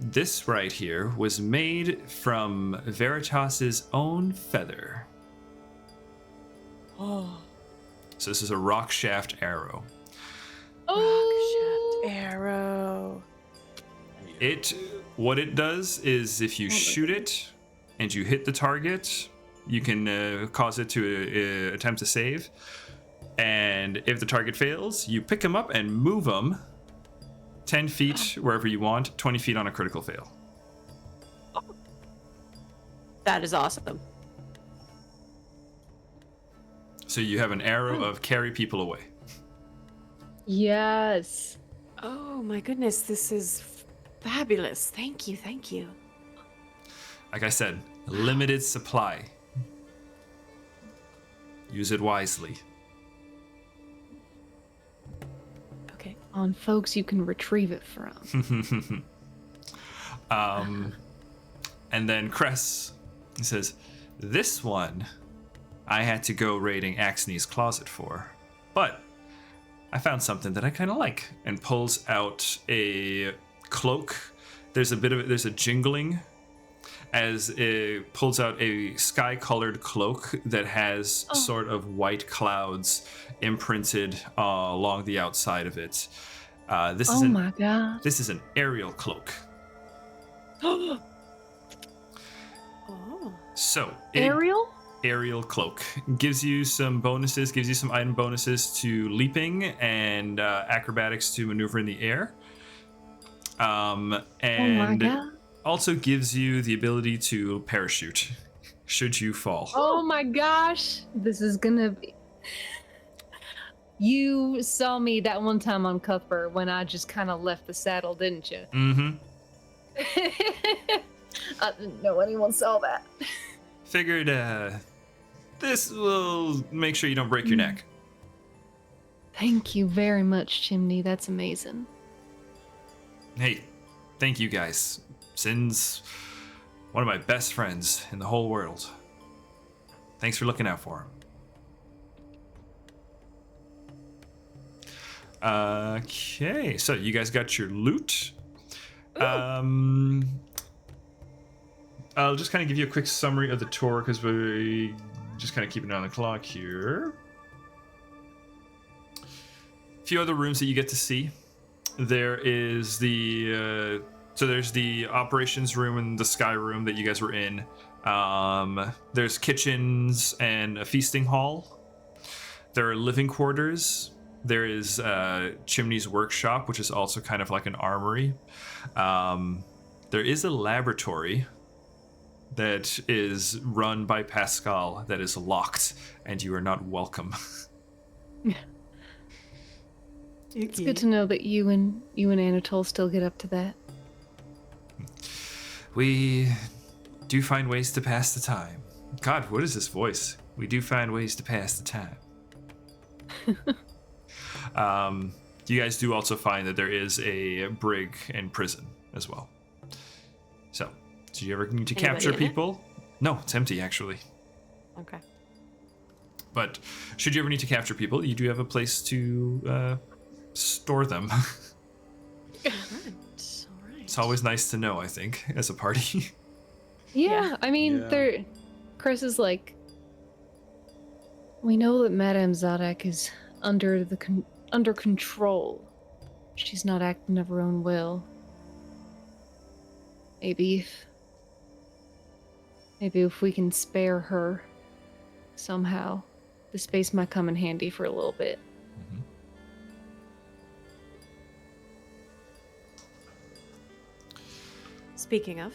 this right here was made from Veritas's own feather. Oh. So this is a rock shaft arrow. Rock shaft arrow. What it does is if you shoot it and you hit the target, you can cause it to attempt to save. And if the target fails, you pick them up and move them 10 feet wherever you want, 20 feet on a critical fail. That is awesome. So you have an arrow of carry people away. Yes. Oh my goodness, this is fabulous. Thank you. Like I said, limited supply. Use it wisely. Okay. On folks you can retrieve it from. And then Cress says, this one I had to go raiding Axne's closet for, but I found something that I kind of like, and pulls out a cloak. There's a jingling as it pulls out a sky-colored cloak that has sort of white clouds imprinted along the outside of it. This is an aerial cloak. So aerial cloak gives you some bonuses, gives you some item bonuses to leaping and acrobatics to maneuver in the air. And also gives you the ability to parachute should you fall. Oh my gosh, this is gonna be... You saw me that one time on Cuthbert when I just kind of left the saddle, didn't you? Mm-hmm. I didn't know anyone saw that. Figured this will make sure you don't break your neck. Thank you very much, Chimney. That's amazing. Hey, thank you guys. Sin's one of my best friends in the whole world. Thanks for looking out for him. Okay, so you guys got your loot. I'll just kind of give you a quick summary of the tour because we just kind of keeping it on the clock here. A few other rooms that you get to see. There is the so there's the operations room and the sky room that you guys were in. There's kitchens and a feasting hall. There are living quarters. There is Chimney's workshop, which is also kind of like an armory. There is a laboratory that is run by Pascal that is locked, and you are not welcome. It's good to know that you and Anatole still get up to that. We do find ways to pass the time. God, what is this voice? We do find ways to pass the time. You guys do also find that there is a brig and prison as well. So, do you ever need to capture people? No, it's empty actually. Okay. But should you ever need to capture people, you do have a place to store them. All right. It's always nice to know, I think, as a party. Yeah, I mean, Chris is like, we know that Madame Zadok is under control. She's not acting of her own will. Maybe if we can spare her somehow, the space might come in handy for a little bit. Mm-hmm. Speaking of,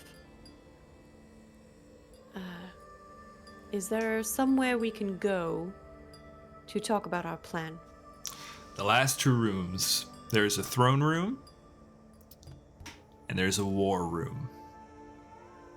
is there somewhere we can go to talk about our plan? The last two rooms, there's a throne room and there's a war room.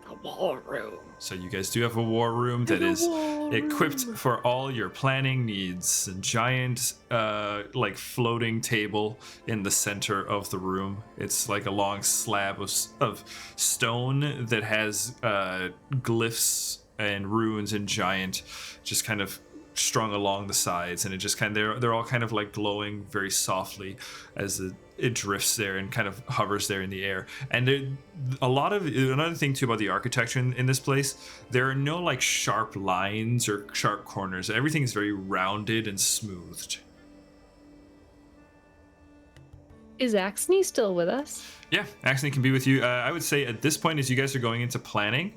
A war room. So you guys do have a war room that is equipped for all your planning needs. A giant, like floating table in the center of the room. It's like a long slab of stone that has glyphs and runes and giant, just kind of strung along the sides, and it just kind of they're all kind of like glowing very softly as it drifts there and kind of hovers there in the air. And another thing too about the architecture in this place, there are no like sharp lines or sharp corners. Everything is very rounded and smoothed. Is Axne still with us? Yeah, Axne can be with you. I would say at this point, as you guys are going into planning,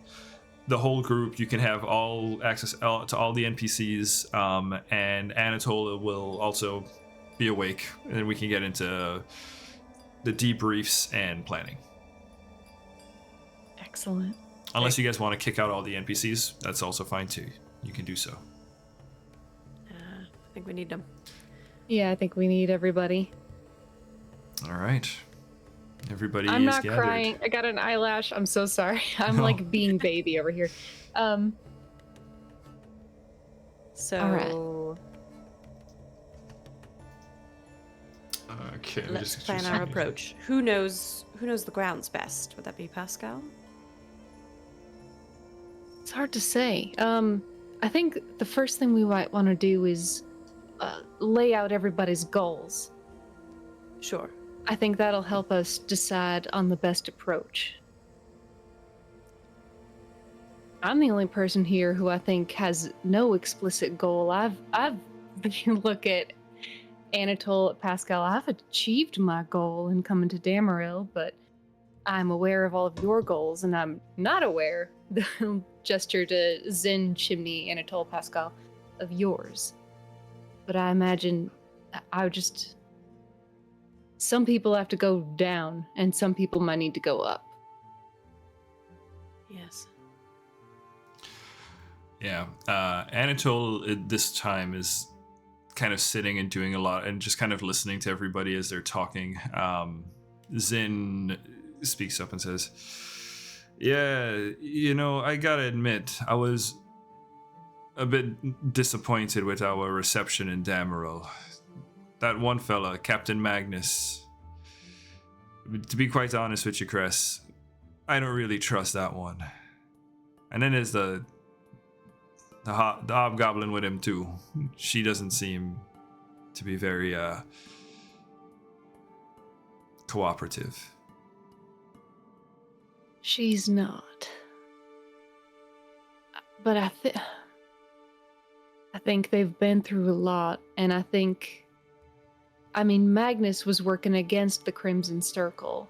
the whole group, you can have all access to all the NPCs, and Anatole will also be awake, and then we can get into the debriefs and planning. Excellent. Unless you guys want to kick out all the NPCs, that's also fine too. You can do so. I think we need them. Yeah, I think we need everybody. All right. Everybody I'm is not gathered. crying. I got an eyelash. I'm so sorry. I'm No. like being baby over here. So All Okay. let's plan our approach. Who knows the grounds best? Would that be Pascal? It's hard to say. I think the first thing we might want to do is lay out everybody's goals. Sure. I think that'll help us decide on the best approach. I'm the only person here who I think has no explicit goal. I've look at Anatole, at Pascal. I've achieved my goal in coming to Damaril, but I'm aware of all of your goals, and I'm not aware, the gesture to Zen, Chimney, Anatole, Pascal, of yours. But I imagine some people have to go down, and some people might need to go up. Yes. Yeah. Anatole at this time is kind of sitting and doing a lot and just kind of listening to everybody as they're talking, Zin speaks up and says, yeah, I gotta admit, I was a bit disappointed with our reception in Dameril. That one fella, Captain Magnus, to be quite honest with you, Cress, I don't really trust that one. And then there's the hobgoblin with him too. She doesn't seem to be very cooperative. She's not. But I think they've been through a lot, and Magnus was working against the Crimson Circle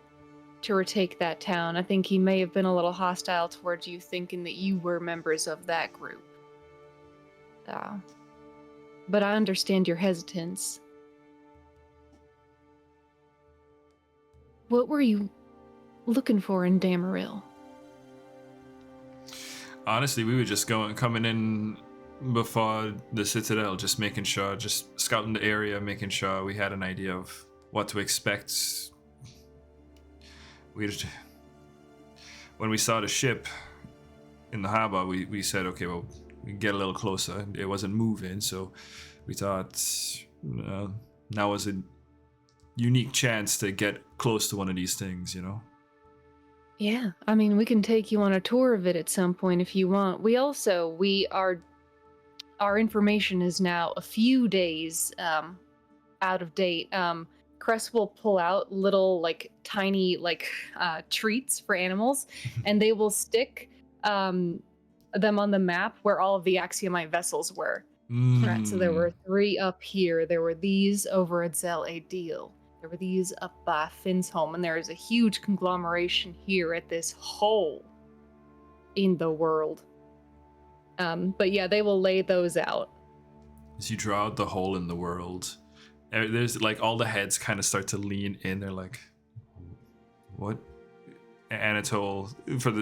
to retake that town. I think he may have been a little hostile towards you, thinking that you were members of that group. But I understand your hesitance. What were you looking for in Dameril? Honestly, we were just coming in before the Citadel, just making sure, just scouting the area, making sure we had an idea of what to expect. When we saw the ship in the harbor, we said, okay, well, we can get a little closer. It wasn't moving, so we thought now was a unique chance to get close to one of these things, Yeah, we can take you on a tour of it at some point if you want. Our information is now a few days out of date. Cress will pull out little, tiny, treats for animals, and they will stick them on the map where all of the Axiomite vessels were. Right, so there were 3 up here. There were these over at Zel Adil. There were these up by Finn's home, and there is a huge conglomeration here at this hole in the world. But yeah, they will lay those out. As you draw out the hole in the world, there's all the heads kind of start to lean in. They're like, what? Anatole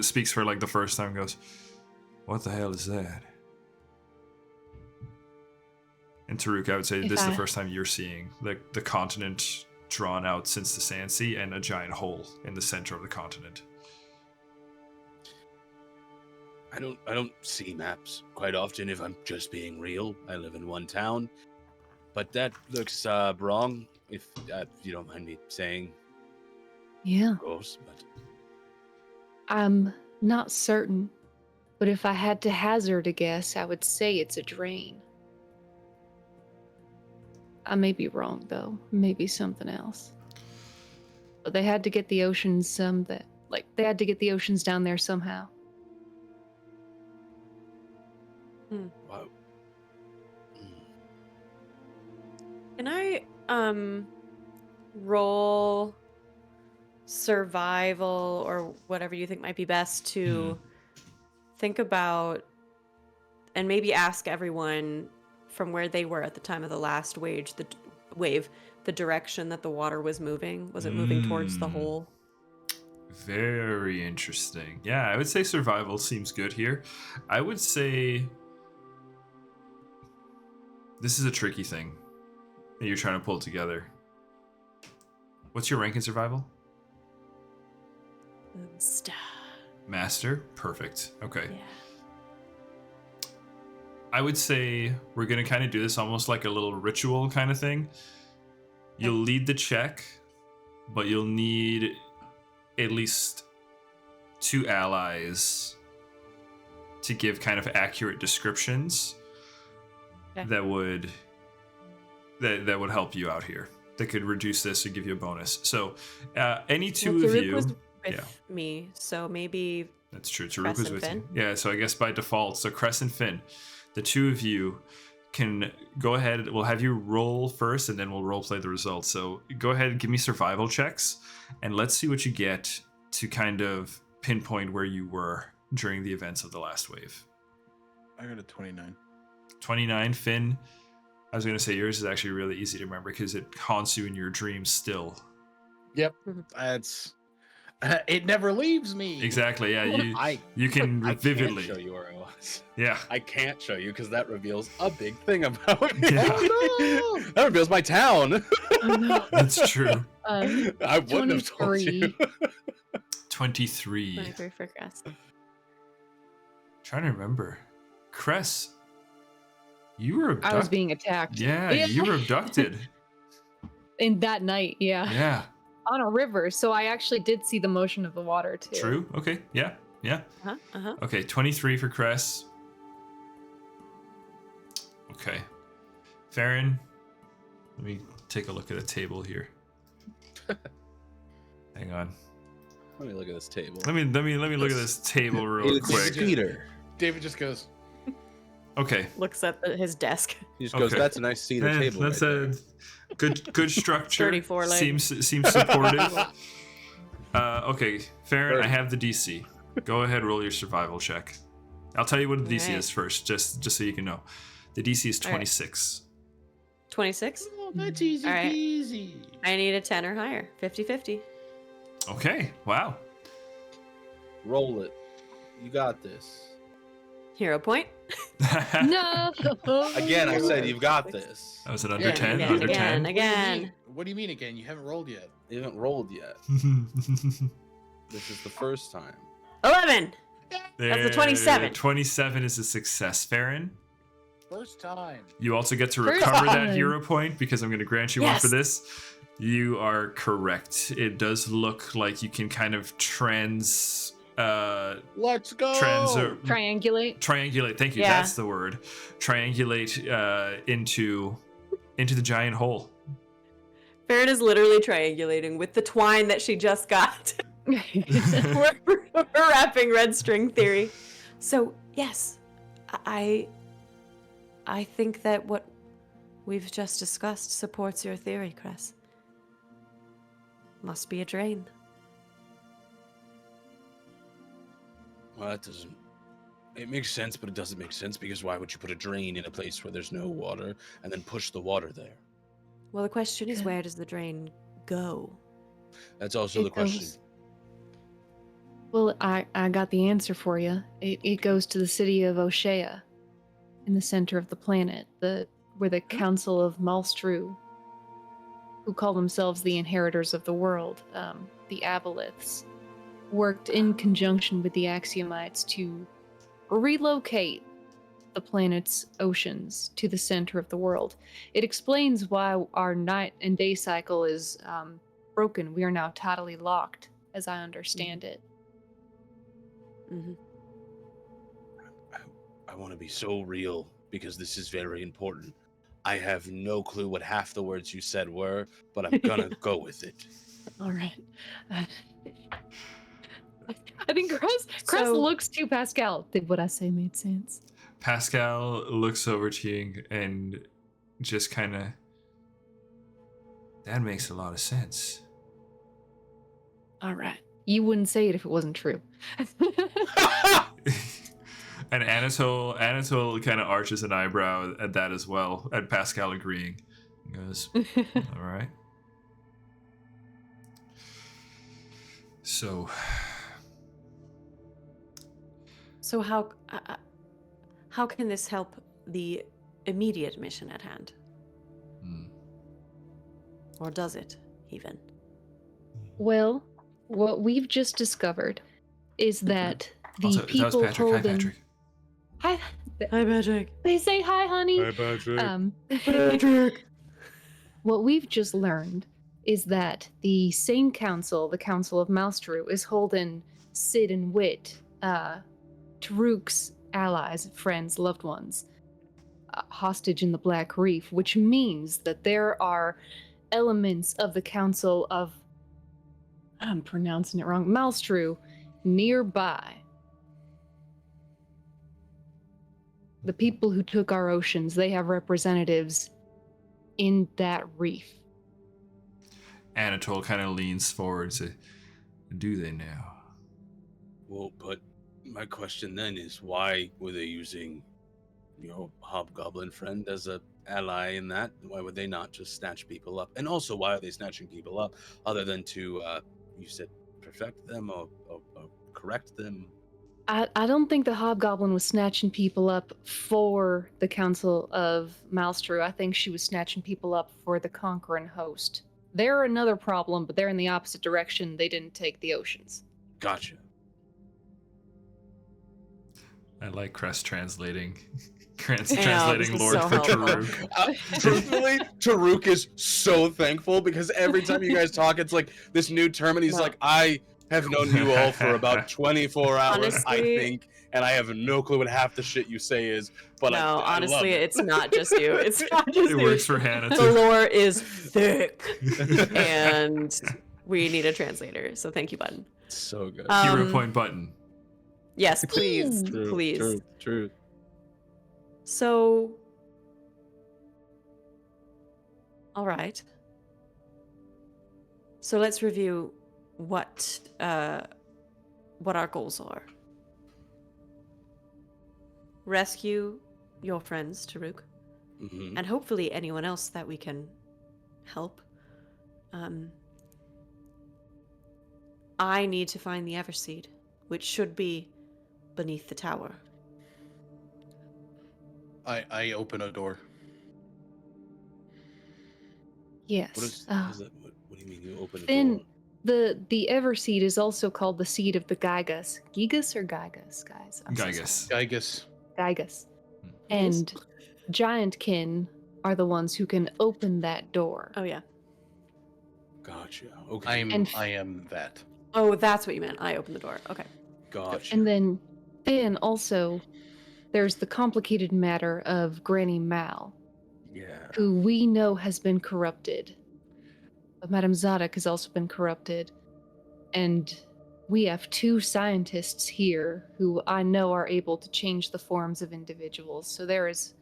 speaks for the first time, goes, what the hell is that? And Taruk, I would say this is the first time you're seeing the continent drawn out since the Sand Sea, and a giant hole in the center of the continent. I don't see maps quite often, if I'm just being real. I live in one town, but that looks wrong, if you don't mind me saying. Yeah. Of course, but I'm not certain, but if I had to hazard a guess, I would say it's a drain. I may be wrong, though. Maybe something else. But they had to get the oceans they had to get the oceans down there somehow. Wow. Can I roll survival or whatever you think might be best to think about and maybe ask everyone from where they were at the time of the last wave, the direction that the water was moving? Was it moving towards the hole? Very interesting. Yeah, I would say survival seems good here. I would say this is a tricky thing that you're trying to pull together. What's your rank in survival? Master? Perfect. Okay. Yeah. I would say we're going to kind of do this almost like a little ritual kind of thing. You'll lead the check, but you'll need at least 2 allies to give kind of accurate descriptions that would help you out here. That could reduce this or give you a bonus. So any two of you... was with me, so maybe... That's true. Taruk was with you. Yeah, so I guess by default, so Cress and Finn, the two of you can go ahead. We'll have you roll first, and then we'll role play the results. So go ahead and give me survival checks, and let's see what you get to kind of pinpoint where you were during the events of the last wave. I got a 29. 29, Finn. I was going to say yours is actually really easy to remember because it haunts you in your dreams still. Yep. That's It never leaves me. Exactly. Yeah. You can I vividly. can't show you where I was. Yeah. I can't show you because that reveals a big thing about me. Yeah. Oh, no. That reveals my town. That's true. I wouldn't have told you. 23. 23 for Cress. Trying to remember. Cress, you were abducted. I was being attacked. Yeah, you were abducted. In that night, yeah. Yeah. On a river, so I actually did see the motion of the water too. True. Okay. Yeah. Yeah. Uh-huh. Okay. 23 for Cress. Okay. Farron, let me take a look at a table here. Hang on. Let me look at this table. Let me look at this table real It's quick. Cedar. David just goes, Okay. Looks at his desk. He just goes, Okay. that's a nice cedar table. That's right a good structure. 34 leg. Seems supportive. Okay, Farron, I have the DC. Go ahead, roll your survival check. I'll tell you what the DC Alright. is first, just so you can know. The DC is Alright. 26. 26? oh, that's easy All right. peasy. I need a 10 or higher. 50-50. Okay. Wow. Roll it. You got this. Hero point. No. Again, I said you've got this. That was it under Yeah, 10? again, Under again, 10? again. What do you mean again? You haven't rolled yet. You haven't rolled yet. This is the first time. 11. That's a 27. 27 is a success, Farron. First time. You also get to First recover that time. hero point because I'm going to grant you one for Yes. this. You are correct. It does look like you can kind of Let's go. Triangulate. triangulate. Thank you. Yeah. That's the word. Triangulate into the giant hole. Farron is literally triangulating with the twine that she just got. we're wrapping red string theory. So, yes, I think that what we've just discussed supports your theory, Cress. Must be a drain. Well, that doesn't. It makes sense, but it doesn't make sense because why would you put a drain in a place where there's no water and then push the water there? Well, the question is, where does the drain go? That's also It the question. goes- Well, I got the answer for you. It goes to the city of O'Shea, in the center of the planet, where the Council of Malstru, who call themselves the Inheritors of the World, the Aboleths, worked in conjunction with the Axiomites to relocate the planet's oceans to the center of the world. It explains why our night and day cycle is broken. We are now totally locked, as I understand it. Mm-hmm. I want to be so real because this is very important. I have no clue what half the words you said were, but I'm gonna go with it. All right. I think Cress So- looks to Pascal. Did what I say made sense? Pascal looks over to you and just kind of. That makes a lot of sense. All right. You wouldn't say it if it wasn't true. And Anatole kind of arches an eyebrow at that as well, at Pascal agreeing. He goes, all right. So, So how can this help the immediate mission at hand? hmm. Or does it, even? Well, what we've just discovered is that the Also, that was people Patrick. Hi, holding. Patrick. Hi. Hi, Patrick. They say hi, honey. Patrick. Patrick. What we've just learned is that the same council, the Council of Malstru, is holding Sid and Wit, Taruk's allies, friends, loved ones, hostage in the Black Reef, which means that there are elements of the Council of, I'm pronouncing it wrong, Malstru, nearby. The people who took our oceans, they have representatives in that reef. Anatole kind of leans forward and says, do they now? Well, but my question then is why were they using your hobgoblin friend as a ally in that? Why would they not just snatch people up? And also, why are they snatching people up other than to, you said, perfect them or correct them? I don't think the hobgoblin was snatching people up for the Council of Malstru. I think she was snatching people up for the Conquering Host. They're another problem, but they're in the opposite direction. They didn't take the oceans. Gotcha. I like Crest translating. Translating Lord so for helpful. Taruk. Truthfully, Taruk is so thankful because every time you guys talk, it's like this new term, and he's like, I have known you all for about 24 hours, I Honestly- think, and I have no clue what half the shit you say is, but No, I love honestly, it. it's not just you. It's not just It you. works for Hannah The too. lore is thick, and we need a translator. So thank you, Button. So good. Hero point button. Yes, please, True, please. True. So, all right. So let's review what our goals are. Rescue your friends, Taruk, Mm-hmm. and hopefully anyone else that we can help. I need to find the Everseed, which should be beneath the tower. I open a door. Yes. What is that? What do you mean you open the Finn, door? the Everseed is also called the seed of the Gygus. Gigas or Gygus, guys? I'm so Gygus. Gygus. sorry. Gygus. And Giantkin are the ones who can open that door. Oh yeah. Gotcha. Okay. I am that. Oh, that's what you meant. I opened the door. Okay. Gotcha. And then Finn also, there's the complicated matter of Granny Mal, Yeah. who we know has been corrupted. But Madame Zadok has also been corrupted. And we have 2 scientists here who I know are able to change the forms of individuals. So there is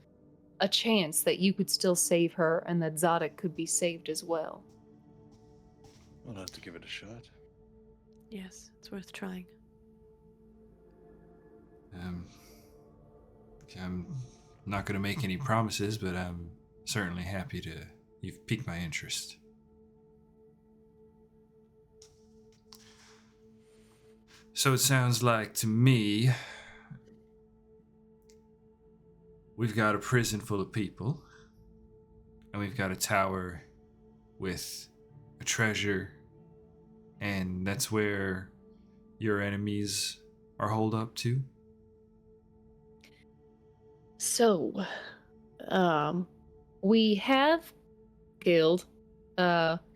a chance that you could still save her and that Zadok could be saved as well. We'll have to give it a shot. Yes, it's worth trying. I'm not going to make any promises, but I'm certainly happy to. You've piqued my interest. So it sounds like to me we've got a prison full of people, and we've got a tower with a treasure, and that's where your enemies are holed up too? So, we have killed Axiomite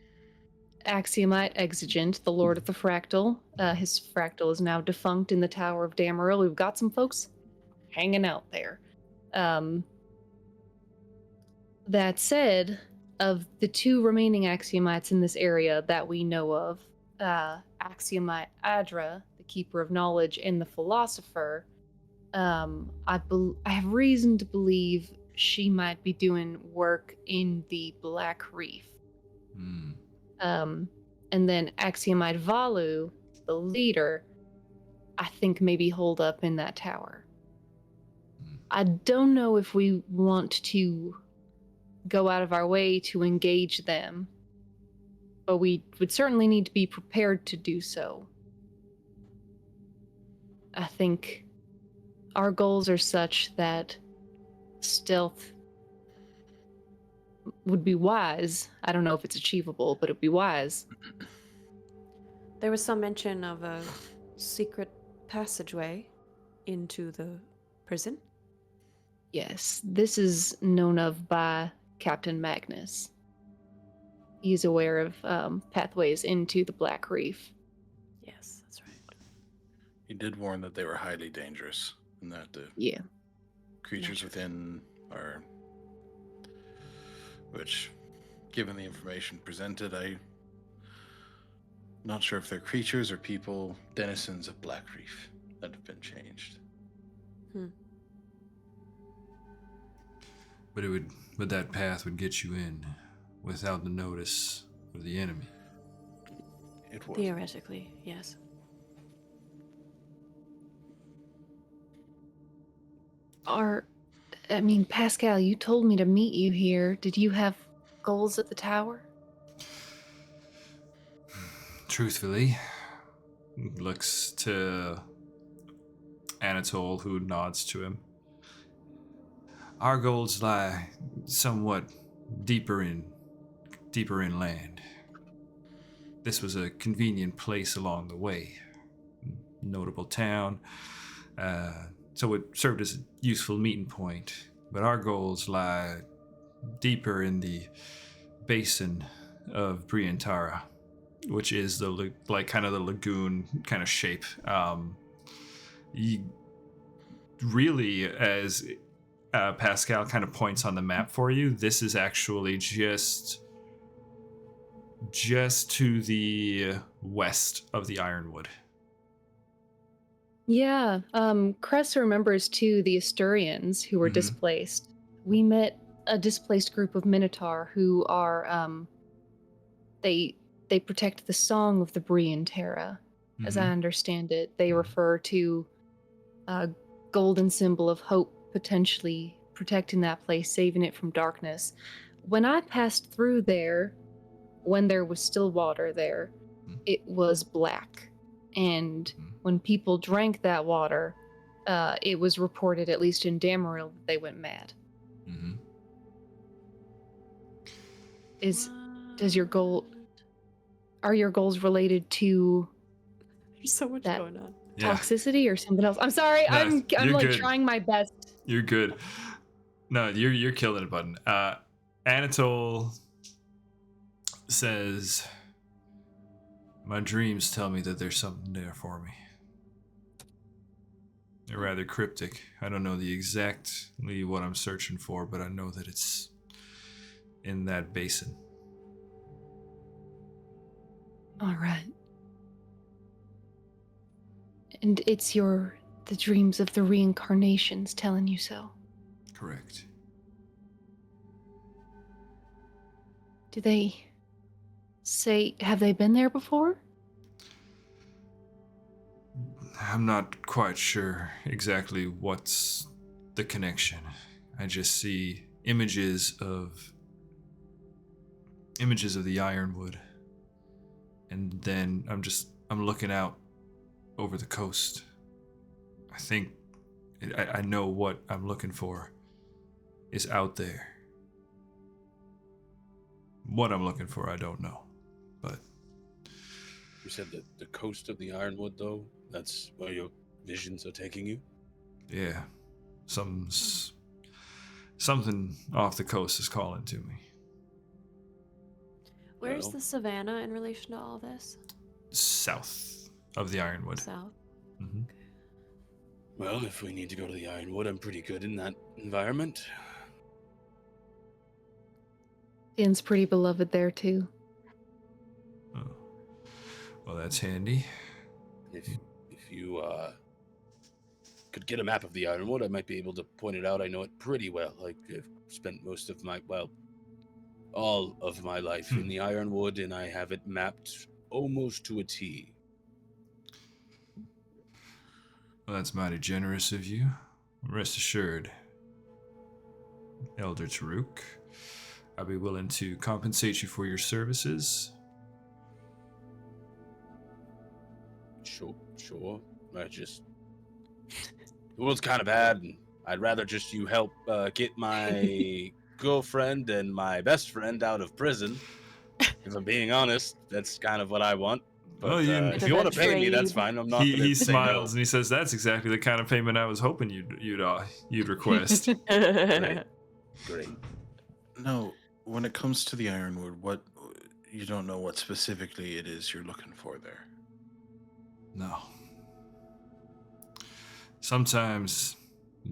Exigent, the Lord of the Fractal. His fractal is now defunct in the Tower of Damaril. We've got some folks hanging out there. That said, of the 2 remaining Axiomites in this area that we know of, Axiomite Adra, the Keeper of Knowledge, and the Philosopher, I have reason to believe she might be doing work in the Black Reef. And then Axiomite Valu, the leader, I think maybe holed up in that tower. I don't know if we want to go out of our way to engage them, but we would certainly need to be prepared to do so. I think our goals are such that stealth would be wise. I don't know if it's achievable, but it'd be wise. There was some mention of a secret passageway into the prison. Yes, this is known of by Captain Magnus. He's aware of pathways into the Black Reef. Yes, that's right. He did warn that they were highly dangerous and that the Yeah. creatures within are, which, given the information presented, I'm not sure if they're creatures or people, denizens of Black Reef that have been changed. But that path would get you in without the notice of the enemy. It was. Theoretically, yes. Pascal, you told me to meet you here. Did you have goals at the tower? Truthfully, looks to Anatole, who nods to him. Our goals lie somewhat deeper inland. This was a convenient place along the way. Notable town, so it served as a useful meeting point. But our goals lie deeper in the basin of Briantara, which is the kind of the lagoon kind of shape. Really, as Pascal kind of points on the map for you, this is actually just to the west of the Ironwood. Yeah, Cress remembers too the Asturians who were displaced. We met a displaced group of Minotaur who are, they protect the song of the Briantara, as I understand it. They refer to a golden symbol of hope, potentially protecting that place, saving it from darkness. When I passed through there, when there was still water there, it was black. And when people drank that water, it was reported, at least in Damaril, that they went mad. Are your goals related to There's so much going on. Toxicity or something else? I'm sorry, No, I'm like good. trying my best. You're good. No, you're killing it, button. Anatole says, my dreams tell me that there's something there for me. They're rather cryptic. I don't know exactly what I'm searching for, but I know that it's in that basin. All right. And it's the dreams of the reincarnations telling you so. Correct. Do they say, have they been there before? I'm not quite sure exactly what's the connection. I just see images of the Ironwood. And then I'm looking out over the coast. I think I know what I'm looking for is out there. What I'm looking for, I don't know. But you said that the coast of the Ironwood, though, that's where your visions are taking you? Yeah. Something off the coast is calling to me. Where's the savannah in relation to all this? South of the Ironwood. South. Mm-hmm. Well, if we need to go to the Ironwood, I'm pretty good in that environment. Finn's pretty beloved there too. Oh. Well, that's handy. If you could get a map of the Ironwood, I might be able to point it out. I know it pretty well. Like, I've spent most of all of my life in the Ironwood, and I have it mapped almost to a T. Well, that's mighty generous of you. Rest assured, Elder Taruk, I'll be willing to compensate you for your services. Sure. The world's kind of bad, and I'd rather just you help get my girlfriend and my best friend out of prison. If I'm being honest, that's kind of what I want. But if you want to pay me, that's fine. I'm not. He smiles and he says, "That's exactly the kind of payment I was hoping you'd request." Great. No, when it comes to the Ironwood, you don't know what specifically it is you're looking for there. No. Sometimes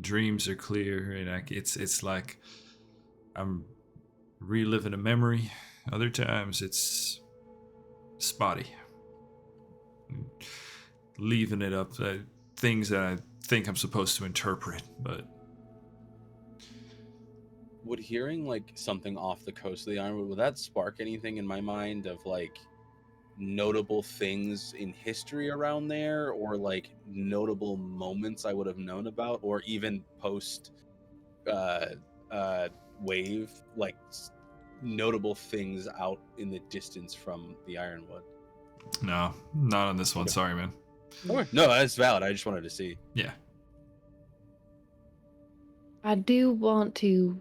dreams are clear, and it's like I'm reliving a memory. Other times it's spotty. Leaving it up to things that I think I'm supposed to interpret, but... Would hearing, like, something off the coast of the Ironwood, would that spark anything in my mind of, like, notable things in history around there, or, like, notable moments I would have known about, or even post wave, like, notable things out in the distance from the Ironwood? No, not on this one. Sorry, man. No, that's valid. I just wanted to see. Yeah. I do want to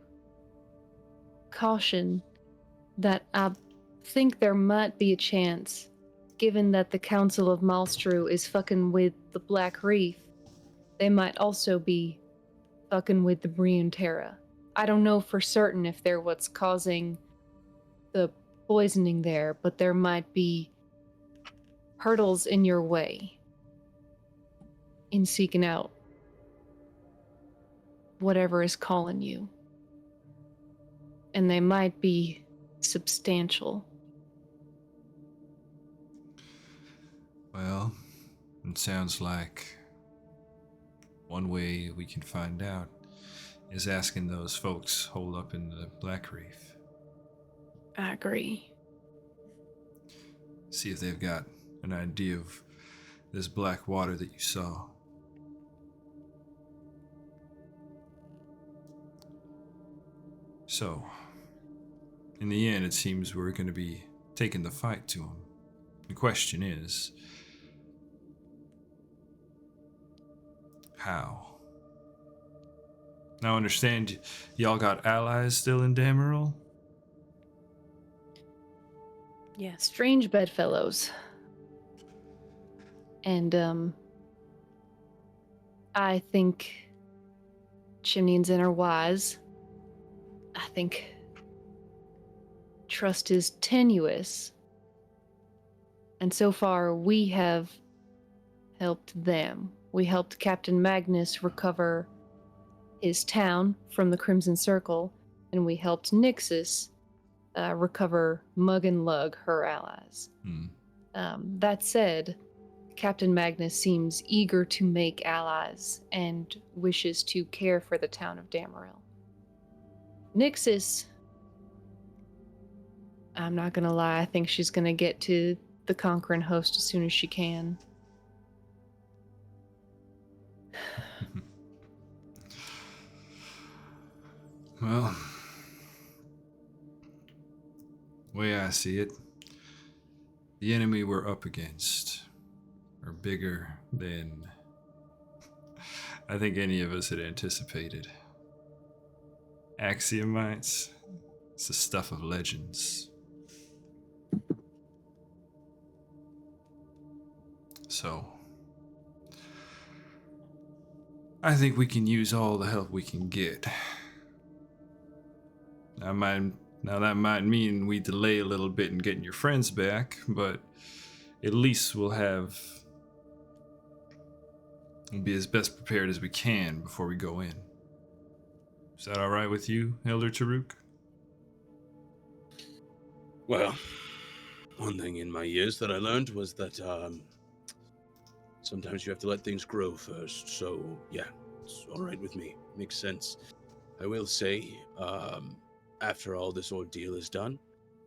caution that I think there might be a chance, given that the Council of Malstru is fucking with the Black Reef, they might also be fucking with the Brion Terra. I don't know for certain if they're what's causing the poisoning there, but there might be hurdles in your way in seeking out whatever is calling you. And they might be substantial. Well, it sounds like one way we can find out is asking those folks holed up in the Black Reef. I agree. See if they've got an idea of this black water that you saw. So, in the end, it seems we're going to be taking the fight to them. The question is, how? Now, understand, y'all got allies still in Dameril? Yeah, strange bedfellows. And, I think Chimney and Zen are wise. I think trust is tenuous. And so far, we have helped them. We helped Captain Magnus recover his town from the Crimson Circle, and we helped Nixus recover Mug and Lug, her allies. That said, Captain Magnus seems eager to make allies and wishes to care for the town of Dameril. Nixus, I'm not gonna lie, I think she's gonna get to the Conquering Host as soon as she can. Well, the way I see it, the enemy we're up against are bigger than I think any of us had anticipated. Axiomites, it's the stuff of legends. So, I think we can use all the help we can get. Now that might mean we delay a little bit in getting your friends back, but at least we'll be as best prepared as we can before we go in. Is that all right with you, Elder Taruk? Well, one thing in my years that I learned was that sometimes you have to let things grow first. So, yeah, it's all right with me. Makes sense. I will say, after all this ordeal is done,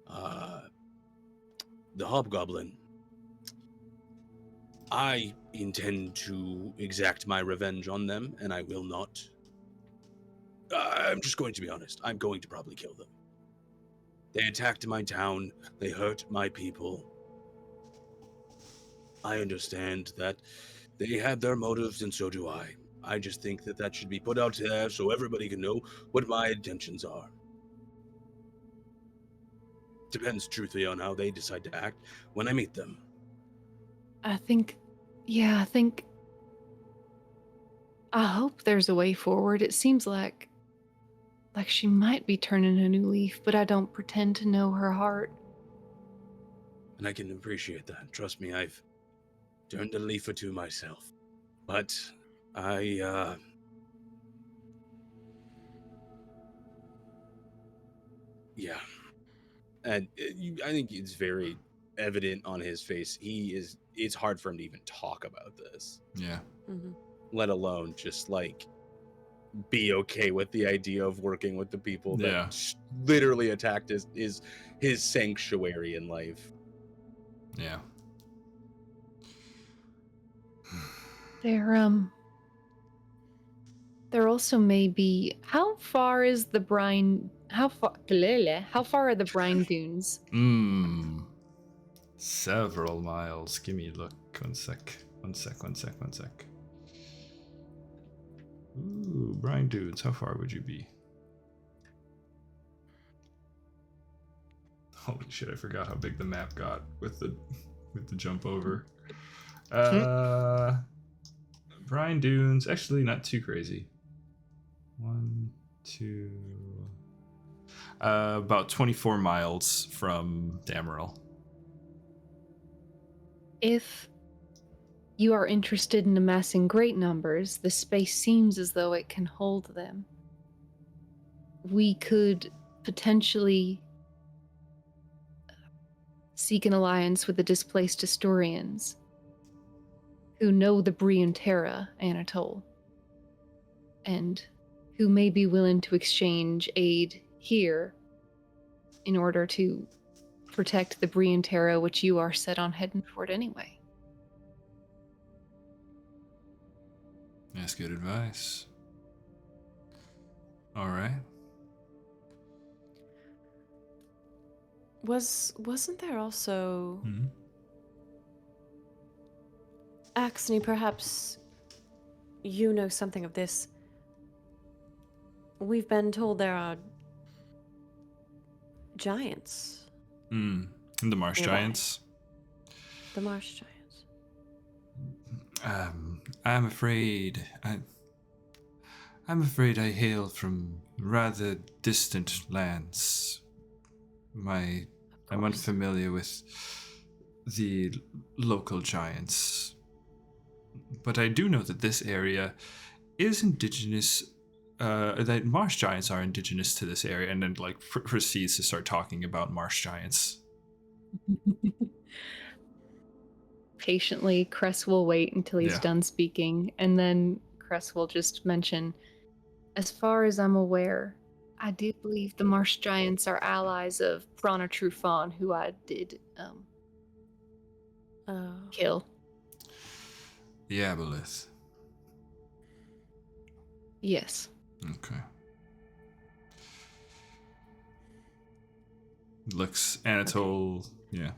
the Hobgoblin, I intend to exact my revenge on them, and I will not. I'm just going to be honest. I'm going to probably kill them. They attacked my town. They hurt my people. I understand that they had their motives, and so do I. I just think that that should be put out there so everybody can know what my intentions are. Depends truthfully on how they decide to act when I meet them. I hope there's a way forward. It seems like she might be turning a new leaf, but I don't pretend to know her heart. And I can appreciate that. Trust me, I've turned a leaf or two myself. But yeah. And I think it's very evident on his face. It's hard for him to even talk about this. Yeah. Mm-hmm. Let alone just like be okay with the idea of working with the people that literally attacked his sanctuary in life. Yeah. There also may be, how far are the brine dunes? Several miles. Give me a look. One sec. Ooh, Brian Dudes, how far would you be? Holy shit, I forgot how big the map got with the jump over. Brian Dunes, actually not too crazy. 1, 2, about 24 miles from Dameril. If you are interested in amassing great numbers, the space seems as though it can hold them. We could potentially seek an alliance with the displaced Historians, who know the Brian Terra, Anatole, and who may be willing to exchange aid here in order to protect the Brian Terra, which you are set on heading toward anyway. That's good advice. All right. Wasn't there also Mm-hmm. Axne, perhaps you know something of this. We've been told there are giants. The marsh Nearby. giants. The marsh giants. I'm afraid I hail from rather distant lands. I'm unfamiliar with the local giants, but I do know that this area is indigenous. That marsh giants are indigenous to this area, and then proceeds to start talking about marsh giants. Patiently, Cress will wait until he's done speaking, and then Cress will just mention, as far as I'm aware, I do believe the marsh giants are allies of Prana Truffaut, who I did kill. The Aboleth. Yes. Okay. Looks Anatole. Okay. Yeah.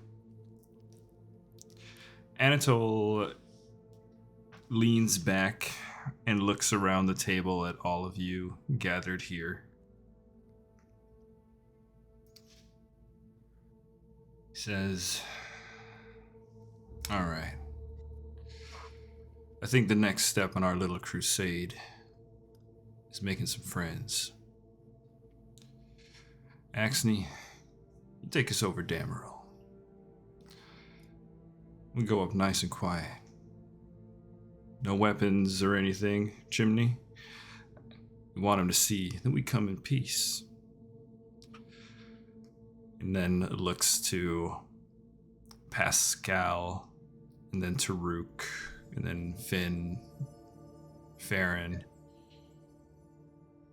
Anatole leans back and looks around the table at all of you gathered here. He says, all right. I think the next step on our little crusade is making some friends. Axne, you take us over Dameril. We go up nice and quiet. No weapons or anything, Chimney. We want him to see that we come in peace. And then looks to Pascal, and then Taruk, and then Finn, Farron.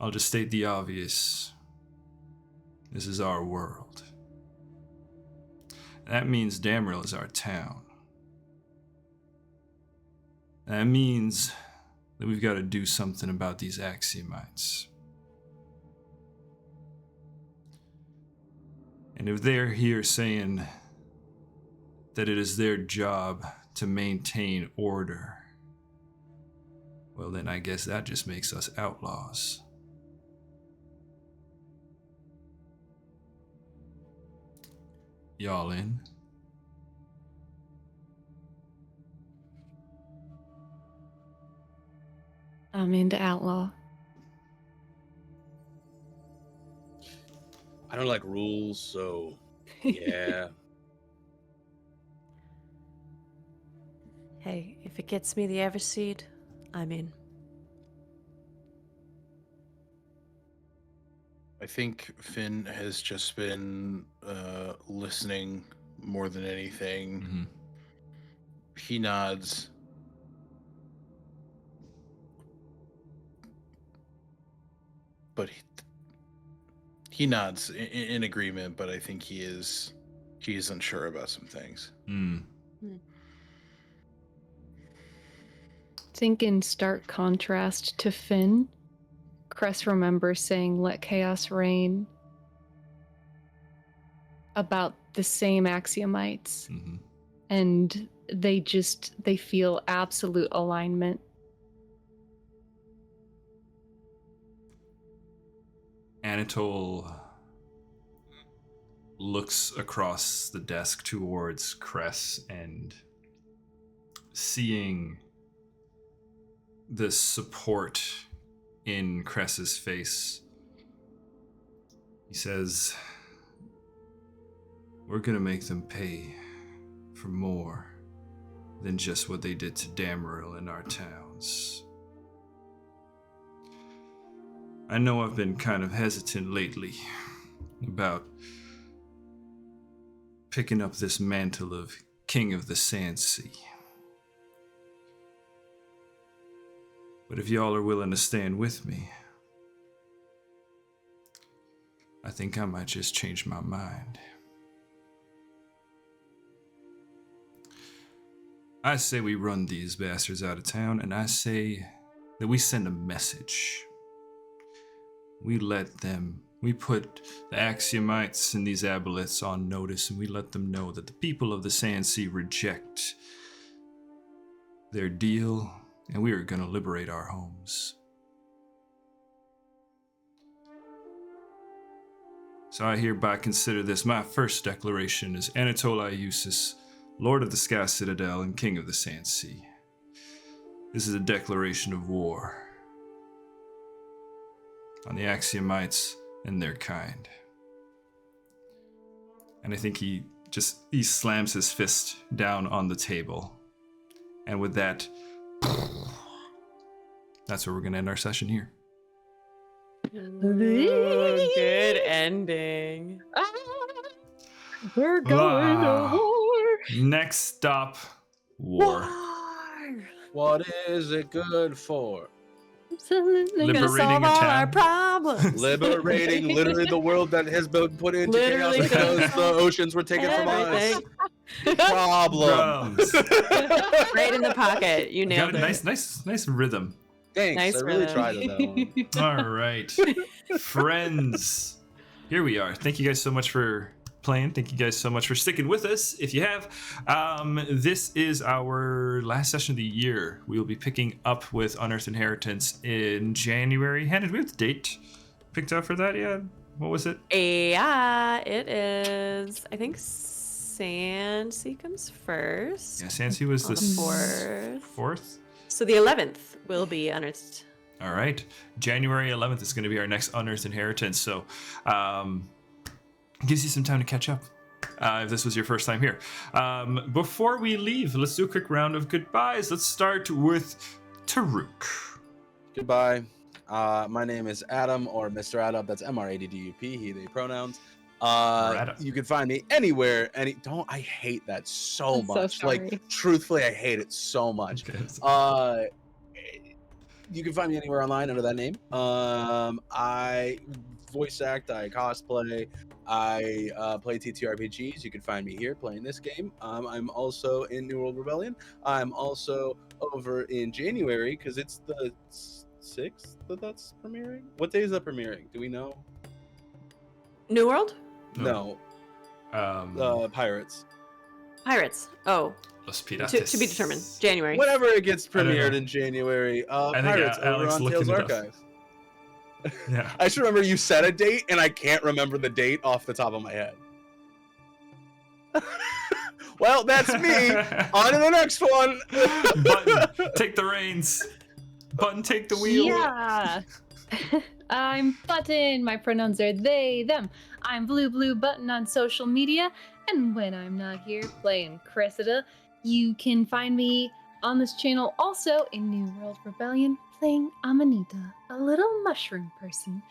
I'll just state the obvious. This is our world. That means Dameril is our town. That means that we've got to do something about these Axiomites. And if they're here saying that it is their job to maintain order, well then I guess that just makes us outlaws. Y'all in? I'm into outlaw. I don't like rules, so yeah. Hey, if it gets me the Everseed, I'm in. I think Finn has just been listening more than anything. Mm-hmm. He nods. But he nods in agreement, but I think he is unsure about some things. I think in stark contrast to Finn, Cress remembers saying, "Let chaos reign," about the same axiomites. Mm-hmm. And they feel absolute alignment. Anatole looks across the desk towards Cress, and seeing the support in Cress's face, he says, "We're gonna make them pay for more than just what they did to Damaril in our towns. I know I've been kind of hesitant lately about picking up this mantle of King of the Sand Sea. But if y'all are willing to stand with me, I think I might just change my mind. I say we run these bastards out of town, and I say that we send a message. We put the Axiomites and these aboleths on notice, and we let them know that the people of the Sand Sea reject their deal, and we are going to liberate our homes. So I hereby consider this my first declaration as Anatole Iusis, Lord of the Sky Citadel and King of the Sand Sea. This is a declaration of war on the Axiomites and their kind." And I think he slams his fist down on the table. And with that, that's where we're going to end our session here. Ooh, good ending. We're going to war. Next stop, war. What is it good for? Absolutely. Liberating Gonna solve a all town. our problems. Liberating literally the world that has been put into chaos Literally because the oceans were taken from us. Everything. Problem. Drums. Right in the pocket. You Got nailed a it. nice rhythm. Thanks. Nice I really rhythm. tried on that one. All right. Friends, here we are. Thank you guys so much for playing. Thank you guys so much for sticking with us. If you have, this is our last session of the year. We will be picking up with Unearthed Inheritance in January. Hannah, do we have the date picked out for that yet? What was it? Yeah, it is. I think Sandsea comes first. Yeah, Sandsea was On the the 4th. 4th. So the 11th will be Unearthed. All right. January 11th is going to be our next Unearthed Inheritance. So, gives you some time to catch up if this was your first time here. Before we leave, let's do a quick round of goodbyes. Let's start with Taruk. Goodbye. My name is Adam, or Mr. Adam. That's MRADDUP, he, they pronouns. You can find me anywhere. I hate that so I'm so much. sorry. Like, truthfully, I hate it so much. Okay. You can find me anywhere online under that name. I voice act, I cosplay, I play TTRPGs. You can find me here playing this game. I'm also in New World Rebellion. I'm also over in January because it's the 6th that's premiering. What day is that premiering? Do we know? New World? No. Pirates. Pirates. Oh, Los Pirates. to be determined. January. Whenever it gets I don't premiered know. in January. I think Pirates over Alex on looking Tales it up. Archive. Yeah. I should remember you said a date, and I can't remember the date off the top of my head. Well, that's me. On to the next one. Button, take the reins. Button, take the wheel. Yeah. I'm Button. My pronouns are they, them. I'm Blue Button on social media. And when I'm not here playing Cressida, you can find me on this channel also in New World Rebellion playing Amanita, a little mushroom person.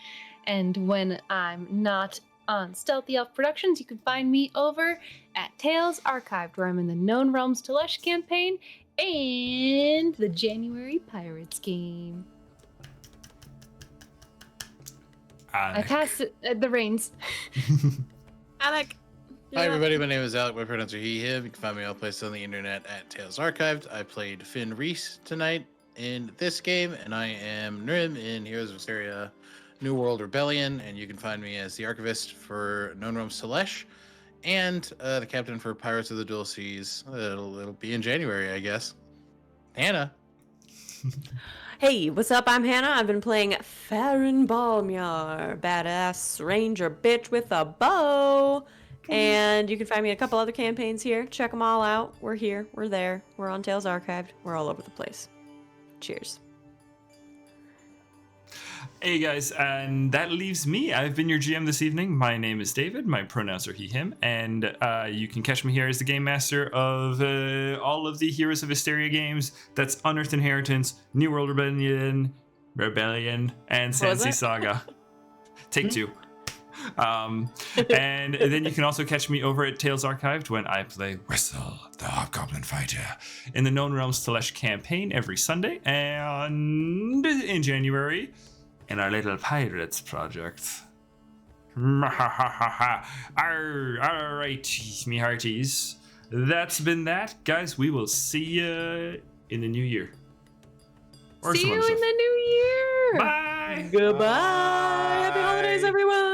And when I'm not on Stealthy Elf Productions, you can find me over at Tales Archived, where I'm in the Known Realms to Lush campaign and the January Pirates game. I pass the reins. Alec. Hi everybody, my name is Alec. My pronouns are he, him. You can find me all places on the internet at Tales Archived. I played Finn Reese tonight in this game, and I am Nrim in Heroes of Histaeria, New World Rebellion, and you can find me as the Archivist for Known Realms Telesh. and the captain for Pirates of the Dual Seas. It'll be in January, I guess. Hannah. Hey, what's up? I'm Hannah. I've been playing Farron Balmyar, badass ranger bitch with a bow. And you can find me in a couple other campaigns here. Check them all out. We're here. We're there. We're on Tales Archived. We're all over the place. Cheers. Hey guys, and that leaves me. I've been your GM this evening. My name is David. My pronouns are he, him, and you can catch me here as the game master of all of the Heroes of Histaeria games. That's Unearthed Inheritance, New World Rebellion, and Sandsea Saga. Take two. And then you can also catch me over at Tales Archived when I play Whistle, the Hobgoblin Fighter, in the Known Realms Telesh campaign every Sunday, and in January in our little pirates project. Alright, me hearties. That's been that. Guys, we will see you in the new year. See you in the new year! Bye! Goodbye! Happy holidays, everyone!